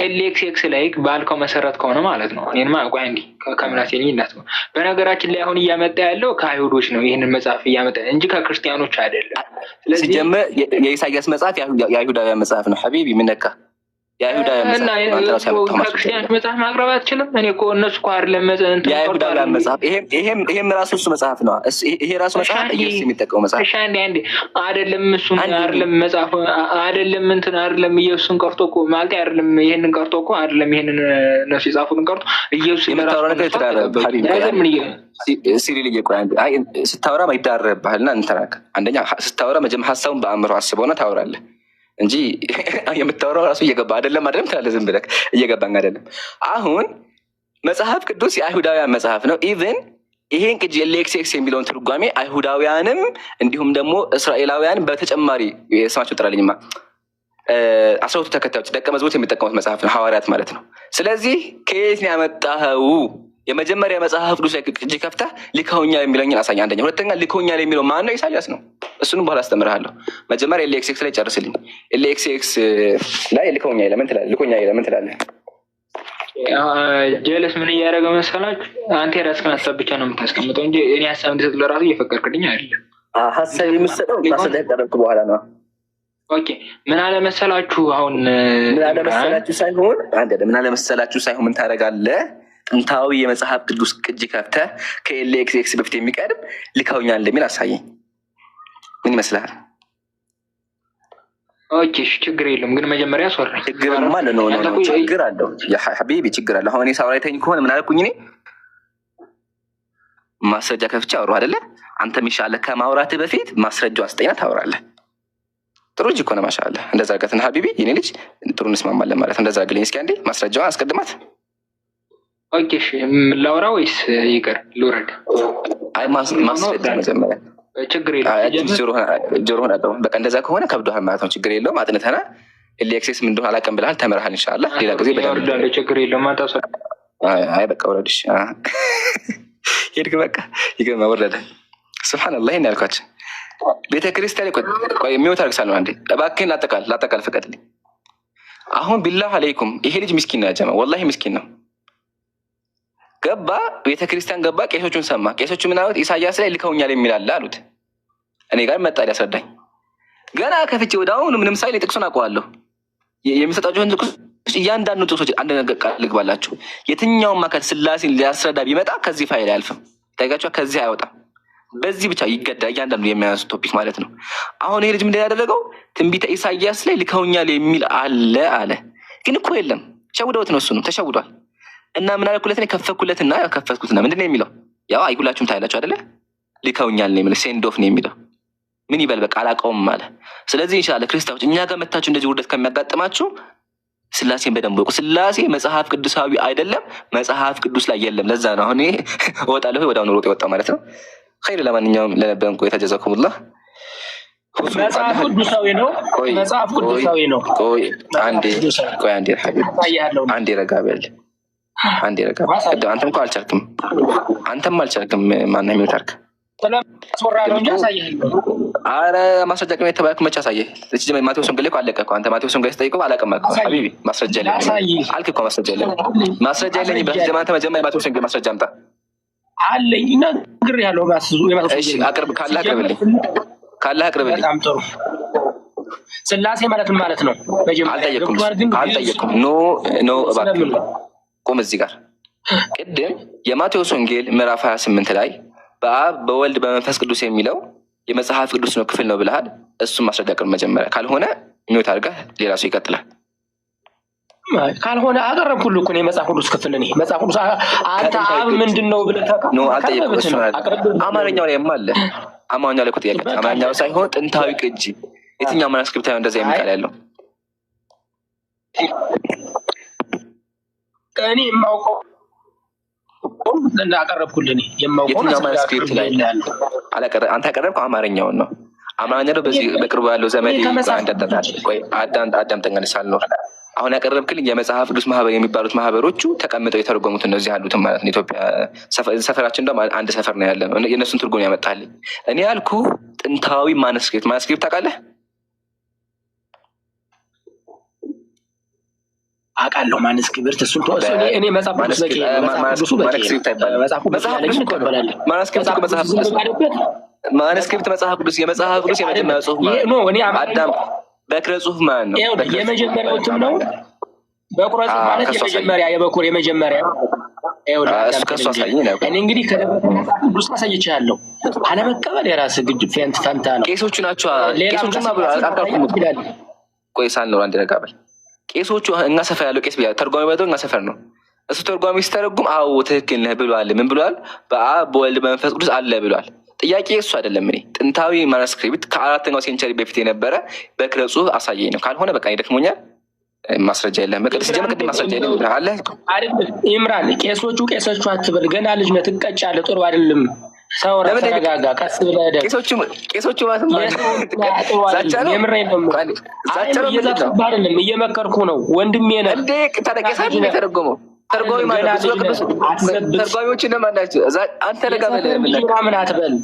ኤልኤክስኤክስ ላይ ባልከው መሰረት ከሆነ ማለት ነው። እኔማ ቆይ እንዲ ከምላሴ ልኝ እንዳትመ በነገራችን ላይ አሁን እያመጣ ያለው ከአይሁዶች ነው። ይህንን መጽሐፍ እያመጣ እንጂ ከክርስቲያኖች አይደለም። ስለዚህ ሲጀምር የኢሳያስ መጽሐፍ የአይሁዳውያን መጽሐፍ ነው ሐቢቢ። ምን ነካ? የአይሁዳውያን መጽሐፍ ከክርስቲያኖች መጽሐፍ ማቅረብ አትችልም። እኔ እኮ እነሱ እኮ አይደለም የአይሁዳውያን መጽሐፍ ይሄም ራሱ እሱ መጽሐፍ ነው። ይሄ ራሱ መጽሐፍ ኢየሱስ የሚጠቀመው መጽሐፍ እሺ። አንዴ አይደለም እሱን አይደለም መጽሐፍ አይደለም እንትን አይደለም ኢየሱስን ቀርቶ እኮ ማለት አይደለም ይሄንን ቀርቶ እኮ አይደለም ይሄንን እነሱ የጻፉትን ቀርቶ ኢየሱስ የምታወራው ነገር ይተዳረብ ሐቢቢ። ሲሪል እየቆይ አይ ስታወራ ማይዳረብሃልና እንተራከ አንደኛ ስታወራ መጀመሪያ ሐሳቡን በአእምሮ አስበውና ታወራለህ እንጂ የምታወራው ራሱ እየገባ አይደለም ትላለህ። ዝም ብለህ እየገባኝ አይደለም። አሁን መጽሐፍ ቅዱስ የአይሁዳውያን መጽሐፍ ነው። ኢቭን ይሄን ቅጂ ኤልኤክስኤክስ የሚለውን ትርጓሜ አይሁዳውያንም እንዲሁም ደግሞ እስራኤላውያን በተጨማሪ ስማቸው ጥራልኝማ 12 ተከታዮች ደቀ መዛሙርት የሚጠቀሙት መጽሐፍ ነው፣ ሐዋርያት ማለት ነው። ስለዚህ ከየት ነው ያመጣኸው? የመጀመሪያ መጽሐፍ ቅዱስ ላይ ቅጂ ከፍተህ ልከውኛል የሚለውን አሳኝ። አንደኛ። ሁለተኛ ልከውኛል የሚለው ማን ነው? ኢሳያስ ነው። እሱንም በኋላ አስተምርሃለሁ። መጀመሪያ ኤልኤክስኤክስ ላይ ጨርስልኝ። ኤልኤክስኤክስ ላይ ልከውኛል ለምን ትላለህ? ልኮኛል ለምን ትላለህ? ጀለስ ምን እያደረገ መሰላችሁ? አንተ የራስህን ሀሳብ ብቻ ነው የምታስቀምጠው እንጂ እኔ ሀሳብ እንድሰጥ ለራሱ እየፈቀድክልኝ አይደለም። ሀሳብ የምትሰጠው ማስረጃ ያቀረብክ በኋላ ነው። ኦኬ ምን አለመሰላችሁ? አሁን ምን አለመሰላችሁ ሳይሆን ምን አለመሰላችሁ ሳይሆን ምን ታደርጋለህ? ጥንታዊ የመጽሐፍ ቅዱስ ቅጂ ከፍተህ ከኤልኤክስኤክስ በፊት የሚቀርብ ልከውኛል እንደሚል አሳየኝ። ምን ይመስላል? ኦኬ ችግር የለም ግን መጀመሪያ አስወራ። ችግር ማለት ነው ችግር አለው ያ ሐቢቢ ችግር አለ። አሁን እኔ ሳውራይተኝ ከሆነ ምን አልኩኝ? እኔ ማስረጃ ከፍቼ አወራሁ አይደለ? አንተም ይሻለህ ከማውራትህ በፊት ማስረጃው አስጠኛ ታወራለህ። ጥሩ እጅ እኮ ነው ማሻአላህ። እንደዛ አድርጋትና ሐቢቢ የኔ ልጅ ጥሩ እንስማማለን ማለት እንደዛ አድርግልኝ እስኪ አንዴ ማስረጃዋን አስቀድማት። ኦኬ እሺ ላውራ ወይስ ይቅር ልውረድ? አይ ማስረጃ መጀመሪያ ችግር የለም። ጆሮህን አጥረው በቃ እንደዛ ከሆነ ከብዶሃል ማለት ነው። ችግር የለውም። አጥንተና ኤልኤክስኤክስ ምን እንደሆነ አላውቅም ብለሃል፣ ተምረሃል። ኢንሻአላህ ሌላ ጊዜ በደንብ ችግር የለውም። አይ በቃ ወረድሽ ሄድክ በቃ ይገርማ ወረደ። ሱብሃንአላህ ይሄን ያልኳቸው ቤተክርስቲያን ቆይ የሚወት አርግሳለሁ። አንዴ እባክህን ላጠቃል ፍቀድልኝ። አሁን ቢላህ አለይኩም ይሄ ልጅ ምስኪን ነው ያጀማ፣ ወላሂ ምስኪን ነው። ገባ ቤተክርስቲያን ገባ፣ ቄሶቹን ሰማ። ቄሶቹ ምን አሉት? ኢሳያስ ላይ ልከውኛል የሚል አለ አሉት። እኔ ጋር መጣ ሊያስረዳኝ። ገና ከፍቼ ወደ አሁን ምንም ሳይል ጥቅሱን አውቀዋለሁ። የሚሰጣቸውን ጥቅስ እያንዳንዱ ጥቅሶች አንድ ነገር ቃል ልግባላችሁ። የትኛውም አካል ስላሴን ሊያስረዳ ቢመጣ ከዚህ ፋይል አያልፍም። ታይጋችሁ ከዚህ አይወጣም። በዚህ ብቻ ይገዳ እያንዳንዱ የሚያነሱ ቶፒክ ማለት ነው። አሁን ይሄ ልጅ ምንድን ያደረገው? ትንቢተ ኢሳያስ ላይ ልከውኛል የሚል አለ ግን እኮ የለም። ሸውደውት ነው፣ እሱ ነው ተሸውዷል። እና ምን አልኩለት? እኔ ከፈኩለትና ከፈትኩትና ምንድን ነው የሚለው? ያው አይሁላችሁም ታያላችሁ አይደለ? ልከውኛል ነው የሚለው፣ ሴንድ ኦፍ ነው የሚለው። ምን ይበል በቃ አላውቀውም አለ። ስለዚህ ኢንሻአላህ ክርስቲያኖች እኛ ጋር መታችሁ እንደዚህ ውርደት ከሚያጋጥማችሁ ስላሴን በደንብ ወቁ። ስላሴ መጽሐፍ ቅዱሳዊ አይደለም፣ መጽሐፍ ቅዱስ ላይ የለም። ለዛ ነው አሁን እወጣለሁ ወደ አሁን ሮጥ የወጣው ማለት ነው። ኸይር ለማንኛውም ለነበረን ቆይታ ጀዛኩሙላህ። መጽሐፍ ቅዱሳዊ ነው። መጽሐፍ ቅዱሳዊ ነው። ቆይ አንዴ ሐቢብ አንዴ ረጋ በል። አንዴ ረጋ አንተም እኮ አልቻልክም። ማነው የሚወጣርክ? አረ ማስረጃ ቅድም የተባልክ መች አሳየህ? ማቴዎስ ወንጌል እኮ አለቀ እኮ። አንተ ማቴዎስ ወንጌል ስጠይቀው አላውቅም አልክ ሐቢቢ። ማስረጃ አልክ እኮ ማስረጃ የለኝም። አንተ መጀመሪያ ማቴዎስ ወንጌል ማስረጃ አምጣ አለኝ። ነግሬሃለሁ። አቅርብ ካለህ አቅርብልኝ። በጣም ጥሩ ስላሴ ማለት ምን ማለት ነው? አልጠየኩም። ኖ እባክህ ቁም እዚህ ጋር። ቅድም የማቴዎስ ወንጌል ምዕራፍ 28 ላይ በአብ በወልድ በመንፈስ ቅዱስ የሚለው የመጽሐፍ ቅዱስ ነው ክፍል ነው ብለሃል። እሱም ማስረጃ ቅርብ መጀመሪያ ካልሆነ ሚወት አድርገህ ሌላ ሰው ይቀጥላል። ካልሆነ አቀረብኩልህ እኮ ነው የመጽሐፍ ቅዱስ ክፍል። እኔ መጽሐፍ ቅዱስ አንተ አብ ምንድን ነው ብለህ አልጠየቅኩም። አማርኛው ላይ አለ። አማርኛው ላይ እኮ ጥያቄ አማርኛው ሳይሆን ጥንታዊ ቅጂ የትኛው ማኑስክሪፕት ነው እንደዛ የሚል ቃል ያለው? እኔ የማውቀው አቀረብኩልህ። የትኛው ማኑስክሪፕት ላይ አንተ ያቀረብከው አማርኛውን ነው። አማርኛ ነው በዚህ በቅርቡ ያለው ዘመን አዳምጠኛ ሳልኖር አሁን ያቀረብክልኝ የመጽሐፍ ቅዱስ ማህበር የሚባሉት ማህበሮቹ ተቀምጠው የተረጎሙት እነዚህ ያሉትም ማለት ነው። ኢትዮጵያ ሰፈራችን ደግሞ አንድ ሰፈር ነው ያለ ነው። የእነሱን ትርጉም ያመጣልኝ። እኔ ያልኩ ጥንታዊ ማኑስክሪፕት ታውቃለህ? አውቃለሁ ማኑስክሪፕት። እሱን እኔ መጽሐፍ ቅዱስ በቂ ማኑስክሪፕት መጽሐፍ ቅዱስ የመጽሐፍ ቅዱስ የመጀመሪያ ጽሁፍ አዳም በክረ ጽሁፍ ማለት ነው። የመጀመሪያዎችም ነው በኩረ ጽሁፍ ማለት የመጀመሪያ የበኩር የመጀመሪያ ከሱ አሳይኝ ነው። እኔ እንግዲህ ከመጽሐፍ ቅዱስ አሳይቻለሁ። አለመቀበል የራስህ ግድ ፈንታ ነው። ቄሶቹ ናቸው። ቄሶቹማ ብሎ አልቃኩም። ቆይ ሳልኖር አንድ ነገር በል። ቄሶቹ እኛ ሰፈር ያለው ቄስ ብያ ተርጓሚ ባይቶ እኛ ሰፈር ነው። እሱ ተርጓሚ ሲተረጉም አዎ ትክክል ነህ ብሏል። ምን ብሏል? በአብ በወልድ በመንፈስ ቅዱስ አለ ብሏል። ጥያቄ እሱ አይደለም። እኔ ጥንታዊ ማኑስክሪፕት ከ4ኛው ሴንቸሪ በፊት የነበረ በክረ ጽሁፍ አሳየኝ ነው። ካልሆነ በቃ ይደክሞኛል። ማስረጃ የለም። ቅድም ማስረጃ የለም አለ ኢምራን። ቄሶቹ አትበል፣ ገና ልጅ ነህ፣ ትቀጫለህ። ጥሩ አይደለም። ሰው ተረጋጋ፣ ቀስ ብለህ ቄሶቹ ማለት ዛቻ ነው። የምሬን ነው። እየዛትኩብህ አይደለም፣ እየመከርኩ ነው። ወንድሜ ነህ እንዴ? ታደቀሳ የተረጎመው ተርጓሚ ማለት ነው። ተርጓሚዎች እነማን ናቸው? አንተ ለጋ ምን አትበል።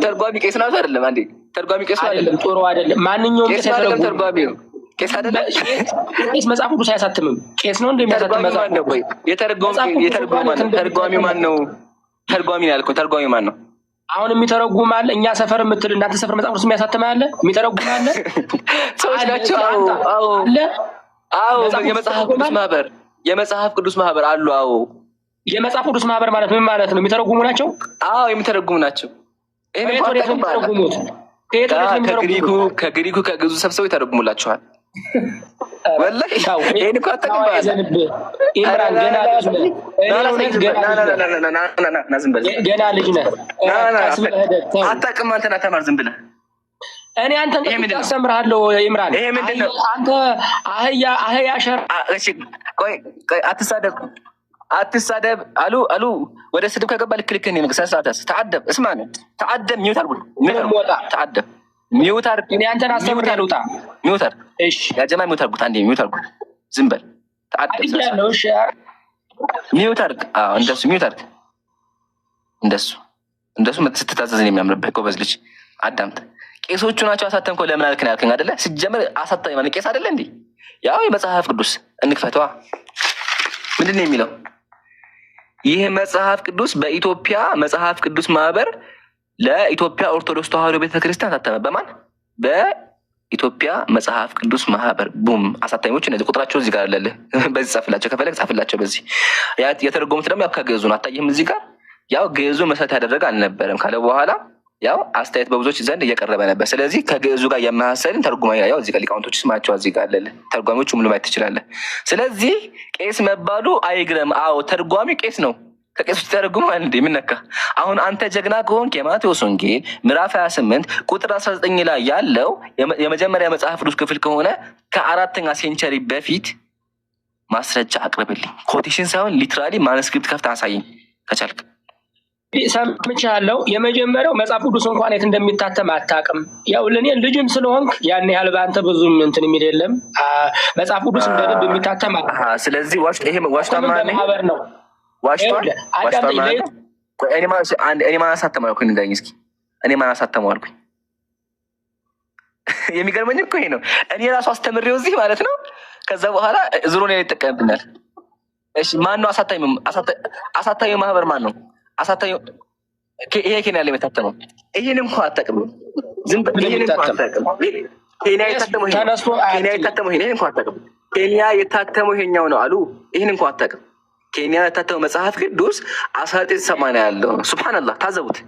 ተርጓሚ ቄስ ናት አይደለም? አንዴ ተርጓሚ ቄስ አይደለም። ጥሩ አይደለም። ማንኛውም ቄስ አይደለም። ተርጓሚ ነው። ቄስ አይደለም። ቄስ መጽሐፍ ቅዱስ አያሳትምም። ቄስ ነው እንደሚያሳትም መጽሐፍ ነው። ተርጓሚ ማን ነው? ተርጓሚ ነው ያልከው። ተርጓሚ ማን ነው? አሁን የሚተረጉም አለ። እኛ ሰፈር የምትል እናንተ ሰፈር መጽሐፍ ቅዱስ የሚያሳትም አለ፣ የሚተረጉም አለ። ሰዎች ናቸው። አዎ የመጽሐፍ ቅዱስ ማህበር አሉ። አዎ የመጽሐፍ ቅዱስ ማህበር ማለት ምን ማለት ነው? የሚተረጉሙ ናቸው። አዎ የሚተረጉሙ ናቸው። ከግሪኩ ከግዙ ሰብስበው ይተረጉሙላችኋል። ወላሂ ይሄን እኮ አታውቅም። ገና ልጅ ነህ፣ አታውቅም። አንተና ተማር ዝም ብለህ። እኔ አንተን አስተምርሃለሁ። ኢምራን ይሄ ምንድን ነው? አንተ አህያ ሸር። ቆይ አትሳደብ አሉ። ወደ ስድብ ከገባ ልክ ነው። ሰዓት ተዓደብ እስማ ነው። ተዓደብ ሚውት አድርጉ። ተዓደብ ሚውት አድርግ። እኔ አንተን አስተምርሃለሁ። ውጣ። ሚውት አድርግ። እሺ ያ ጀማ ሚውት አድርጉት። አንዴ ሚውት አድርጉ። ዝም በል። ተዓደብ እሺ ሚውት አድርግ። አዎ እንደሱ ሚውት አድርግ። እንደሱ ስትታዘዝ ነው የሚያምርብህ። ጎበዝ ልጅ አዳምጥ። ቄሶቹ ናቸው አሳተምከው ለምን አልከኝ አልከኝ አይደለ? ሲጀመር አሳታሚ ማለት ቄስ አይደለ እንዴ? ያው የመጽሐፍ ቅዱስ እንክፈተዋ። ምንድን ነው የሚለው? ይህ መጽሐፍ ቅዱስ በኢትዮጵያ መጽሐፍ ቅዱስ ማህበር ለኢትዮጵያ ኦርቶዶክስ ተዋሕዶ ቤተክርስቲያን ታተመ። በማን? በኢትዮጵያ መጽሐፍ ቅዱስ ማህበር። ቡም። አሳታሚዎች እነዚህ ቁጥራቸው እዚህ ጋር አለልህ። በዚህ ጻፍላቸው፣ ከፈለግ ጻፍላቸው። በዚህ የተረጎሙት ደግሞ ያው ከግዕዙ ነው። አታይህም? እዚህ ጋር ያው ግዕዙ መሰረት ያደረገ አልነበረም ካለ በኋላ ያው አስተያየት በብዙዎች ዘንድ እየቀረበ ነበር። ስለዚህ ከግዕዙ ጋር የማያሰልን ተርጉማ ያው እዚህ ጋር ሊቃውንቶች ስማቸው እዚህ ጋር አለልህ። ተርጓሚዎች ሙሉ ማየት ትችላለህ። ስለዚህ ቄስ መባሉ አይግረም። አዎ ተርጓሚ ቄስ ነው። ከቄስ ውስጥ ተረጉሙ አንዴ ምን ነካ? አሁን አንተ ጀግና ከሆንክ የማቴዎስ ወንጌል ምዕራፍ 28 ቁጥር 19 ላይ ያለው የመጀመሪያ መጽሐፍ ቅዱስ ክፍል ከሆነ ከ4ኛ ሴንቸሪ በፊት ማስረጃ አቅርብልኝ። ኮቴሽን ሳይሆን ሊትራሊ ማኑስክሪፕት ከፍተህ አሳየኝ ከቻልክ። ሰምቻለሁ። የመጀመሪያው መጽሐፍ ቅዱስ እንኳን የት እንደሚታተም አታውቅም። ያው ለእኔ ልጅም ስለሆንክ ያን ያህል በአንተ ብዙም እንትን የሚል የለም። መጽሐፍ ቅዱስ እንደ ልብ የሚታተም ስለዚህ ዋሽቷ ማህበር ነው። እኔ ማን አሳተመው አልኩኝ? ንገረኝ እስኪ። እኔ ማን አሳተመው አልኩኝ? የሚገርመኝ እኮ ይሄ ነው። እኔ ራሱ አስተምሬው እዚህ ማለት ነው። ከዛ በኋላ ዙሮ ላይ ይጠቀምብናል። እሺ ማን ነው አሳታሚ ማህበር ማን ነው? አሳታኝ ይሄ ኬንያ ላይ የታተመው ይሄን እንኳን አታውቅም። ዝም ብለህ ይሄን እንኳን አታውቅም። ኬንያ የታተመው ይሄን እንኳን አታውቅም። ኬንያ የታተመው ይሄኛው ነው አሉ። ይህን እንኳን አታውቅም። ኬንያ የታተመው መጽሐፍ ቅዱስ 1980 ያለው ነው። ሱብሃንአላህ ታዘቡት።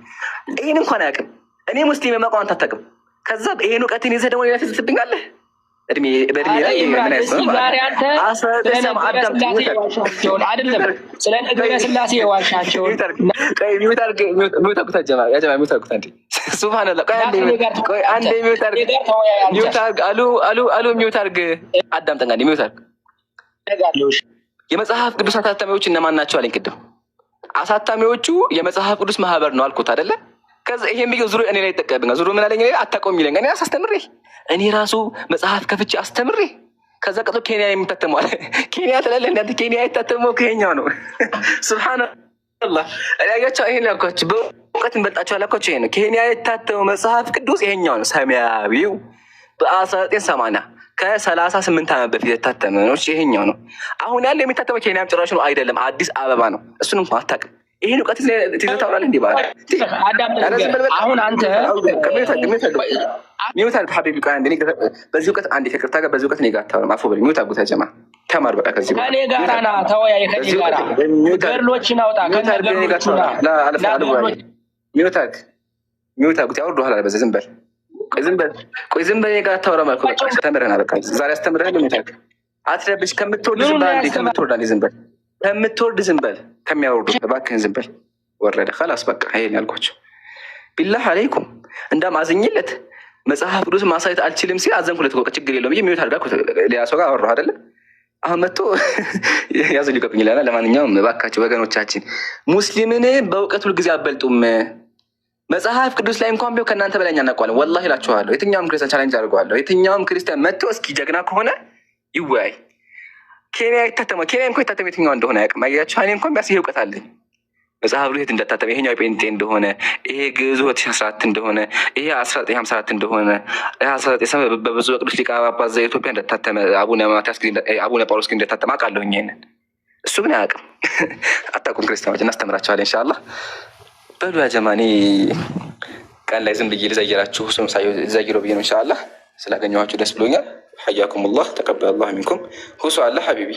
ይህን እንኳን አያውቅም። እኔ ሙስሊም የማውቀው አንተ አታውቅም። ከዛ ይሄን እውቀትን ይዘህ ደግሞ ሌላ ትስብኛለህ። በእድሜ ላይ ምን አይደለም ስለ ነገረ ስላሴ የዋሻቸውን ሱብሃንአላህ አዳምጠኛ የመጽሐፍ ቅዱስ አሳታሚዎች እነማን ናቸው አለኝ ቅድም። አሳታሚዎቹ የመጽሐፍ ቅዱስ ማህበር ነው አልኩት አይደለ? ከዛ ይሄ የሚገው ዙሩ እኔ ላይ ተቀበኛ ዙሩ ምን አለኝ አታውቀውም ይለኝ። እኔ አስተምሬ እኔ ራሱ መጽሐፍ ከፍቼ አስተምሬ ከዛ ቀጥሎ ኬንያ የሚታተመው አለ። ኬንያ ትላለህ እንዴ? ኬንያ የታተመው ከኛው ነው። ሱብሃንአላህ አያቸው። ይሄን ያልኳችሁ በእውቀት እንበልጣቸው አላልኳችሁ። ይሄ ነው ኬንያ የታተመው መጽሐፍ ቅዱስ ይሄኛው ነው። ሰማያዊው በ1980 ከ38 ዓመት በፊት የታተመ ነው። ይሄኛው ነው። አሁን ያለው የሚታተመው ኬንያም ጭራሽ ነው አይደለም፣ አዲስ አበባ ነው። እሱን እንኳን አታውቅም። ይሄን እውቀት ትይዘታውራል እንዴ? ባለ አሁን አንተ ሚውት አድርግ ሀቢቢ። በዚህ እውቀት አንዴ ከቅርታ ጋር በዚህ እውቀት እኔ ጋር አታወራም። አፎ በል ሚውት አድርጉት። ጀማ ተማር በቃ ከዚህ ከኔ ጋር ና ተወያይ። ከኔ ጋር ገድሎችን አውጣ። ሚውት አድርጉት። ያወርዱ ኋላ በዚህ ዝም በል ቆይ ዝም በል እኔ ጋር አታወራም አልኩህ። በቃ ተምረናል። በቃ ዛሬ አስተምረናል። ሚውት አድርግ። አትረብሽ። ከምትወርድ ዝም በል አንዴ። ከምትወርድ ዝም በል ከምትወርድ ዝም በል። ከሚያወርዱ እባክህን ዝም በል። ወረደ ኸላስ በቃ ይሄን ያልኳቸው። ቢላህ አለይኩም እንዳም አዝኝለት መጽሐፍ ቅዱስ ማሳየት አልችልም ሲል አዘንኩለት። ቆቀ ችግር የለውም ብዬ ሚውት አድርጋ ሌላ ሰው ጋር አወራሁ አይደለ? አሁን መጥቶ ያዙ ሊቀብኝ ይላል። ለማንኛውም እባካቸው ወገኖቻችን ሙስሊምን በእውቀት ሁልጊዜ አበልጡም። መጽሐፍ ቅዱስ ላይ እንኳን ቢሆን ከእናንተ በላይ እኛ እናውቀዋለን። ወላሂ እላችኋለሁ። የትኛውም ክርስቲያን ቻሌንጅ አድርገዋለሁ። የትኛውም ክርስቲያን መጥቶ እስኪ ጀግና ከሆነ ይወያይ። ኬንያ የታተመው ኬንያ እንኳን የታተመ የትኛው እንደሆነ አያውቅም። አያችሁ እኔ እንኳን ቢያንስ ይሄ እውቀት አለኝ። መጽሐፍ የት እንደታተመ ይሄኛው ጴንጤ እንደሆነ ይሄ ግዕዙ 2014 እንደሆነ ይሄ 1954 እንደሆነ 19 በብዙ ቅዱስ ሊቃነ ጳጳሳት ዘኢትዮጵያ እንደታተመ አቡነ ጳውሎስ ግን እንደታተመ አውቃለሁ። ይሄንን እሱ ግን አያውቅም። አታውቁም ክርስቲያኖች፣ እናስተምራቸዋለን ኢንሻአላህ። በሉ ያ ጀማኒ ቀን ላይ ዝም ብዬ ልዘይራችሁ እሱም ዘይሮ ብዬ ነው ኢንሻአላህ። ስላገኘኋችሁ ደስ ብሎኛል። ሐያኩሙላህ ተቀበለ አላህ ሚንኩም ሁሱ አለ ሐቢቢ